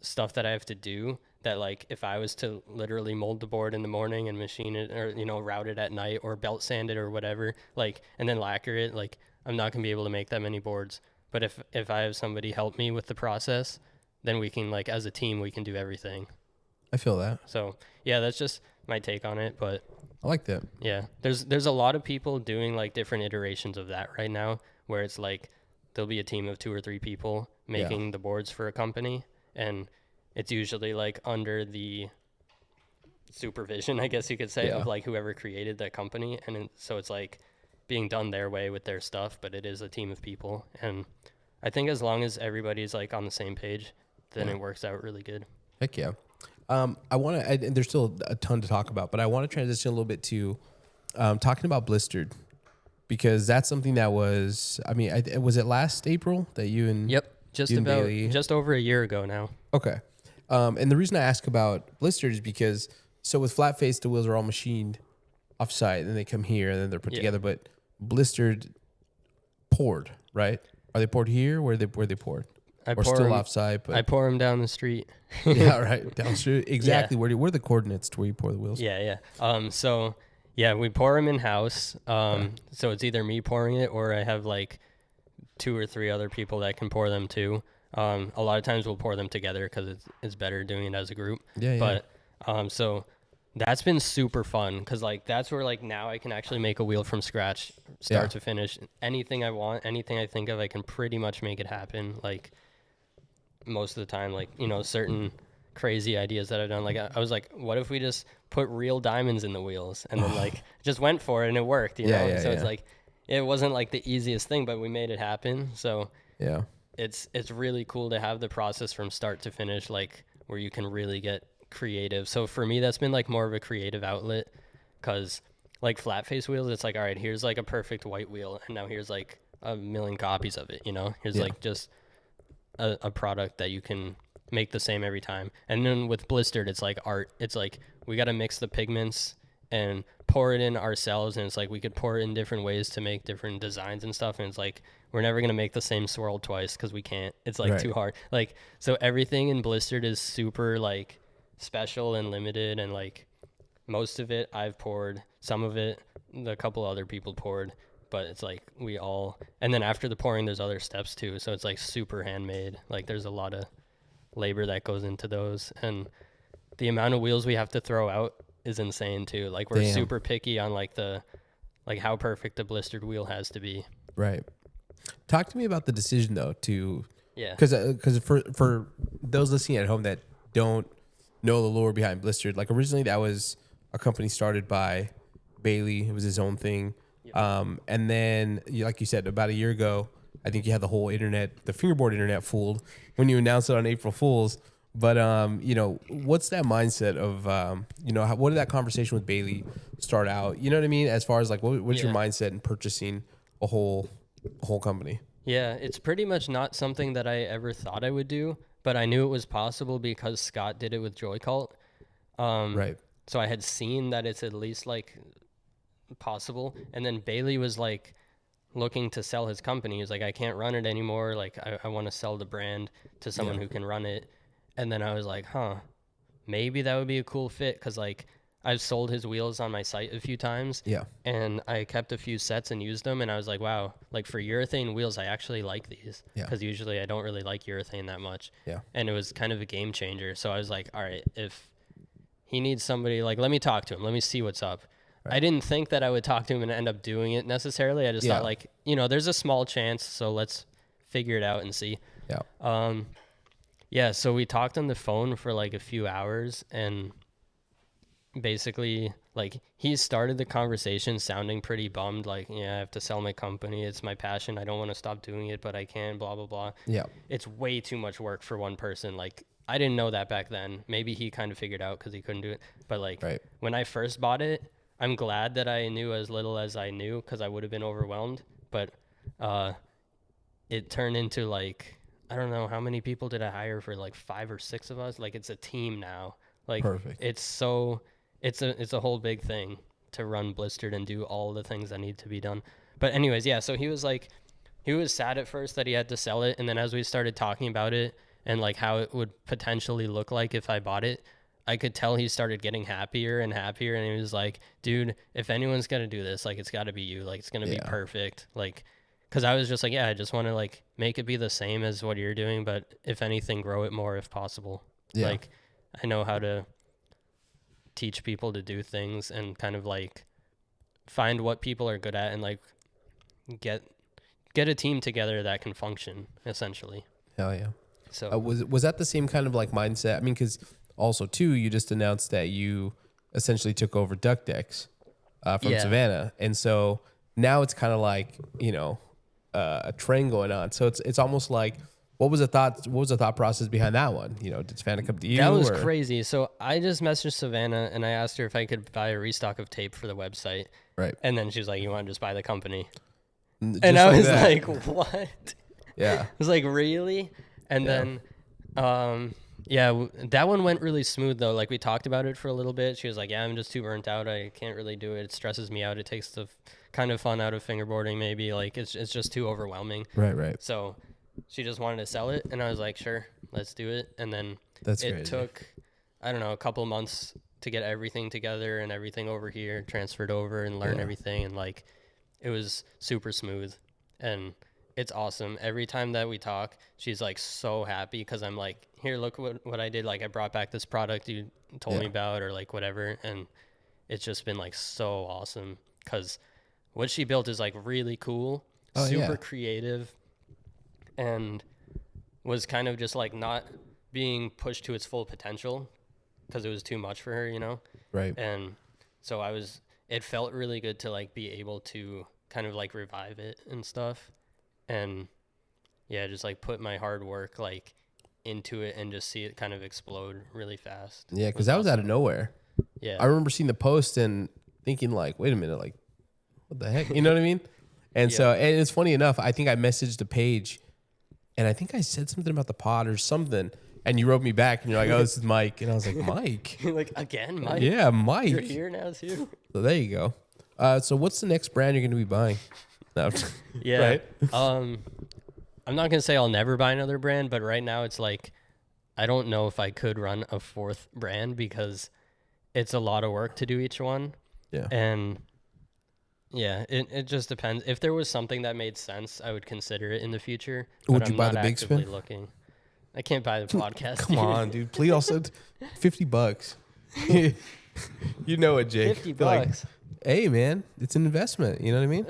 stuff that I have to do that, like, if I was to literally mold the board in the morning and machine it, or route it at night, or belt sand it or whatever, like, and then lacquer it, like, I'm not gonna be able to make that many boards. But if I have somebody help me with the process, then we can, like, as a team, we can do everything. I feel that. So yeah, that's just my take on it. But I like that. Yeah, there's a lot of people doing like different iterations of that right now, where it's like there'll be a team of 2 or 3 people making the boards for a company, and it's usually like under the supervision, I guess you could say, of like whoever created that company. And so it's like being done their way with their stuff, but it is a team of people. And I think as long as everybody's like on the same page, then it works out really good. Heck yeah. I want to, and there's still a ton to talk about, but I want to transition a little bit to talking about Blistered, because that's something that was, I mean, was it last April that you and just over a year ago now. Okay. And the reason I ask about Blistered is because, so with FlatFace, the wheels are all machined off-site, and they come here, and then they're put together, but Blistered poured, right? Are they poured here? Where they poured? Or still off-site? But I pour them down the street. Yeah, right. Down the street. Exactly. Yeah. Where are the coordinates to where you pour the wheels? Yeah. So we pour them in-house. So it's either me pouring it, or I have like 2 or 3 other people that can pour them too. A lot of times we'll pour them together because it's better doing it as a group. But so that's been super fun, because like that's where like now I can actually make a wheel from scratch, start to finish. Anything I want, anything I think of, I can pretty much make it happen. Like most of the time, like, you know, certain crazy ideas that I've done, like I was like, what if we just put real diamonds in the wheels, and then like just went for it and it worked, you know? It's like, it wasn't like the easiest thing, but we made it happen. So it's really cool to have the process from start to finish, like where you can really get creative. So for me, that's been like more of a creative outlet, because like FlatFace wheels, it's like, all right, here's like a perfect white wheel, and now here's like a million copies of it, you know? Here's like just a product that you can make the same every time. And then with Blistered, it's like art. It's like we got to mix the pigments and pour it in ourselves, and it's like we could pour it in different ways to make different designs and stuff, and it's like we're never going to make the same swirl twice because we can't. It's like too hard. Like, so everything in Blistered is super like special and limited, and like most of it I've poured, some of it a couple other people poured, but it's like we all, and then after the pouring there's other steps too, so it's like super handmade. Like there's a lot of labor that goes into those, and the amount of wheels we have to throw out is insane too. Like we're super picky on like how perfect a Blistered wheel has to be. Right. Talk to me about the decision though because for those listening at home that don't know the lore behind Blistered, like originally that was a company started by Bailey. It was his own thing. And then, like you said, about a year ago, I think you had the whole internet, the fingerboard internet fooled when you announced it on April Fool's. But, you know, what's that mindset of, you know, what did that conversation with Bailey start out? You know what I mean? As far as like, what's your mindset in purchasing a whole company? Yeah, it's pretty much not something that I ever thought I would do, but I knew it was possible because Scott did it with Joy Cult. Right. So I had seen that it's at least like possible. And then Bailey was like looking to sell his company. He was like, I can't run it anymore. Like I want to sell the brand to someone who can run it. And then I was like, maybe that would be a cool fit, because like I've sold his wheels on my site a few times. Yeah. And I kept a few sets and used them, and I was like, wow, like for urethane wheels, I actually like these, because usually I don't really like urethane that much. Yeah. And it was kind of a game changer. So I was like, all right, if he needs somebody, like, let me talk to him. Let me see what's up. Right. I didn't think that I would talk to him and end up doing it necessarily. I just thought, like, you know, there's a small chance, so let's figure it out and see. Yeah. Yeah, so we talked on the phone for like a few hours, and basically like he started the conversation sounding pretty bummed, like, I have to sell my company. It's my passion. I don't want to stop doing it, but I can, blah, blah, blah. Yeah. It's way too much work for one person. Like, I didn't know that back then. Maybe he kind of figured out because he couldn't do it. But like when I first bought it, I'm glad that I knew as little as I knew, because I would have been overwhelmed. But it turned into like, I don't know, how many people did I hire for, like 5 or 6 of us? Like, it's a team now. Like, perfect. It's a whole big thing to run Blistered and do all the things that need to be done. But anyways, yeah, so he was sad at first that he had to sell it. And then as we started talking about it and like how it would potentially look like if I bought it, I could tell he started getting happier and happier. And he was like, dude, if anyone's going to do this, like, it's got to be you. Like, it's going to be perfect. Like, because I was just like, I just want to like make it be the same as what you're doing, but if anything, grow it more if possible. Yeah. Like, I know how to teach people to do things and kind of like find what people are good at and like get a team together that can function, essentially. Hell yeah. So was that the same kind of like mindset? I mean, because also too, you just announced that you essentially took over Duck Decks from Savannah, and so now it's kind of like, you know, a trend going on. So it's almost like, what was the thought process behind that one? You know, did Savannah come to you? That was crazy. So I just messaged Savannah and I asked her if I could buy a restock of tape for the website. Right. And then she was like, "You want to just buy the company?" Just and I was that. like, "What?" Yeah. I was like, "Really?" And then, that one went really smooth though. Like we talked about it for a little bit. She was like, "Yeah, I'm just too burnt out. I can't really do it. It stresses me out. It takes the kind of fun out of fingerboarding. Maybe like it's just too overwhelming." Right. So she just wanted to sell it, and I was like, "Sure, let's do it." And then it took, I don't know, a couple of months to get everything together and everything over here, transferred over and learn everything. And like, it was super smooth and it's awesome. Every time that we talk, she's like so happy because I'm like, "Here, look what I did. Like I brought back this product you told me about," or like whatever. And it's just been like so awesome because what she built is like really cool, super creative, and was kind of just like not being pushed to its full potential because it was too much for her, you know? Right. And so it felt really good to like be able to kind of like revive it and stuff. And yeah, just like put my hard work like into it and just see it kind of explode really fast. Yeah, because that was out of nowhere. Yeah. I remember seeing the post and thinking like, wait a minute, like, what the heck? You know what I mean? And so, and it's funny enough, I think I messaged the page and I think I said something about the pod or something. And you wrote me back and you're like, "Oh, this is Mike." And I was like, "Mike?" Like, again, Mike? Yeah, Mike. You're here now too? So there you go. So what's the next brand you're going to be buying? No. Yeah. Right? I'm not going to say I'll never buy another brand, but right now it's like, I don't know if I could run a fourth brand because it's a lot of work to do each one. Yeah. And yeah, it just depends. If there was something that made sense, I would consider it in the future. Would you buy not the actively Bigspin? looking. I can't buy the podcast. Come on, dude. Please also $50. You know it, Jake. $50. Like, hey, man, it's an investment. You know what I mean?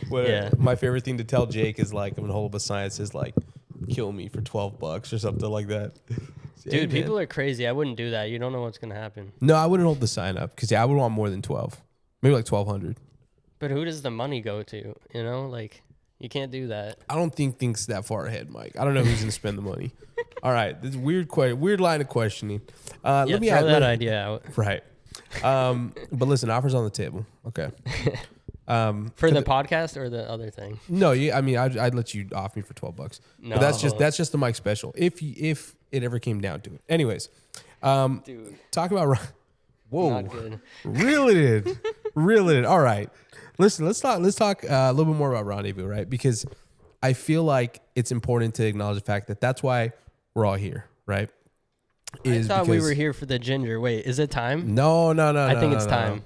Yeah. My favorite thing to tell Jake is like, I'm going to hold up a sign that says like, "Kill me for $12" or something like that. Dude, people are crazy. I wouldn't do that. You don't know what's going to happen. No, I wouldn't hold the sign up because I would want more than 12. Maybe like 1,200. But who does the money go to? You know, like, you can't do that. I don't think things that far ahead, Mike. I don't know who's going to spend the money. All right. This is weird line of questioning. Let me throw that idea out. Right. But listen, offers on the table. Okay. For the podcast or the other thing? No, I'd let you off me for $12. No. But that's just the Mike special. If it ever came down to it. Anyways, Dude. talk about. Whoa. Not good. Reel it in. All right. Listen, let's talk a little bit more about Rendezvous, right? Because I feel like it's important to acknowledge the fact that that's why we're all here, right? I thought we were here for the ginger. Wait, is it time? No. I think it's time.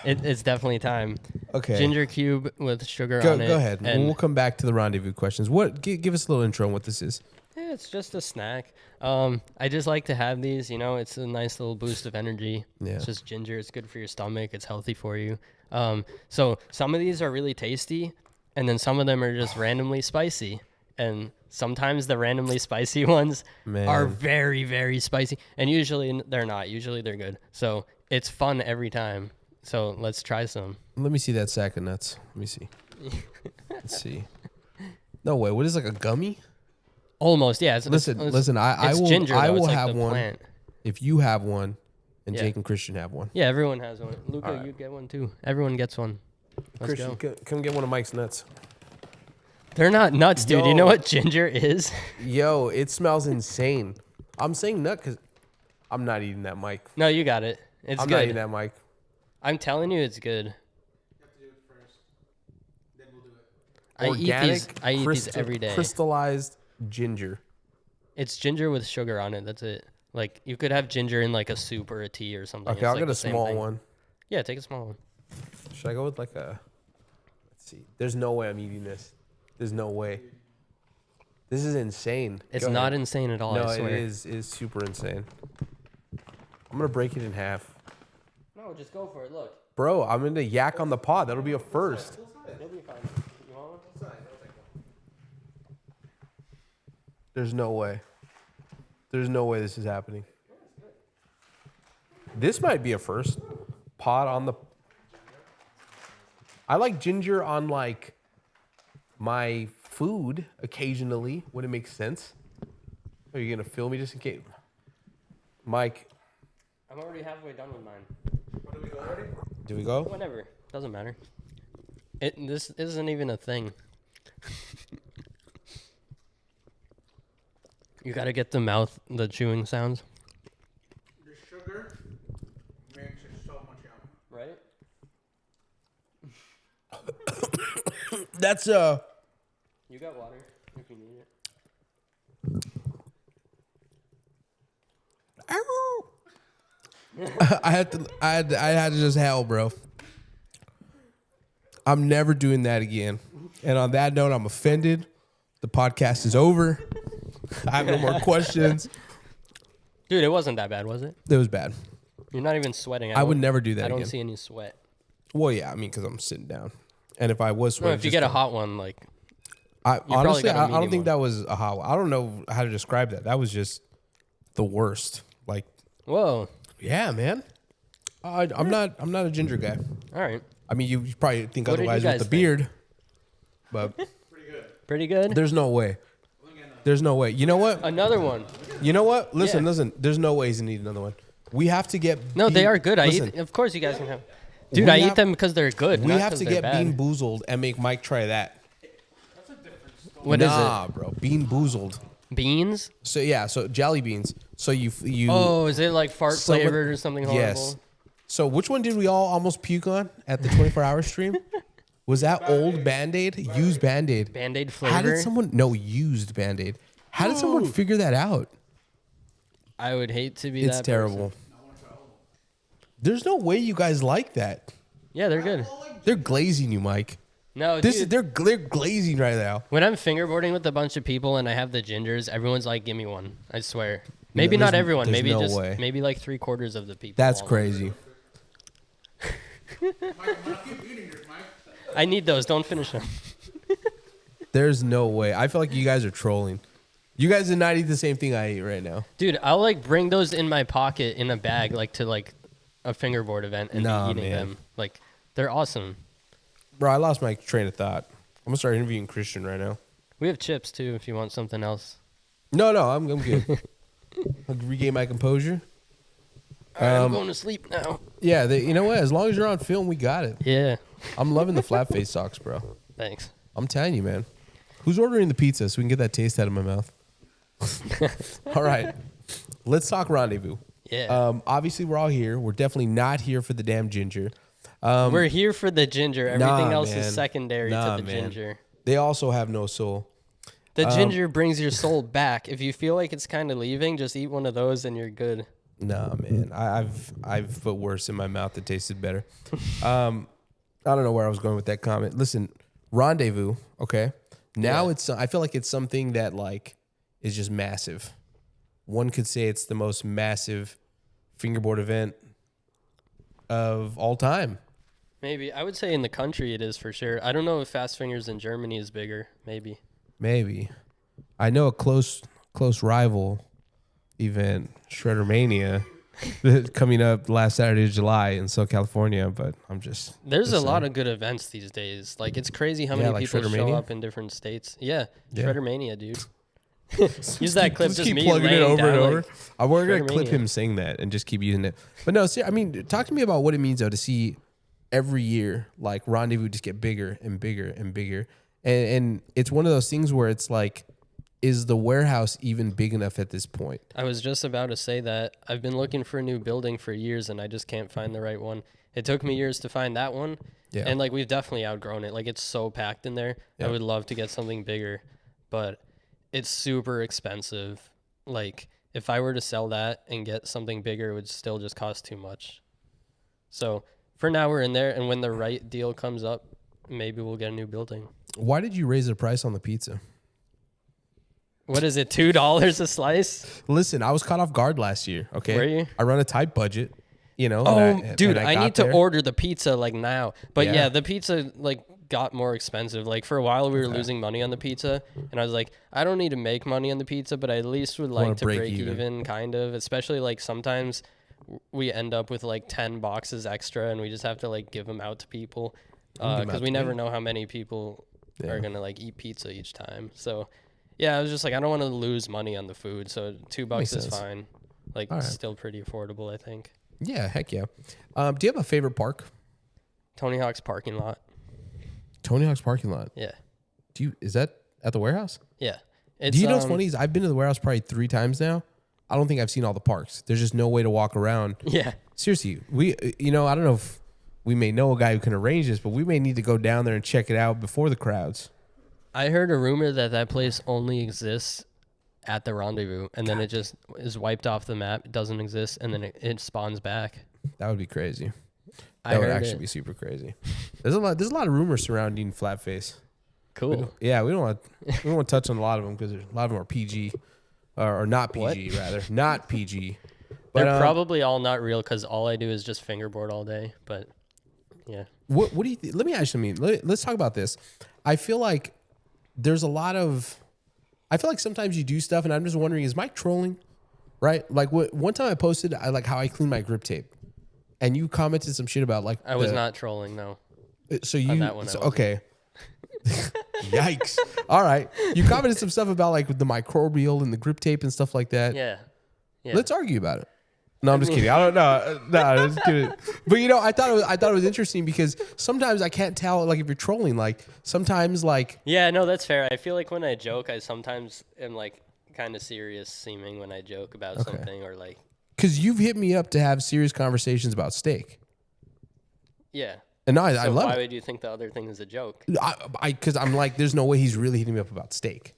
It's definitely time. Okay. Ginger cube with sugar on it. Go ahead. And We'll come back to the Rendezvous questions. Give us a little intro on what this is. yeah, it's just a snack. I just like to have these. You know, it's a nice little boost of energy. Yeah. It's just ginger. It's good for your stomach. It's healthy for you. So some of these are really tasty, and then some of them are just randomly spicy. And sometimes the randomly spicy ones are very, very spicy. And usually they're not. Usually they're good. So it's fun every time. So let's try some. Let me see that sack of nuts. Let me see. Let's see. No way. What is like a gummy? Almost, yeah. Listen. I it's will. ginger, though. I will it's like have the one. Plant. If you have one, and Yeah. Jake and Christian have one. Yeah, everyone has one. Luca, right. you get one too. Everyone gets one. Let's Christian, go. come get one of Mike's nuts. They're not nuts, dude. Yo. You know what ginger is? Yo, it smells insane. I'm saying nut because I'm not eating that, Mike. No, you got it. It's I'm good. not eating that, Mike. I'm telling you, it's good. Organic, I eat these every day. crystallized ginger. It's ginger with sugar on it. That's it. Like, you could have ginger in like a soup or a tea or something. Okay, It's I'll like get the a same small thing. one. Yeah, take a small one. Should I go with like a? Let's see. There's no way I'm eating this. There's no way. This is insane. It's Go not ahead. insane at all. No, I it swear. is super insane. I'm gonna break it in half, No, just go for it. Look. bro. I'm gonna yak on the pod. That'll be a first. You'll be fine. You want one? There's no way. There's no way this is happening. This might be a first. Pod on the. I like ginger on like my food occasionally when it makes sense. Are you gonna film me just in case, Mike? I'm already halfway done with mine. Do we go already? Do we go? Whatever. Doesn't matter. This isn't even a thing. You gotta get the chewing sounds. The sugar makes it so much yummy. Right? That's You got water if you need it. I had to just howl, bro. I'm never doing that again. And on that note, I'm offended. The podcast is over. I have no more questions. Dude, it wasn't that bad, was it? It was bad. You're not even sweating. I would never do that I don't again. see any sweat. Well, yeah, I mean, because I'm sitting down. And if I was No, sweating, if you get a hot one, like, honestly, got a I don't medium think that was a hot one. I don't know how to describe that. That was just the worst. Like, whoa. yeah, man. I'm not a ginger guy. All right. I mean, you probably think What did you otherwise with guys the think? beard, but Pretty good. there's no way. There's no way. You know what? Another one. You know what? Listen, Yeah. listen. There's no ways to need another one. We have to get. No, they are good. Listen, Of course, you guys can have. Dude, We I have- eat them because they're good. we not have 'cause to they're get bad. Bean Boozled and make Mike try that. What is Nah, bro. Bean Boozled. it? Beans? So yeah, so jelly beans. So you. Oh, is it like fart Some of- flavored or something horrible? Yes. So which one did we all almost puke on at the 24-hour stream? Was that old Band-Aid? Used Band-Aid. Band-Aid How flavor? did someone? No, used Band-Aid. How did someone figure that out? I would hate to be It's that terrible. person. There's no way you guys like that. Yeah, they're good. They're glazing you, Mike. No, This dude, is they're glazing right now. when I'm fingerboarding with a bunch of people and I have the gingers, everyone's like, "Give me one." I swear. Maybe there's- not everyone. there's Maybe no just way. maybe like 3/4 of the people. That's all. crazy. Mike, I'm gonna keep eating yours, Mike. I need those. Don't finish them. There's no way. I feel like you guys are trolling. You guys did not eat the same thing I eat right now. Dude, I'll like bring those in my pocket in a bag, like to like a fingerboard event and Nah, be eating man. them. Like they're awesome. Bro, I lost my train of thought. I'm gonna start interviewing Christian right now. We have chips too if you want something else. No, I'm good. I'll regain my composure. All right, I'm going to sleep now. Yeah, you know what? As long as you're on film, we got it. Yeah. I'm loving the FlatFace socks, bro. Thanks. I'm telling you, man. Who's ordering the pizza so we can get that taste out of my mouth? All right. Let's talk Rendezvous. Yeah. Obviously, we're all here. We're definitely not here for the damn ginger. We're here for the ginger. Everything else man. is secondary Nah, to the man. ginger. They also have no soul. The ginger brings your soul back. If you feel like it's kind of leaving, just eat one of those and you're good. Nah, man. I've put worse in my mouth that tasted better. I don't know where I was going with that comment. Listen, Rendezvous. Okay. Now Yeah. I feel like it's something that like is just massive. One could say it's the most massive fingerboard event of all time. Maybe. I would say in the country it is for sure. I don't know if Fast Fingers in Germany is bigger. Maybe. Maybe. I know a close rival event, Shreddermania, coming up last Saturday of July in Southern California, but I'm just There's a just lot saying. of good events these days. Like it's crazy how Yeah, many like people show Shreddermania? up in different states. Yeah. Yeah. Shreddermania, dude. Use that clip. Let's Just keep me plugging it laying over down, and over. like, We're gonna clip Shreddermania. him saying that and just keep using it. But no, I mean, talk to me about what it means though to see every year like Rendezvous just get bigger and bigger and bigger, and it's one of those things where it's like, is the warehouse even big enough at this point? I was just about to say that. I've been looking for a new building for years and I just can't find the right one. It took me years to find that one. Yeah. And like we've definitely outgrown it. Like it's so packed in there. Yeah. I would love to get something bigger, but it's super expensive. Like if I were to sell that and get something bigger, it would still just cost too much. So for now we're in there, and when the right deal comes up, maybe we'll get a new building. Why did you raise the price on the pizza? What is it, $2 a slice? Listen, I was caught off guard last year. Okay, Were you? I run a tight budget, you know. Oh, and dude, and I got need to there. order the pizza like now. But Yeah. yeah, the pizza like got more expensive. Like for a while we were losing money on the pizza, and I was like, I don't need to make money on the pizza, but I at least would Wanna like to break break even. even kind of, especially like sometimes we end up with like 10 boxes extra and we just have to like give them out to people them out because to we never me. know how many people are gonna like eat pizza each time. So yeah, I was just like, I don't want to lose money on the food, so $2 Makes is sense. fine. Like All right. still pretty affordable, I think. Yeah, heck yeah. Do you have a favorite park? Tony Hawk's parking lot. Tony Hawk's parking lot. Yeah. Is that at the warehouse? Yeah. Do you know what's funny is I've been to the warehouse probably 3 times now. I don't think I've seen all the parks. There's just no way to walk around. Yeah. Seriously, I don't know if we may know a guy who can arrange this, but we may need to go down there and check it out before the crowds. I heard a rumor that place only exists at the Rendezvous, and then it just is wiped off the map. It doesn't exist, and then it spawns back. That would be crazy. I That would heard actually it. be super crazy. There's a lot of rumors surrounding FlatFace. Cool. We don't want to touch on a lot of them because a lot of them are PG or not PG rather, not PG. But, They're probably all not real because all I do is just fingerboard all day. But yeah, what do you think? Let me ask you something. Let's talk about this. I feel like there's a lot of. I feel like sometimes you do stuff, and I'm just wondering: is Mike trolling? Right? Like one time I posted, how I clean my grip tape, and you commented some shit about like I was not trolling. No. So you that one I wasn't. okay? Yikes! All right, you commented some stuff about like the microbial and the grip tape and stuff like that. Yeah. Yeah. Let's argue about it. No, I'm just kidding. I don't know. No, just kidding. But I thought it was interesting because sometimes I can't tell like if you're trolling. Like sometimes like Yeah, no, that's fair. I feel like when I joke, I sometimes am like kind of serious seeming when I joke about something or like. Because you've hit me up to have serious conversations about steak. Yeah. And no, I So love why it. would you think the other thing is a joke? Because I'm like, there's no way he's really hitting me up about steak.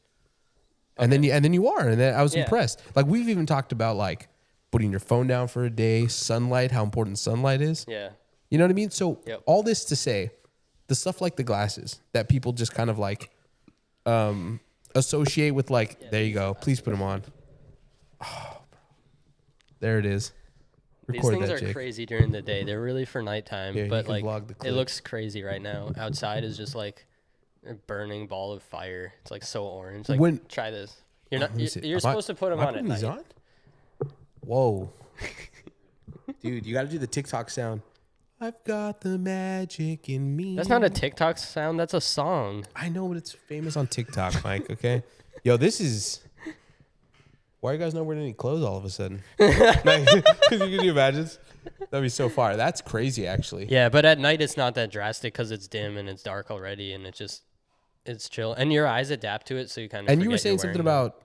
And then you are, and then I was impressed. Like we've even talked about like putting your phone down for a day, sunlight, how important sunlight is. Yeah. You know what I mean? So Yep. all this to say, the stuff like the glasses that people just kind of like associate with like, there you go, please put them on. Oh, bro. There it is. These Record things that, are Jake. crazy during the day. They're really for nighttime, Here, you but can like vlog the it clip. looks crazy right now. Outside is just like a burning ball of fire. It's like so orange. Like try this. You're not. Let me see. You're supposed to put them Am I on at putting these night. on? Whoa. Dude, you got to do the TikTok sound. I've got the magic in me. That's not a TikTok sound. That's a song. I know, but it's famous on TikTok, Mike, okay? Yo, this is... Why are you guys not wearing any clothes all of a sudden? Can you imagine? That'd be so fire. That's crazy, actually. Yeah, but at night it's not that drastic because it's dim and it's dark already, and it's chill, and your eyes adapt to it, so you kind of. And you were saying something about...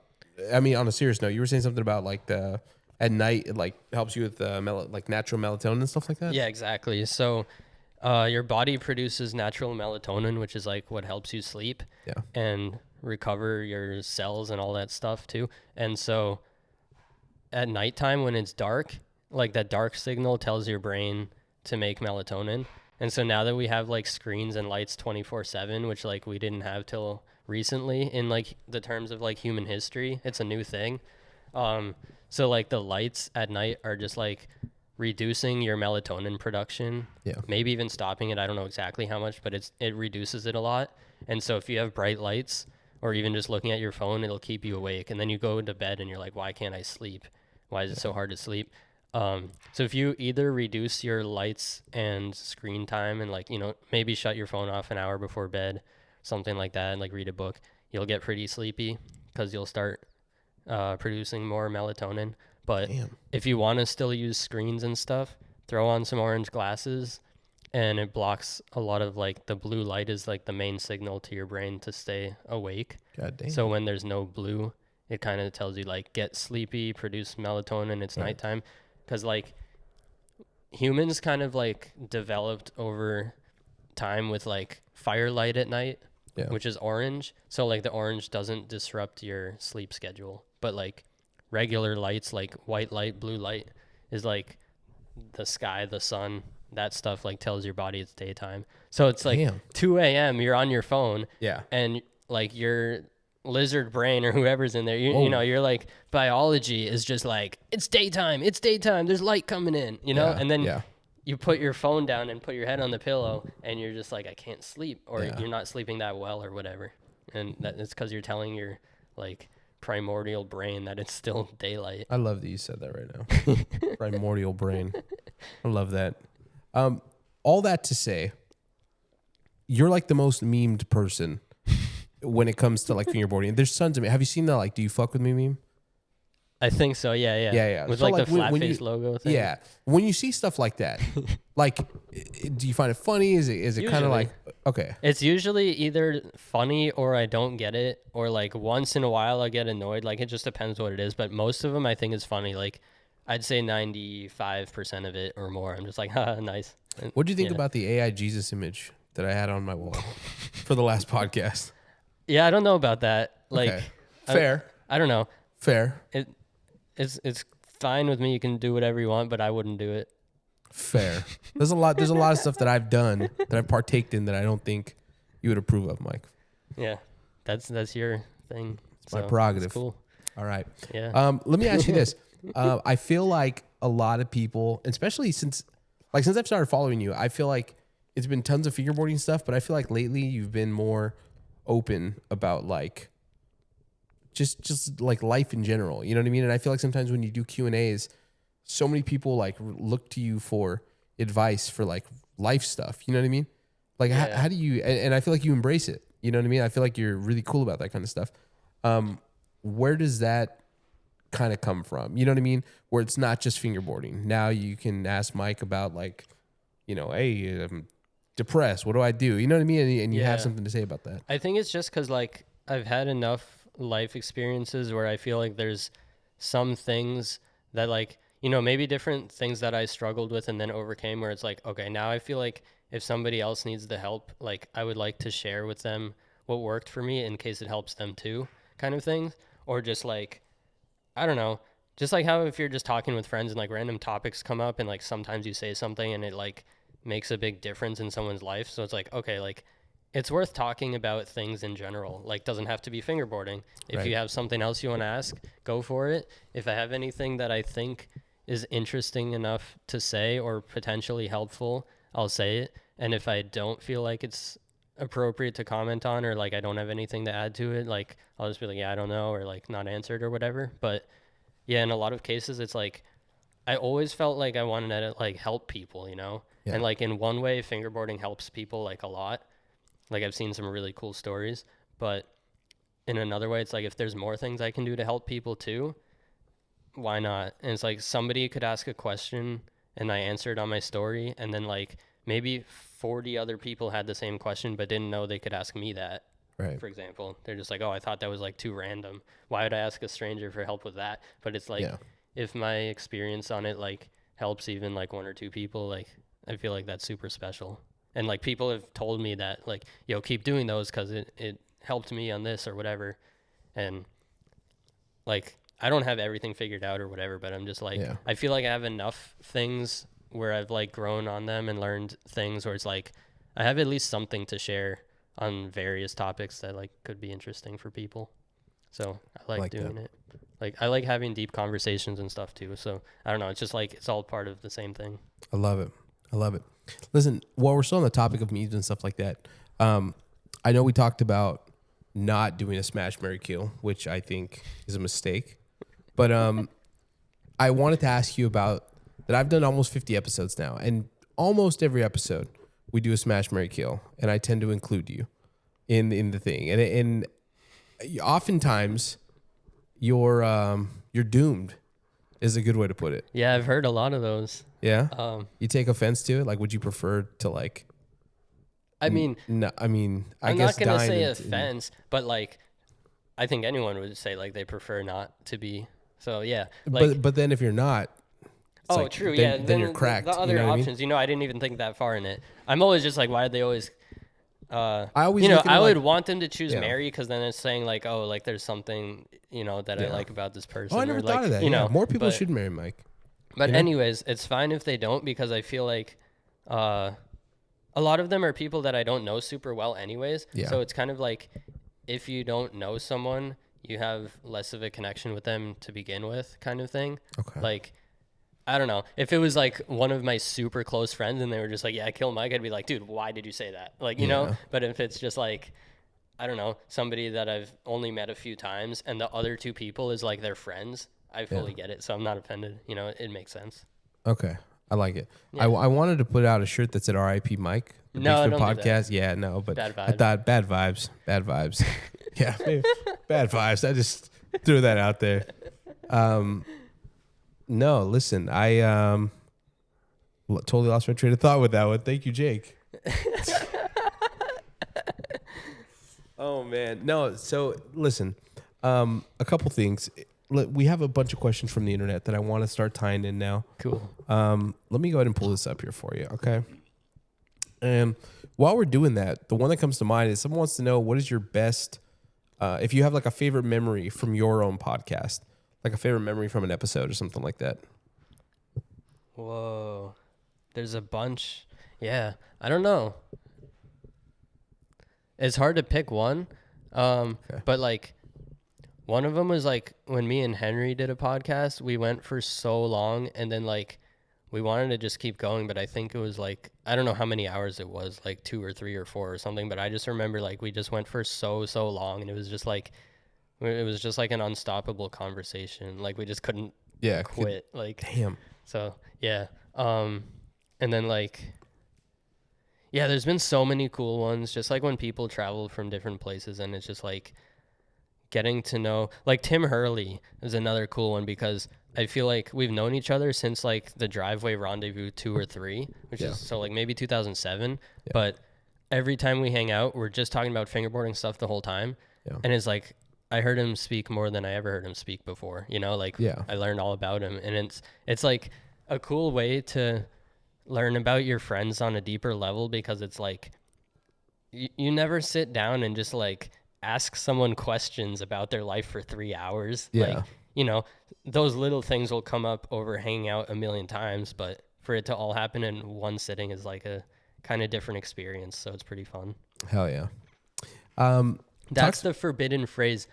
I mean, on a serious note, you were saying something about like the... At night, it like helps you with like natural melatonin and stuff like that? Yeah, exactly. So your body produces natural melatonin, which is like what helps you sleep and recover your cells and all that stuff too. And so at nighttime when it's dark, like that dark signal tells your brain to make melatonin. And so now that we have like screens and lights 24/7, which like we didn't have till recently in like the terms of like human history, it's a new thing. So like the lights at night are just like reducing your melatonin production. Yeah. Maybe even stopping it. I don't know exactly how much, but it reduces it a lot. And so if you have bright lights or even just looking at your phone, it'll keep you awake. And then you go into bed and you're like, why can't I sleep? Why is it so hard to sleep? So if you either reduce your lights and screen time and like, maybe shut your phone off an hour before bed, something like that, and like read a book, you'll get pretty sleepy because you'll start producing more melatonin. But if you want to still use screens and stuff, throw on some orange glasses, and it blocks a lot of like the blue light is like the main signal to your brain to stay awake. God damn. So when there's no blue, it kind of tells you like get sleepy, produce melatonin, it's nighttime. Because like humans kind of like developed over time with like firelight at night, which is orange. So like the orange doesn't disrupt your sleep schedule. But like regular lights, like white light, blue light, is like the sky, the sun, that stuff like tells your body it's daytime. So it's like 2 a.m. you're on your phone, and like your lizard brain or whoever's in there, you're like biology is just like it's daytime, there's light coming in, and then you put your phone down and put your head on the pillow, and you're just like I can't sleep, or you're not sleeping that well or whatever, and it's because you're telling your like primordial brain that it's still daylight. I love that you said that right now. Primordial brain. I love that. All that to say, you're like the most memed person when it comes to like fingerboarding. There's tons of it. Have you seen the like, do you fuck with me meme? I think so. Yeah. Yeah. With So, like the when FlatFace you- logo thing. Yeah. When you see stuff like that, like, do you find it funny? Is it kind of Usually. like, okay. It's usually either funny or I don't get it, or like once in a while I get annoyed. Like it just depends what it is. But most of them I think is funny. Like I'd say 95% of it or more. I'm just like, haha, nice. And, What do you think yeah. about the AI Jesus image that I had on my wall for the last podcast? Yeah, I don't know about that. Like, Okay. Fair. I don't know. Fair. It's fine with me. You can do whatever you want, but I wouldn't do it. Fair. There's a lot of stuff that I've done that I've partaked in that I don't think you would approve of, Mike. Yeah, that's your thing. It's my prerogative. It's cool. All right. Yeah. Let me ask you this. I feel like a lot of people, especially since I've started following you, I feel like it's been tons of fingerboarding stuff, but I feel like lately you've been more open about like just like life in general. You know what I mean? And I feel like sometimes when you do Q&As, so many people like look to you for advice for like life stuff. You know what I mean? Like Yeah. how do you, and I feel like you embrace it. You know what I mean? I feel like you're really cool about that kind of stuff. Where does that kind of come from? You know what I mean? Where it's not just fingerboarding. Now you can ask Mike about like, you know, hey, I'm depressed. What do I do? You know what I mean? And you have Yeah. something to say about that. I think it's just because like I've had enough life experiences where I feel like there's some things that like, you know, maybe different things that I struggled with and then overcame where it's like, okay, now I feel like if somebody else needs the help, like I would like to share with them what worked for me in case it helps them too, kind of things. Or just like, I don't know, just like how if you're just talking with friends and like random topics come up and like sometimes you say something and it like makes a big difference in someone's life. So it's like, okay, like it's worth talking about things in general. Like doesn't have to be fingerboarding. If Right. you have something else you want to ask, go for it. If I have anything that I think is interesting enough to say or potentially helpful, I'll say it. And if I don't feel like it's appropriate to comment on or like I don't have anything to add to it, like I'll just be like, yeah, I don't know, or like not answered or whatever. But yeah, in a lot of cases it's like I always felt like I wanted to like help people, you know? Yeah. And like in one way fingerboarding helps people like a lot. Like I've seen some really cool stories, but in another way it's like if there's more things I can do to help people too, why not? And it's like somebody could ask a question and I answered on my story and then like maybe 40 other people had the same question but didn't know they could ask me that. Right. For example, they're just like, oh, I thought that was like too random. Why would I ask a stranger for help with that? But it's like, Yeah. if my experience on it like helps even like one or two people, like I feel like that's super special. And like people have told me that like, yo, keep doing those because it helped me on this or whatever. And like, I don't have everything figured out or whatever, but I'm just like, Yeah. I feel like I have enough things where I've like grown on them and learned things where it's like, I have at least something to share on various topics that like could be interesting for people. So I like doing it. Like I like having deep conversations and stuff too. So I don't know. It's just like, it's all part of the same thing. I love it. I love it. Listen, while we're still on the topic of memes and stuff like that, I know we talked about not doing a smash, marry, kill, which I think is a mistake. But I wanted to ask you about that. I've done almost 50 episodes now, and almost every episode we do a smash, marry, kill, and I tend to include you in the thing. And oftentimes you're doomed is a good way to put it. Yeah, I've heard a lot of those. Yeah. You take offense to it? Like, would you prefer to like? I mean, No, I mean, I I'm guess not gonna dine say in- offense, but like, I think anyone would say like they prefer not to be. So yeah, like, but then if you're not, it's oh, like, true, then, yeah. then you're cracked. The other you know what I mean? options, I didn't even think that far in it. I'm always just like, why did they always? I always I look at it would like- want them to choose Yeah. Mary because then it's saying like, oh, like there's something that I Yeah. like about this person. Oh, I never or, thought like, of that. You Yeah, know, more people but- should marry Mike. But You know? anyways, it's fine if they don't because I feel like a lot of them are people that I don't know super well anyways. Yeah. So it's kind of like if you don't know someone, you have less of a connection with them to begin with kind of thing. Okay. Like, I don't know. If it was like one of my super close friends and they were just like, yeah, kill Mike, I'd be like, dude, why did you say that? Like, you know? Yeah. But if it's just like, I don't know, somebody that I've only met a few times and the other two people is like their friends, I fully get it. So I'm not offended. It makes sense. Okay. I like it. Yeah. I wanted to put out a shirt that said RIP Mike, The No, I Bigspin don't do that. Podcast. Yeah, no, but Bad I vibes. thought bad vibes. Bad vibes. Yeah, maybe bad vibes. I just threw that out there. No, listen, I totally lost my train of thought with that one. Thank you, Jake. Oh man, no. So listen, a couple things. We have a bunch of questions from the internet that I want to start tying in now. Cool. Let me go ahead and pull this up here for you, okay? And while we're doing that, the one that comes to mind is someone wants to know what is your best, if you have like a favorite memory from your own podcast, like a favorite memory from an episode or something like that. Whoa. There's a bunch. Yeah. I don't know. It's hard to pick one. But like one of them was like when me and Henry did a podcast, we went for so long and then like we wanted to just keep going, but I think it was like, I don't know how many hours it was, like 2 or 3 or 4 or something, but I just remember like we just went for so long and it was just like an unstoppable conversation. Like we just couldn't quit. Like, damn. So yeah. And then like, yeah, there's been so many cool ones, just like when people travel from different places and it's just like getting to know, like Tim Hurley is another cool one because I feel like we've known each other since like the Driveway Rendezvous 2 or 3, which is so like maybe 2007. Yeah. But every time we hang out, we're just talking about fingerboarding stuff the whole time. Yeah. And it's like, I heard him speak more than I ever heard him speak before, you know, like I learned all about him and it's like a cool way to learn about your friends on a deeper level because it's like, you never sit down and just like ask someone questions about their life for 3 hours. Yeah. Like, you know, those little things will come up over hanging out a million times, but for it to all happen in one sitting is like a kind of different experience. So it's pretty fun. Hell yeah. That's the forbidden phrase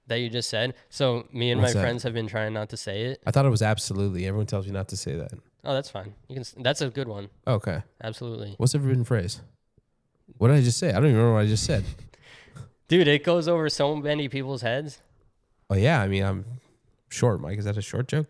that you just said. So me and my friends have been trying not to say it. I thought it was absolutely. Everyone tells you not to say that. Oh, that's fine. You can. That's a good one. Okay. Absolutely. What's the forbidden phrase? What did I just say? I don't even remember what I just said. Dude, it goes over so many people's heads. Oh yeah, I mean I'm short, Mike. Is that a short joke?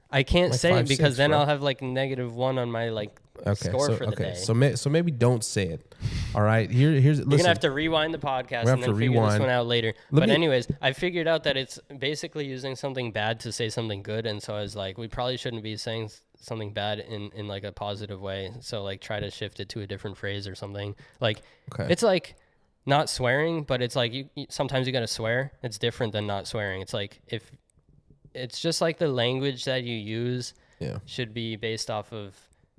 I can't like say 5, it because 6, then bro. I'll have like -1 on my like score for the day. So maybe don't say it. All right. Here's. You're gonna have to rewind the podcast and then figure this one out later. Anyways, I figured out that it's basically using something bad to say something good, and so I was like, we probably shouldn't be saying something bad in like a positive way. So like try to shift it to a different phrase or something. Like it's like not swearing, but it's like you sometimes you gotta swear. It's different than not swearing. It's like if it's just like the language that you use should be based off of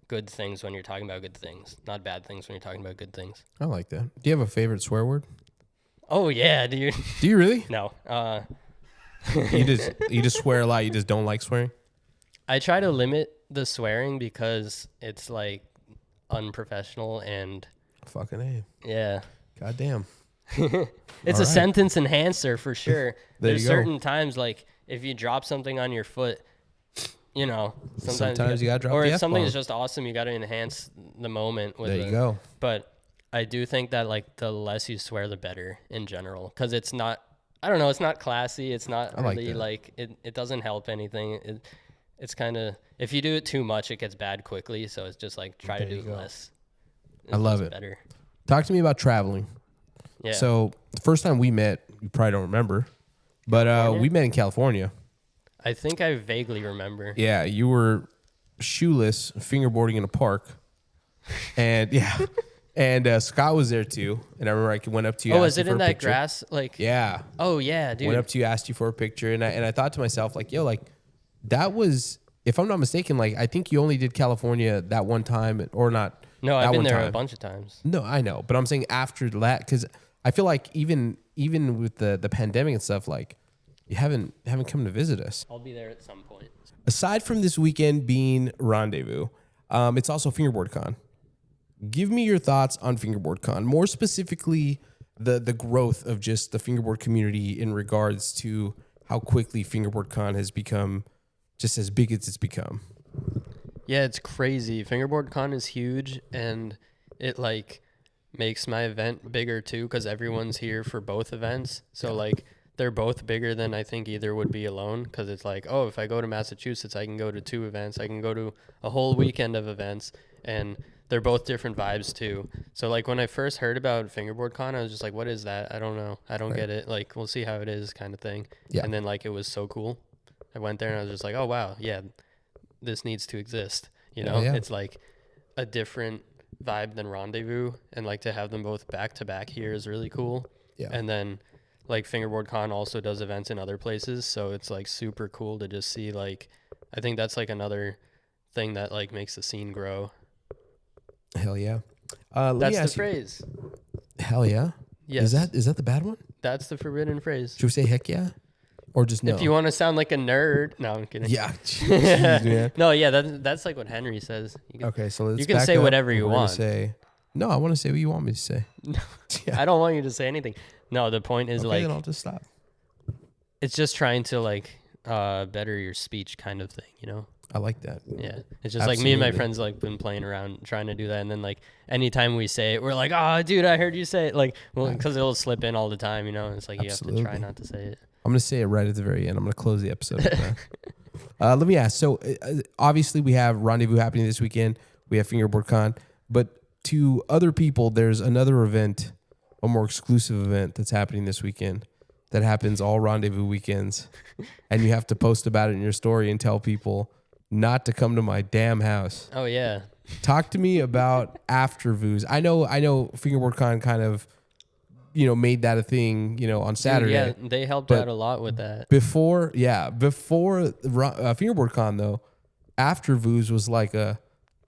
good things when you're talking about good things, not bad things when you're talking about good things. I like that. Do you have a favorite swear word? Oh yeah, dude. Do you really? No. You just swear a lot. You just don't like swearing? I try to limit the swearing because it's like unprofessional and fucking A. Yeah. God damn. It's a sentence enhancer for sure. There's certain times like if you drop something on your foot, you know, sometimes you gotta drop the F-bomb. Or if something is just awesome, you gotta enhance the moment with it. There you go. But I do think that like the less you swear, the better in general, because it's not. I don't know. It's not classy. It's not really like it doesn't help anything. It's kind of if you do it too much, it gets bad quickly. So it's just like try to do less. I love it. Better. Talk to me about traveling. Yeah. So the first time we met, you probably don't remember, but we met in California. I think I vaguely remember. Yeah, you were shoeless fingerboarding in a park, and and Scott was there too. And I remember I went up to you. Oh, was it in that grass? Like yeah. Oh yeah, dude. Went up to you, asked you for a picture, and I thought to myself like, yo, like that was, if I'm not mistaken, like I think you only did California that one time, or not. No, I've been there a bunch of times. No, I know, but I'm saying after that, because I feel like even with the pandemic and stuff, like you haven't come to visit us. I'll be there at some point. Aside from this weekend being Rendezvous, it's also Fingerboard Con. Give me your thoughts on Fingerboard Con, more specifically the growth of just the fingerboard community in regards to how quickly Fingerboard Con has become just as big as it's become. Yeah, it's crazy. Fingerboard Con is huge, and it like makes my event bigger too because everyone's here for both events. So like they're both bigger than I think either would be alone, because it's like, oh, if I go to Massachusetts, I can go to 2 events. I can go to a whole weekend of events, and they're both different vibes too. So like when I first heard about Fingerboard Con, I was just like, what is that? I don't know. I don't get it. Like, we'll see how it is kind of thing. Yeah. And then like it was so cool. I went there and I was just like, oh wow, yeah, this needs to exist. You know, it's like a different vibe than Rendezvous, and like to have them both back to back here is really cool. Yeah. And then like Fingerboard Con also does events in other places, so it's like super cool to just see, like, I think that's like another thing that like makes the scene grow. Hell yeah. That's the phrase. Hell yeah. Yes. Is that the bad one? That's the forbidden phrase. Should we say heck yeah? Or just no? If you want to sound like a nerd. No, I'm kidding. Yeah. Jeez, man. No, yeah, that's like what Henry says. Okay, so let's you can back say up. whatever you We're gonna want. No, I want to say what you want me to say. Yeah. I don't want you to say anything. No, the point is, Okay, like, then I'll just stop. it's just trying to like better your speech kind of thing, you know? I like that. Yeah. It's just like me and my Absolutely. friends like been playing around trying to do that, and then like anytime we say it, we're like, oh dude, I heard you say it, like, well, because it'll slip in all the time, you know? It's like Absolutely. you have to try not to say it. I'm going to say it right at the very end. I'm going to close the episode with that. Let me ask. So obviously we have Rendezvous happening this weekend. We have Fingerboard Con. But to other people, there's another event, a more exclusive event that's happening this weekend that happens all Rendezvous weekends. And you have to post about it in your story and tell people not to come to my damn house. Oh yeah. Talk to me about after Voos. I know Fingerboard Con kind of, made that a thing, on Saturday. Yeah, they helped out a lot with that. Before Fingerboard Con though, after Voos was like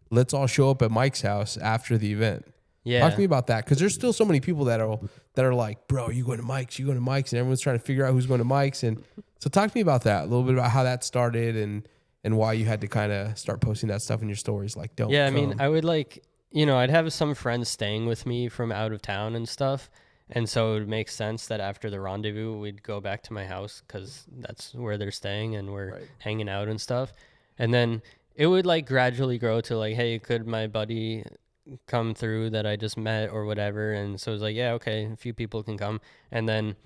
let's all show up at Mike's house after the event. Yeah. Talk to me about that, because there's still so many people that are like, bro, you going to Mike's, and everyone's trying to figure out who's going to Mike's. And so talk to me about that, a little bit about how that started and why you had to kind of start posting that stuff in your stories, like don't. Yeah, come. I mean, I would like, I'd have some friends staying with me from out of town and stuff. And so it would make sense that after the Rendezvous, we'd go back to my house because that's where they're staying and we're hanging out and stuff. And then it would like gradually grow to like, hey, could my buddy come through that I just met or whatever? And so it was like, yeah, okay, a few people can come. And then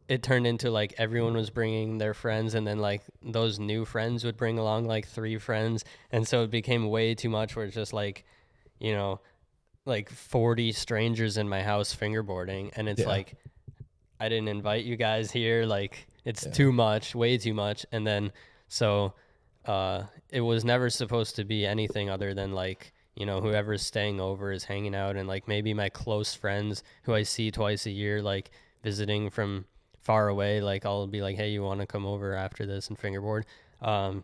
it turned into like everyone was bringing their friends, and then like those new friends would bring along like 3 friends. And so it became way too much where it's just like, like 40 strangers in my house fingerboarding, and it's like, I didn't invite you guys here, like it's too much, way too much. And then so it was never supposed to be anything other than like, whoever's staying over is hanging out, and like maybe my close friends who I see twice a year, like visiting from far away, like I'll be like, hey, you want to come over after this and fingerboard? So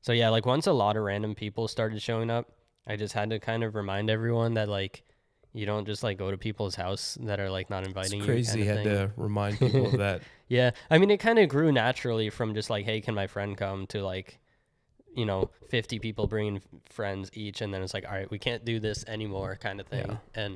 yeah, like once a lot of random people started showing up, I just had to kind of remind everyone that like, you don't just like go to people's house that are like not inviting you. It's crazy. You had to remind people of that. Yeah. I mean, it kind of grew naturally from just like, hey, can my friend come, to like, 50 people bringing friends each. And then it's like, all right, we can't do this anymore kind of thing. Yeah.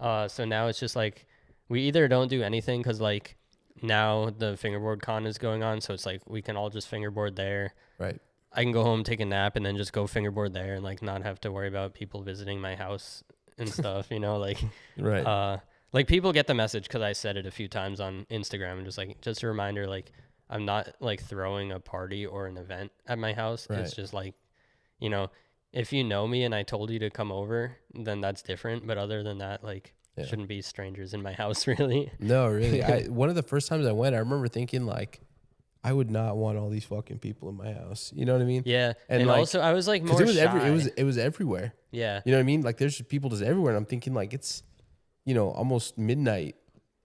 And so now it's just like, we either don't do anything because like now the Fingerboard Con is going on. So it's like, we can all just fingerboard there. Right. I can go home, take a nap, and then just go fingerboard there and like not have to worry about people visiting my house and stuff, like, right. Like people get the message because I said it a few times on Instagram, and just a reminder, like I'm not like throwing a party or an event at my house. Right. It's just like, if you know me and I told you to come over, then that's different. But other than that, like, shouldn't be strangers in my house, really. No, really. One of the first times I went, I remember thinking like, I would not want all these fucking people in my house. You know what I mean? Yeah. And like, also I was like more shy. It was everywhere. Yeah. You know what I mean? Like there's people just everywhere, and I'm thinking like it's, almost midnight.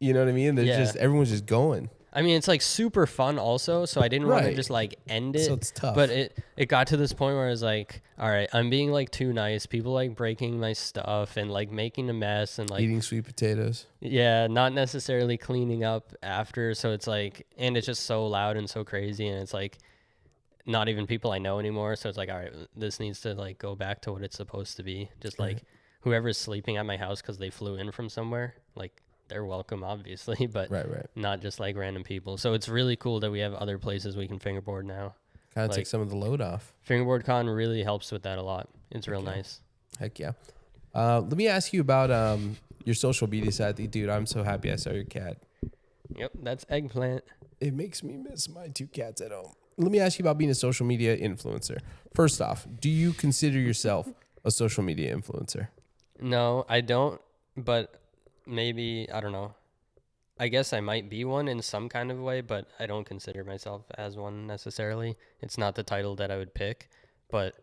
You know what I mean? There's everyone's just going. I mean, it's like super fun also, so I didn't want to just like end it. So it's tough. But it got to this point where I was like, all right, I'm being like too nice. People like breaking my stuff and like making a mess and like eating sweet potatoes. Yeah, not necessarily cleaning up after. So it's like, and it's just so loud and so crazy, and it's like not even people I know anymore. So it's like, all right, this needs to like go back to what it's supposed to be. Just like whoever's sleeping at my house because they flew in from somewhere, like they're welcome, obviously, but not just like random people. So it's really cool that we have other places we can fingerboard now. Kind of take some of the load off. Fingerboard Con really helps with that a lot. It's real nice. Heck yeah. Let me ask you about your social media side. Dude, I'm so happy I saw your cat. Yep, that's Eggplant. It makes me miss my 2 cats at home. Let me ask you about being a social media influencer. First off, do you consider yourself a social media influencer? No, I don't, but maybe, I don't know. I guess I might be one in some kind of way, but I don't consider myself as one necessarily. It's not the title that I would pick, but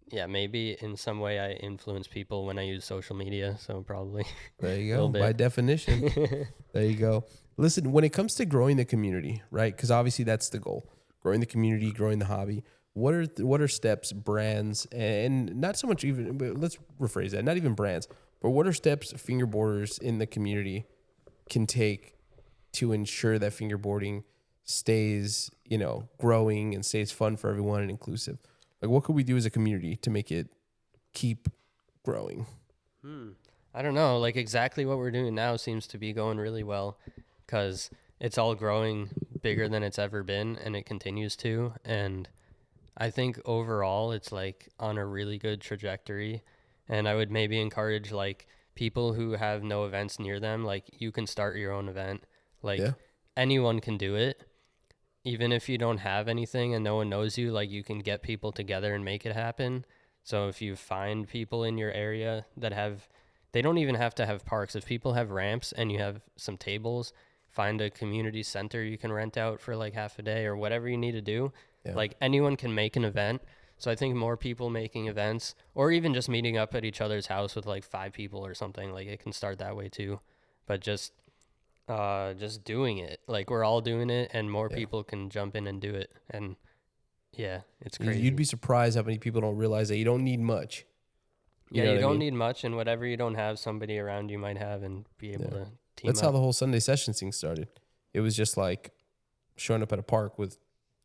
yeah, maybe in some way I influence people when I use social media, so probably There you a go. little By bit. definition. There you go. Listen, when it comes to growing the community, right? Because obviously that's the goal: growing the community, growing the hobby. What are steps, brands, and not so much even. But let's rephrase that. Not even brands, but what are steps fingerboarders in the community can take to ensure that fingerboarding stays, growing and stays fun for everyone and inclusive? Like, what could we do as a community to make it keep growing? I don't know. Like exactly what we're doing now seems to be going really well because it's all growing bigger than it's ever been and it continues to. And I think overall it's like on a really good trajectory. And I would maybe encourage like people who have no events near them, like you can start your own event. Like Yeah. anyone can do it. Even if you don't have anything and no one knows you, like you can get people together and make it happen. So if you find people in your area that have, they don't even have to have parks. If people have ramps and you have some tables, find a community center you can rent out for like half a day or whatever you need to do. Yeah. Like anyone can make an event. So I think more people making events or even just meeting up at each other's house with like 5 people or something, like it can start that way too. But just doing it, like we're all doing it and more Yeah. people can jump in and do it. And yeah, it's You- crazy. You'd be surprised how many people don't realize that you don't need much. Yeah, know you what I don't mean? need much, and whatever you don't have, somebody around you might have, and be able Yeah. to team That's how up. the whole Sunday sessions thing started. It was just like showing up at a park with,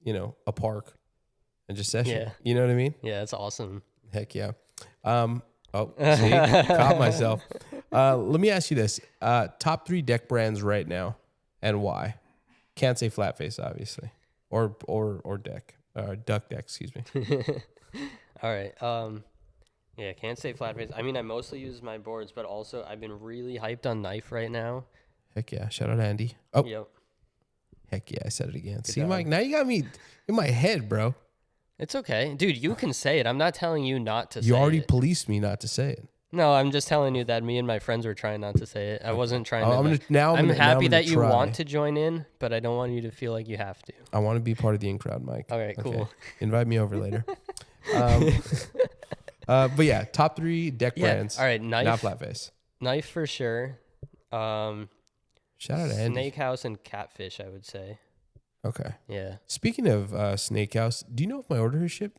a park and just session. Yeah. You know what I mean? Yeah, it's awesome. Heck yeah. See, caught myself. Let me ask you this: top 3 deck brands right now, and why? Can't say FlatFace, obviously, or deck, duck deck. Excuse me. All right. Yeah, can't say FlatFace. I mean, I mostly use my boards, but also I've been really hyped on Knife right now. Heck yeah! Shout out Andy. Oh, Yep. heck yeah! I said it again. See, job. Mike, now you got me in my head, bro. It's okay. Dude, you can say it. I'm not telling you not to say You already it. policed me not to say it. No, I'm just telling you that me and my friends were trying not to say it. I wasn't trying to. I'm like- gonna happy that you try. want to join in, but I don't want you to feel like you have to. I want to be part of the in crowd, Mike. All right, cool. Invite me over later. But yeah, top 3 deck brands. All right, Not Knife. FlatFace. Knife for sure. Shout out to Andy. Snake House and Catfish, I would say. Okay. Yeah. Speaking of Snake House, do you know if my order is shipped?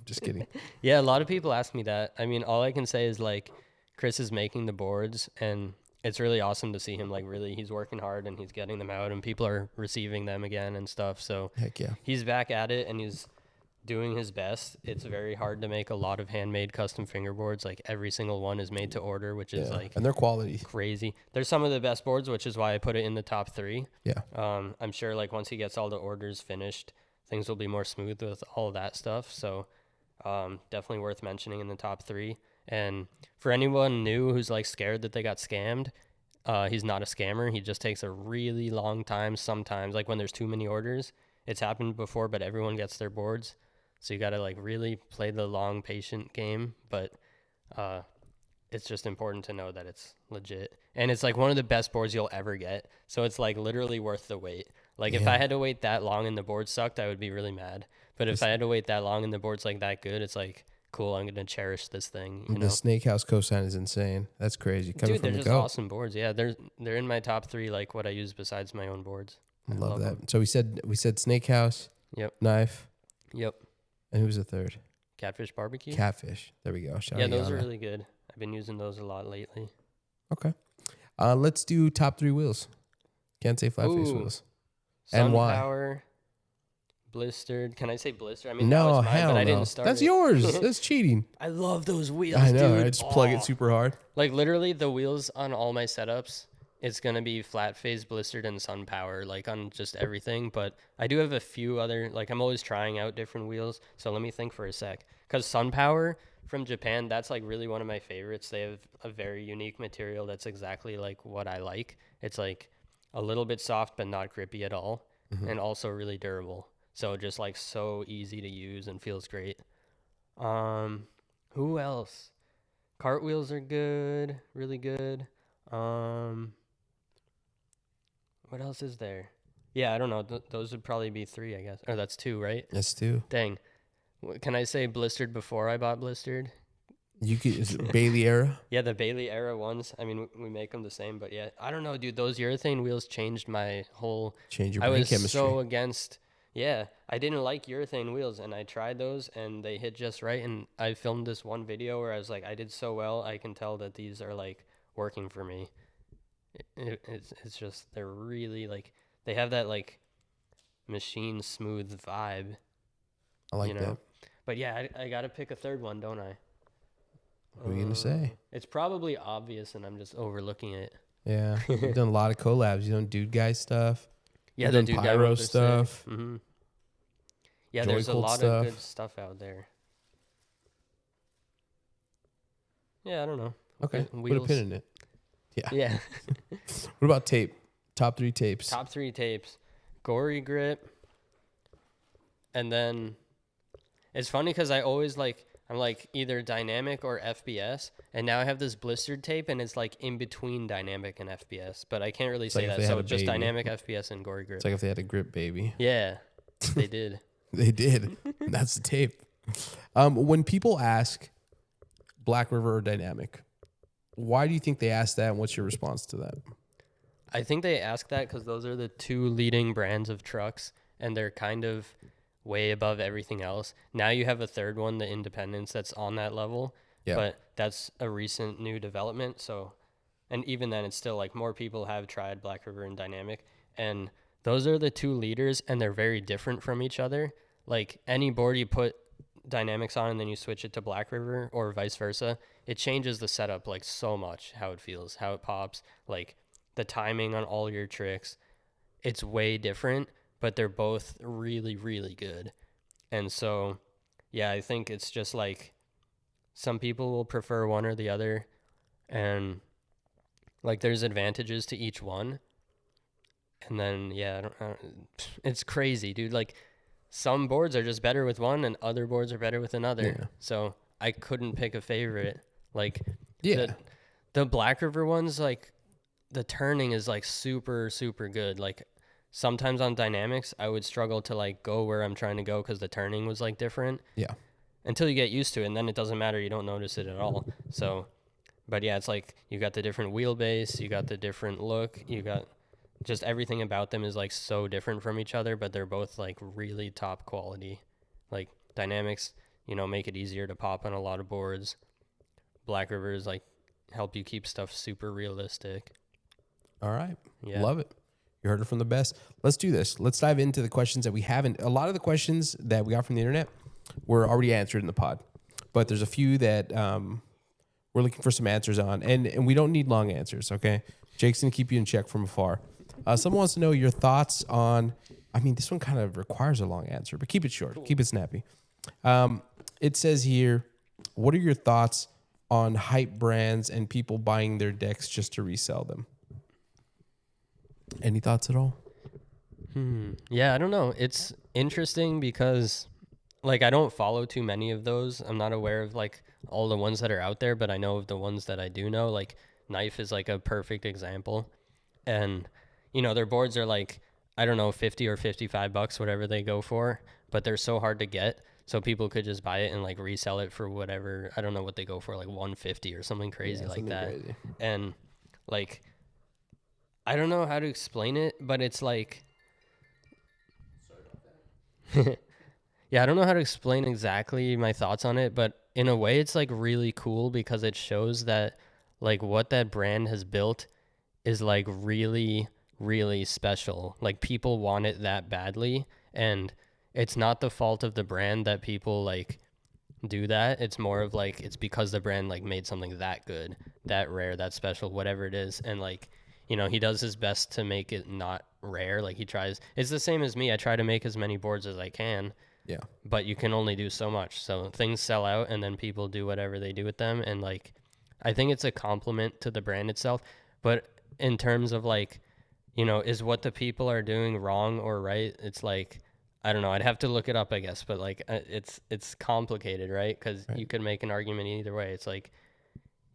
Just kidding. Yeah, a lot of people ask me that. I mean, all I can say is like Chris is making the boards and it's really awesome to see him like really he's working hard and he's getting them out and people are receiving them again and stuff. So Heck yeah. he's back at it and he's doing his best. It's very hard to make a lot of handmade custom fingerboards. Like every single one is made to order, which is Yeah. like And their quality. crazy. There's some of the best boards, which is why I put it in the top 3. Yeah. I'm sure like once he gets all the orders finished, things will be more smooth with all of that stuff. So definitely worth mentioning in the top 3. And for anyone new who's like scared that they got scammed, he's not a scammer. He just takes a really long time sometimes, like when there's too many orders. It's happened before, but everyone gets their boards. So you got to like really play the long, patient game. But it's just important to know that it's legit. And it's like one of the best boards you'll ever get. So it's like literally worth the wait. Like if I had to wait that long and the board sucked, I would be really mad. But if I had to wait that long and the board's like that good, it's like, cool, I'm going to cherish this thing. You know? The Snake House cosign is insane. That's crazy. Coming Dude, they're from the just go. awesome boards. Yeah, they're in my top 3, like what I use besides my own boards. I love that. them. So we said Snake House, Yep. Knife, Yep. and who's the third? Catfish barbecue. Catfish. There we go. Shout Yeah, out those are Yana. really good. I've been using those a lot lately. Okay. Let's do top 3 wheels. Can't say FlatFace Ooh. wheels. And why? Sunpower, Blistered. Can I say Blistered? I mean, that No, was mine, hell but I no. didn't start That's it. yours. That's cheating. I love those wheels, I know. dude. I just plug Oh. it super hard. Like literally the wheels on all my setups, it's going to be FlatFace, Blistered, and Sunpower, like on just everything. But I do have a few other, like I'm always trying out different wheels. So let me think for a sec. Because Sunpower from Japan, that's like really one of my favorites. They have a very unique material that's exactly like what I like. It's like a little bit soft, but not grippy at all. And also really durable. So just like so easy to use and feels great. Who else? Cartwheels are good, really good. What else is there? Yeah, I don't know. Those would probably be 3, I guess. Or that's 2, right? That's 2. Dang. Can I say Blistered before I bought Blistered? You could, is it Bailey era? Yeah, the Bailey era ones. I mean, we make them the same, but yeah, I don't know, dude. Those urethane wheels changed my whole. Change your I brain was chemistry. so against. Yeah, I didn't like urethane wheels, and I tried those, and they hit just right. And I filmed this one video where I was like, I did so well. I can tell that these are like working for me. It's just they're really like they have that like machine smooth vibe. I like you know? that. But yeah, I gotta pick a third one, don't I? What are you going to say? It's probably obvious, and I'm just overlooking it. Yeah. You've done a lot of collabs. You done Dude Guy stuff. Yeah, You've the done Dude Guy Pyro ones are sick. stuff. Mm-hmm. Yeah, Joy there's a Cold lot stuff. of good stuff out there. Yeah, I don't know. Okay. Put a Wheels. pin in it. Yeah. Yeah. What about tape? Top 3 tapes. Top 3 tapes. Gory Grip. And then it's funny because I always I'm like either dynamic or FBS, and now I have this Blistered tape, and it's like in between dynamic and FBS, but I can't really say like if that. they had So a just baby. dynamic, FBS, and Gory Grip. It's like if they had a grip baby. Yeah, they did. They did. That's the tape. When people ask Black River or dynamic, why do you think they ask that, and what's your response to that? I think they ask that because those are the 2 leading brands of trucks, and they're kind of way above everything else. Now you have a third one, the Independence, that's on that level. Yeah. But that's a recent new development. So, and even then, it's still like more people have tried Black River and Dynamic, and those are the 2 leaders, and they're very different from each other. Like any board you put Dynamics on and then you switch it to Black River or vice versa, it changes the setup like so much, how it feels, how it pops, like the timing on all your tricks. It's way different, but they're both really, really good. And so, yeah, I think it's just like some people will prefer one or the other, and like there's advantages to each one. And then, yeah, it's crazy, dude. Like some boards are just better with one and other boards are better with another. Yeah. So I couldn't pick a favorite. Like Yeah. the Black River ones, like the turning is like super, super good. Like sometimes on dynamics, I would struggle to like go where I'm trying to go because the turning was like different. Yeah. Until you get used to it, and then it doesn't matter. You don't notice it at all. So, but yeah, it's like you got the different wheelbase, you got the different look, you got just everything about them is like so different from each other, but they're both like really top quality. Like dynamics, make it easier to pop on a lot of boards. Black Rivers like help you keep stuff super realistic. All right. Yeah. Love it. You heard it from the best. Let's do this. Let's dive into the questions that we haven't. A lot of the questions that we got from the internet were already answered in the pod, but there's a few that we're looking for some answers on, and we don't need long answers, okay? Jake's going to keep you in check from afar. Someone wants to know your thoughts on, this one kind of requires a long answer, but keep it short. Cool. Keep it snappy. It says here, what are your thoughts on hype brands and people buying their decks just to resell them? Any thoughts at all? Yeah, I don't know. It's interesting because like I don't follow too many of those. I'm not aware of like all the ones that are out there, but I know of the ones that I do know. Like Knife is like a perfect example. And their boards are like, I don't know, 50 or $55, whatever they go for, but they're so hard to get. So people could just buy it and like resell it for whatever. I don't know what they go for, like $150 or something crazy like that. Crazy. And like, I don't know how to explain it, but it's like, yeah, I don't know how to explain exactly my thoughts on it, but in a way it's like really cool because it shows that like what that brand has built is like really, really special. Like people want it that badly, and it's not the fault of the brand that people like do that. It's more of like, it's because the brand like made something that good, that rare, that special, whatever it is. And like, he does his best to make it not rare. Like he tries, it's the same as me. I try to make as many boards as I can. Yeah. But you can only do so much. So things sell out and then people do whatever they do with them. And like, I think it's a compliment to the brand itself. But in terms of like, is what the people are doing wrong or right? It's like, I don't know. I'd have to look it up, I guess. But like, it's complicated, right? Because you could make an argument either way. It's like,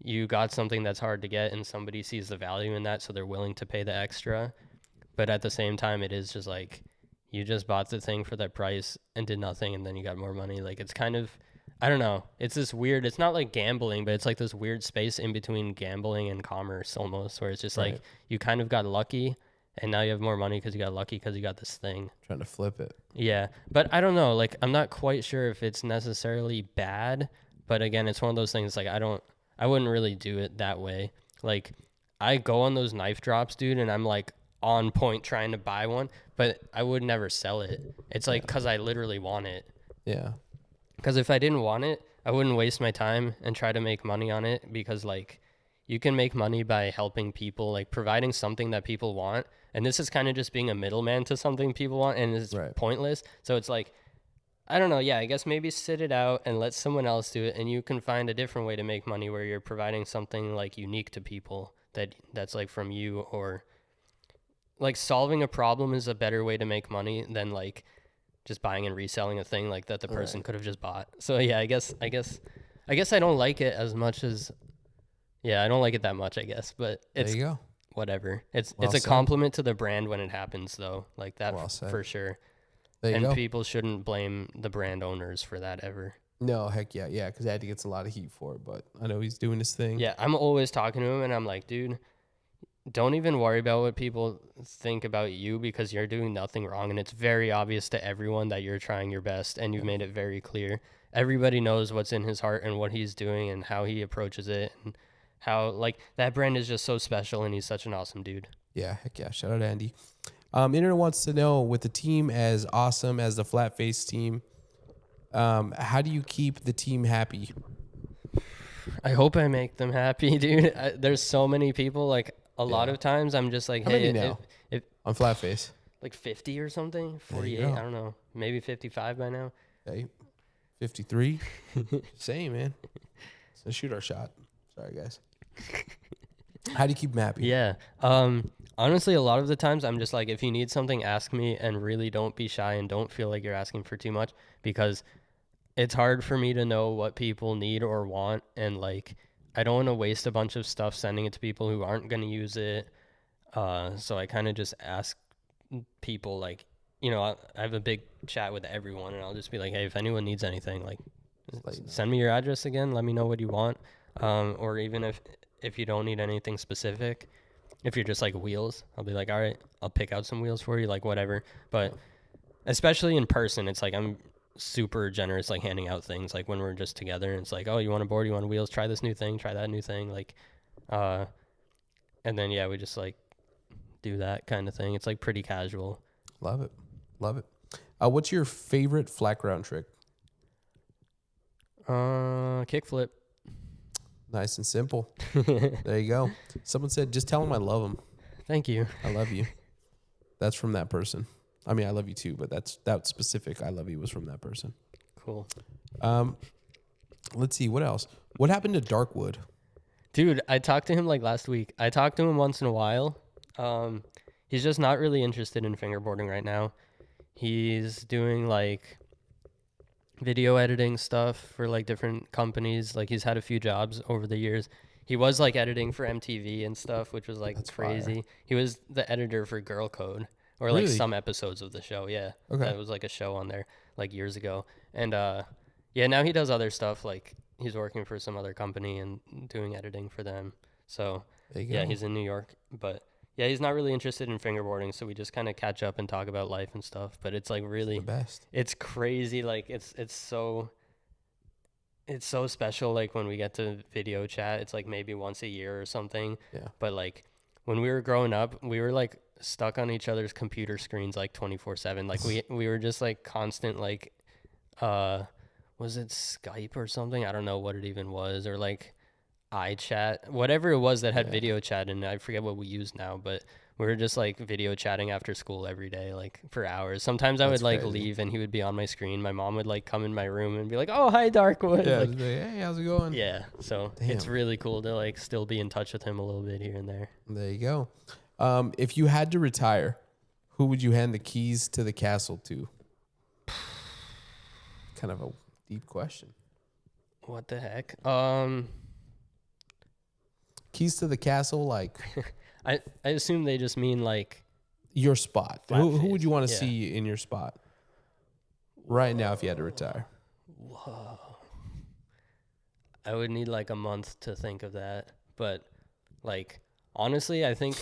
you got something that's hard to get and somebody sees the value in that, so they're willing to pay the extra. But at the same time, it is just like you just bought the thing for that price and did nothing, and then you got more money. Like, it's kind of, I don't know. It's this weird, it's not like gambling, but it's like this weird space in between gambling and commerce almost, where it's just like you kind of got lucky and now you have more money because you got lucky because you got this thing. Trying to flip it. Yeah. But I don't know. Like, I'm not quite sure if it's necessarily bad, but again, it's one of those things like I wouldn't really do it that way. Like, I go on those knife drops, dude, and I'm like on point trying to buy one, but I would never sell it. It's like because I literally want it. Yeah. Because if I didn't want it, I wouldn't waste my time and try to make money on it, because like you can make money by helping people, like providing something that people want. And this is kind of just being a middleman to something people want, and it's pointless. So it's like, I don't know. Yeah, I guess maybe sit it out and let someone else do it, and you can find a different way to make money where you're providing something like unique to people that's like from you, or like solving a problem is a better way to make money than like just buying and reselling a thing like that the person could have just bought. So yeah, I guess I don't like it as much as, yeah, I don't like it that much, I guess, but it's there you go. Whatever. It's a compliment to the brand when it happens though, like that for sure. There you go. People shouldn't blame the brand owners for that ever. No, heck yeah, because Eddie gets a lot of heat for it, but I know he's doing his thing. Yeah, I'm always talking to him, and I'm like, dude, don't even worry about what people think about you, because you're doing nothing wrong, and it's very obvious to everyone that you're trying your best, and you've made it very clear. Everybody knows what's in his heart and what he's doing and how he approaches it, and how like that brand is just so special, and he's such an awesome dude. Yeah, heck yeah. Shout out Andy. Internet wants to know, with the team as awesome as the FlatFace team, how do you keep the team happy? I hope I make them happy, dude. There's so many people. Like a lot of times, I'm just like, how hey, many now? On FlatFace, like 50 or something, 48. I don't know, maybe 55 by now. Okay, 53. Same, man. So shoot our shot. Sorry, guys. How do you keep them happy? Yeah. Honestly, a lot of the times I'm just like, if you need something, ask me, and really don't be shy and don't feel like you're asking for too much, because it's hard for me to know what people need or want. And like, I don't want to waste a bunch of stuff sending it to people who aren't going to use it. So I kind of just ask people, like, you know, I have a big chat with everyone, and I'll just be like, hey, if anyone needs anything, like, send me your address again. Let me know what you want. Or even if you don't need anything specific, if you're just like wheels, I'll be like, all right, I'll pick out some wheels for you, like whatever. But especially in person, it's like I'm super generous, like handing out things, like when we're just together, and it's like, oh, you want a board, you want wheels, try this new thing, try that new thing, like, and then yeah, we just like do that kind of thing. It's like pretty casual. Love it. What's your favorite flat ground trick? Kickflip. Nice and simple. There you go. Someone said, just tell them I love them. Thank you. I love you. That's from that person. I mean, I love you too, but that specific I love you was from that person. Cool. Let's see, what else? What happened to Darkwood? Dude, I talked to him like last week. I talk to him once in a while. He's just not really interested in fingerboarding right now. He's doing like video editing stuff for like different companies. Like, he's had a few jobs over the years. He was like editing for MTV and stuff, which was like crazy. Fire. He was the editor for Girl Code, or like some episodes of the show. Yeah. Okay. That was like a show on there like years ago. And yeah, now he does other stuff. Like, he's working for some other company and doing editing for them. So yeah, he's in New York, but yeah, he's not really interested in fingerboarding, so we just kind of catch up and talk about life and stuff. But it's like really, it's the best. It's crazy. Like, it's so special. Like, when we get to video chat, it's like maybe once a year or something. Yeah. But like, when we were growing up, we were like stuck on each other's computer screens like 24/7. Like, we were just like constant, like, was it Skype or something? I don't know what it even was, or like iChat, whatever it was that had video chat, and I forget what we use now, but we were just like video chatting after school every day, like for hours. Sometimes I would like leave and he would be on my screen. My mom would like come in my room and be like, oh, hi, Darkwood. Yeah, like, hey, how's it going? Yeah, so it's really cool to like still be in touch with him a little bit here and there. There you go. If you had to retire, who would you hand the keys to the castle to? Kind of a deep question. What the heck? Keys to the castle, like I assume they just mean like your spot. Flat Who face, would you want to yeah. see in your spot right now if you had to retire? Whoa. I would need like a month to think of that. But like honestly, I think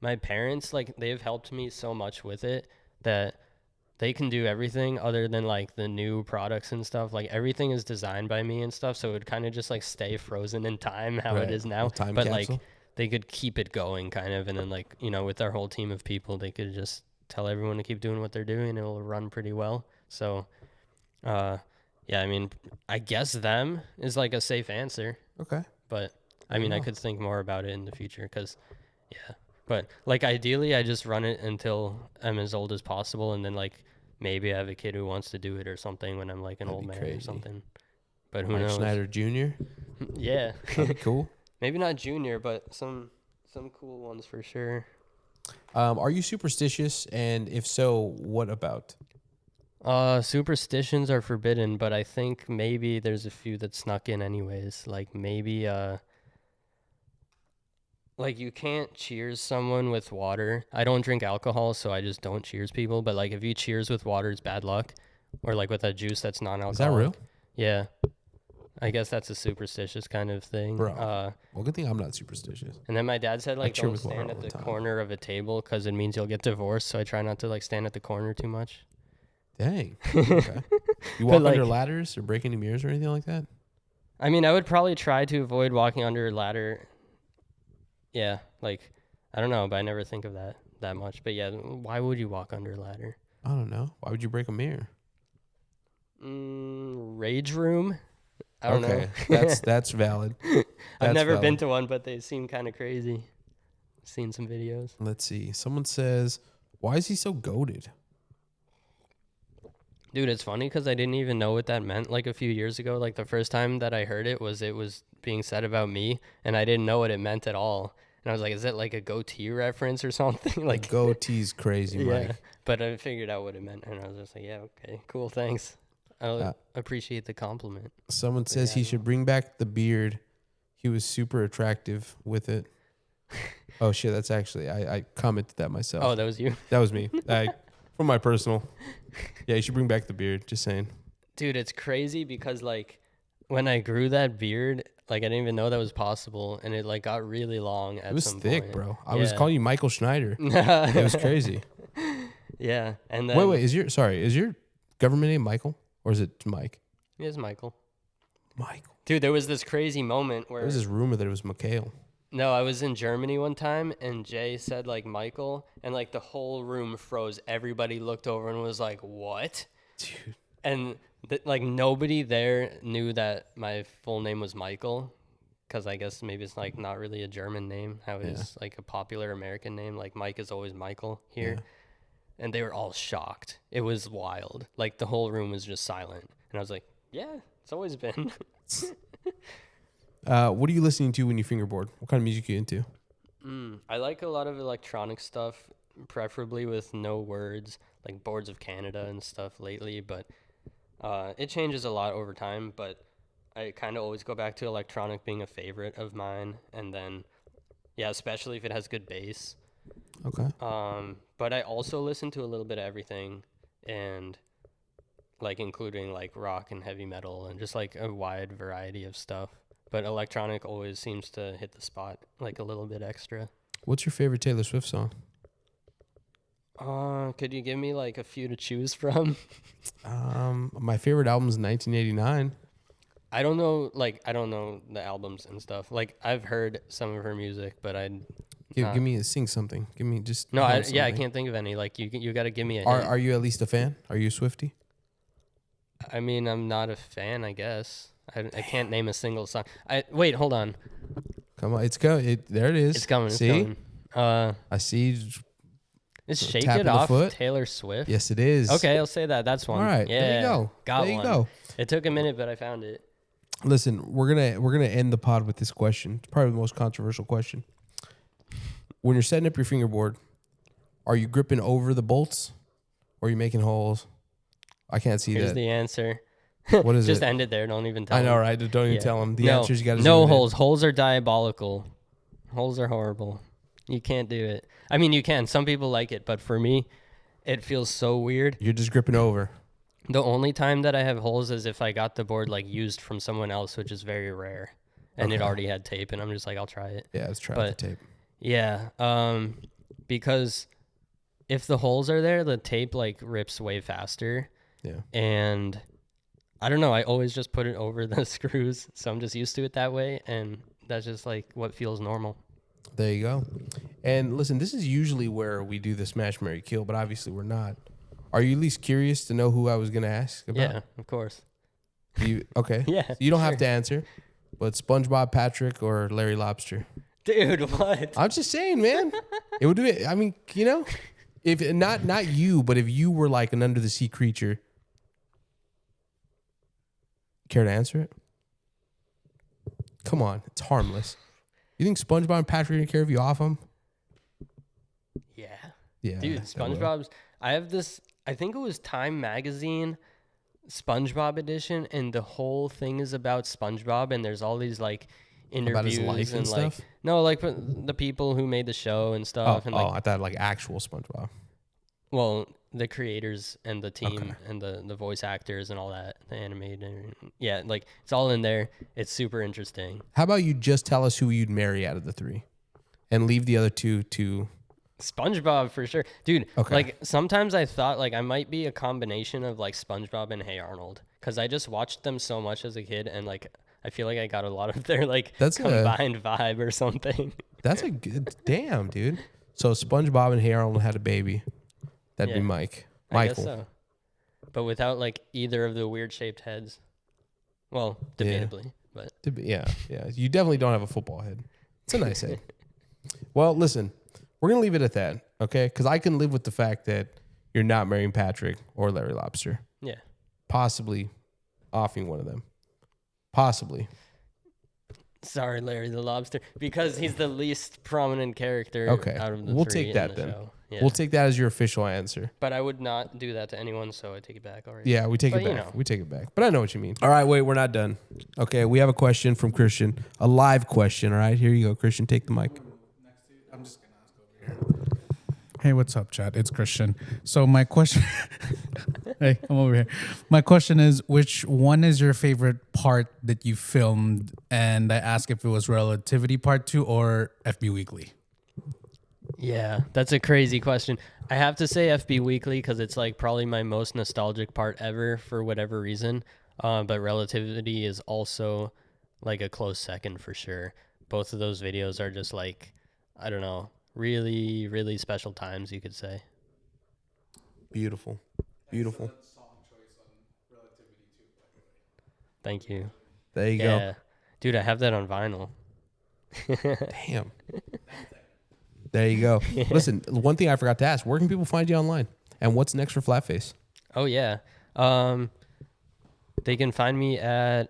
my parents, like, they've helped me so much with it that they can do everything other than like the new products and stuff. Like everything is designed by me and stuff, so it would kind of just like stay frozen in time how it is now. Time but capsule. like they could keep it going kind of, and then like, you know, with our whole team of people, they could just tell everyone to keep doing what they're doing and it'll run pretty well. So yeah, I mean, I guess them is like a safe answer, Okay. but I mean, I could think more about it in the future because, yeah. But like ideally, I just run it until I'm as old as possible, and then like maybe I have a kid who wants to do it or something when I'm like an That'd old be man or crazy. something. But who Mike knows? Schneider Jr. Yeah, That'd be cool. maybe not junior, but some cool ones for sure. Are you superstitious? And if so, what about? Superstitions are forbidden, but I think maybe there's a few that snuck in anyways. Like maybe like you can't cheers someone with water. I don't drink alcohol, so I just don't cheers people. But like if you cheers with water, it's bad luck. Or like with a juice that's non-alcoholic. Is that real? Yeah. I guess that's a superstitious kind of thing. Bro. Well, good thing I'm not superstitious. And then my dad said like cheer don't with water stand all at the the time. corner of a table because it means you'll get divorced. So I try not to like stand at the corner too much. Dang. Okay. You walk But, under like- ladders or break any mirrors or anything like that? I mean, I would probably try to avoid walking under a ladder. Yeah, like, I don't know, but I never think of that much. But yeah, why would you walk under a ladder? I don't know. Why would you break a mirror? Rage room? I don't know. That's valid. I've That's never valid. been to one, but they seem kind of crazy. Seen some videos. Let's see. Someone says, why is he so goated? Dude, it's funny because I didn't even know what that meant like a few years ago. Like the first time that I heard it was being said about me, and I didn't know what it meant at all. And I was like, is it like a goatee reference or something? Like Goatee's crazy, yeah. Mike. But I figured out what it meant, and I was just like, yeah, okay, cool, thanks. I appreciate the compliment. Someone says he should bring back the beard. He was super attractive with it. Oh, shit. That's actually, I commented that myself. Oh, that was you? That was me. From my personal. Yeah, you should bring back the beard. Just saying. Dude, it's crazy because, like, when I grew that beard, like, I didn't even know that was possible, and it, like, got really long at It was some thick, point. bro. I was calling you Michael Schneider. Yeah. It was crazy. Yeah, and then... Wait, is your government name Michael? Or is it Mike? Here's Michael. Michael. Dude, there was this crazy moment where... There was this rumor that it was Mikhail. No, I was in Germany one time, and Jay said, like, Michael, and, like, the whole room froze. Everybody looked over and was like, what? Dude. And, like, nobody there knew that my full name was Michael, because I guess maybe it's, like, not really a German name, how it is, like, a popular American name. Like, Mike is always Michael here. Yeah. And they were all shocked. It was wild. Like, the whole room was just silent. And I was like, yeah, it's always been. What are you listening to when you fingerboard? What kind of music are you into? I like a lot of electronic stuff, preferably with no words, like Boards of Canada and stuff lately. But it changes a lot over time. But I kind of always go back to electronic being a favorite of mine. And then, yeah, especially if it has good bass. Okay. But I also listen to a little bit of everything, and like including like rock and heavy metal and just like a wide variety of stuff. But electronic always seems to hit the spot like a little bit extra. What's your favorite Taylor Swift song? Could you give me like a few to choose from? My favorite album is 1989. I don't know the albums and stuff. Like I've heard some of her music, but Give me sing something. Give me just I something. can't think of any. Like you got to give me a hint. Are you at least a fan? Are you a Swiftie? I mean, I'm not a fan, I guess. I can't name a single song. Wait, hold on. Come on, it's coming. There it is. It's coming. See? It's coming. I see. Is Shake tapping It the Off foot? Taylor Swift? Yes, it is. Okay, I'll say that. That's one. All right. Yeah, There you go. Got there you one. go. It took a minute, but I found it. Listen, we're gonna end the pod with this question. It's probably the most controversial question. When you're setting up your fingerboard, are you gripping over the bolts, or are you making holes? I can't see Here's that. the answer. What is Just it? end it there. Don't even tell I know, them. right? Don't even Yeah. tell them. The No, answers you got to no holes. Holes are diabolical. Holes are horrible. You can't do it. I mean, you can. Some people like it, but for me, it feels so weird. You're just gripping over. The only time that I have holes is if I got the board like used from someone else, which is very rare, and it already had tape, and I'm just like, I'll try it. Yeah, let's try the tape. Yeah, because if the holes are there, the tape like rips way faster. Yeah. And I don't know, I always just put it over the screws, so I'm just used to it that way, and that's just like what feels normal. There you go. And listen, this is usually where we do the smash, marry, kill, but obviously we're not. Are you at least curious to know who I was going to ask about? Yeah, of course. Okay. Yeah. So you don't have to answer, but SpongeBob, Patrick, or Larry Lobster? Dude, what? I'm just saying, man. It would be, I mean, you know, if not you, but if you were like an under the sea creature, care to answer it? Come on, it's harmless. You think SpongeBob and Patrick are gonna care if you off them? Yeah. Yeah. Dude, SpongeBob's, I have this, I think it was Time Magazine SpongeBob edition, and the whole thing is about SpongeBob, and there's all these like interviews about his life and like stuff? No, like the people who made the show and stuff. And I thought like actual SpongeBob. Well, the creators and the team and the voice actors and all that, the animated. Yeah, like it's all in there. It's super interesting. How about you just tell us who you'd marry out of the three and leave the other two to... SpongeBob for sure. Dude, Okay. like sometimes I thought like I might be a combination of like SpongeBob and Hey Arnold, because I just watched them so much as a kid, and like I feel like I got a lot of their like combined vibe or something. That's a good... Damn, dude. So SpongeBob and Hey Arnold had a baby. That'd be Michael. I guess so. But without like either of the weird shaped heads. Well, debatably, but Yeah. You definitely don't have a football head. It's a nice head. Well, listen, we're going to leave it at that, okay? Because I can live with the fact that you're not marrying Patrick or Larry Lobster. Yeah. Possibly offing one of them. Possibly. Sorry, Larry the Lobster, because he's the least prominent character out of the we'll three take that in the then. show. Yeah. We'll take that as your official answer. But I would not do that to anyone, so I take it back already. Yeah, we take it back. You know. We take it back. But I know what you mean. All right, wait, we're not done. Okay, we have a question from Christian. A live question, all right? Here you go, Christian. Take the mic. I'm just gonna ask over here. Hey, what's up, chat? It's Christian. So my question, hey, I'm over here. My question is, which one is your favorite part that you filmed? And I asked if it was Relativity Part 2 or FB Weekly. Yeah, that's a crazy question. I have to say FB Weekly because it's like probably my most nostalgic part ever for whatever reason. But Relativity is also like a close second for sure. Both of those videos are just like, I don't know, really, really special times, you could say. Beautiful. Beautiful. Thank you. There you go. Dude, I have that on vinyl. Damn. There you go. Listen, one thing I forgot to ask, where can people find you online? And what's next for FlatFace? Oh, yeah. They can find me on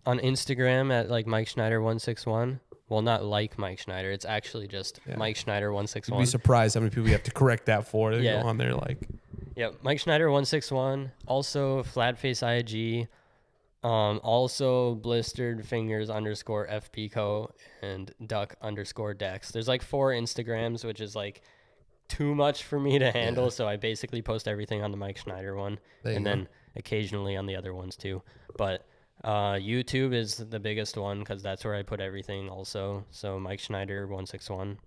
Instagram at like Mike Schneider 161. Well, not like Mike Schneider. It's actually just Mike Schneider 161. You'd be surprised how many people you have to correct that for. They go on there like... Yep, Mike Schneider 161. Also, FlatFace IG. Also Blistered Fingers _ FPCO and Duck _ Dex. There's like 4 Instagrams, which is like too much for me to handle. So I basically post everything on the Mike Schneider one, and then occasionally on the other ones too. But YouTube is the biggest one because that's where I put everything also. So Mike Schneider 161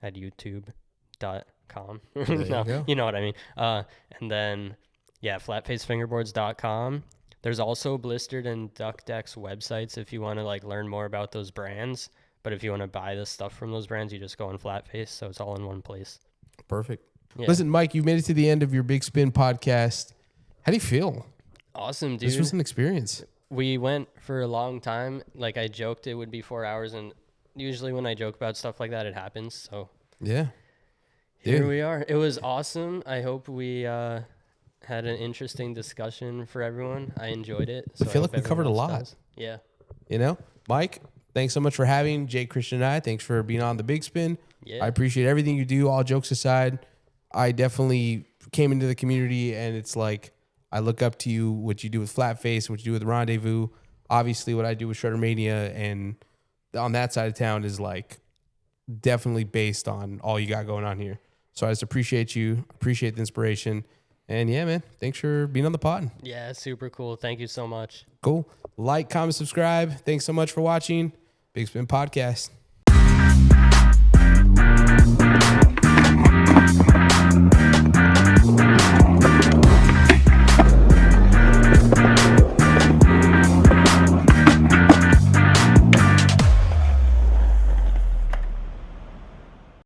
at youtube.com. No, you know what I mean. And then flatfacefingerboards.com. There's also Blistered and Duck Dex websites if you want to like learn more about those brands. But if you want to buy the stuff from those brands, you just go on FlatFace. So it's all in one place. Perfect. Yeah. Listen, Mike, you made it to the end of your Bigspin podcast. How do you feel? Awesome, dude. This was an experience. We went for a long time. Like I joked it would be 4 hours. And usually when I joke about stuff like that, it happens. So yeah, here we are. It was awesome. I hope we had an interesting discussion for everyone. I enjoyed it. So I feel like we covered a lot. Does. Yeah. You know, Mike, thanks so much for having Jay, Christian, and I. Thanks for being on the Bigspin. Yeah. I appreciate everything you do. All jokes aside, I definitely came into the community, and it's like I look up to you, what you do with FlatFace, what you do with Rendezvous. Obviously, what I do with Shredder Mania, and on that side of town is like definitely based on all you got going on here. So I just appreciate you, appreciate the inspiration. And yeah, man, thanks for being on the pod. Yeah, super cool. Thank you so much. Cool. Like, comment, subscribe. Thanks so much for watching Bigspin Podcast.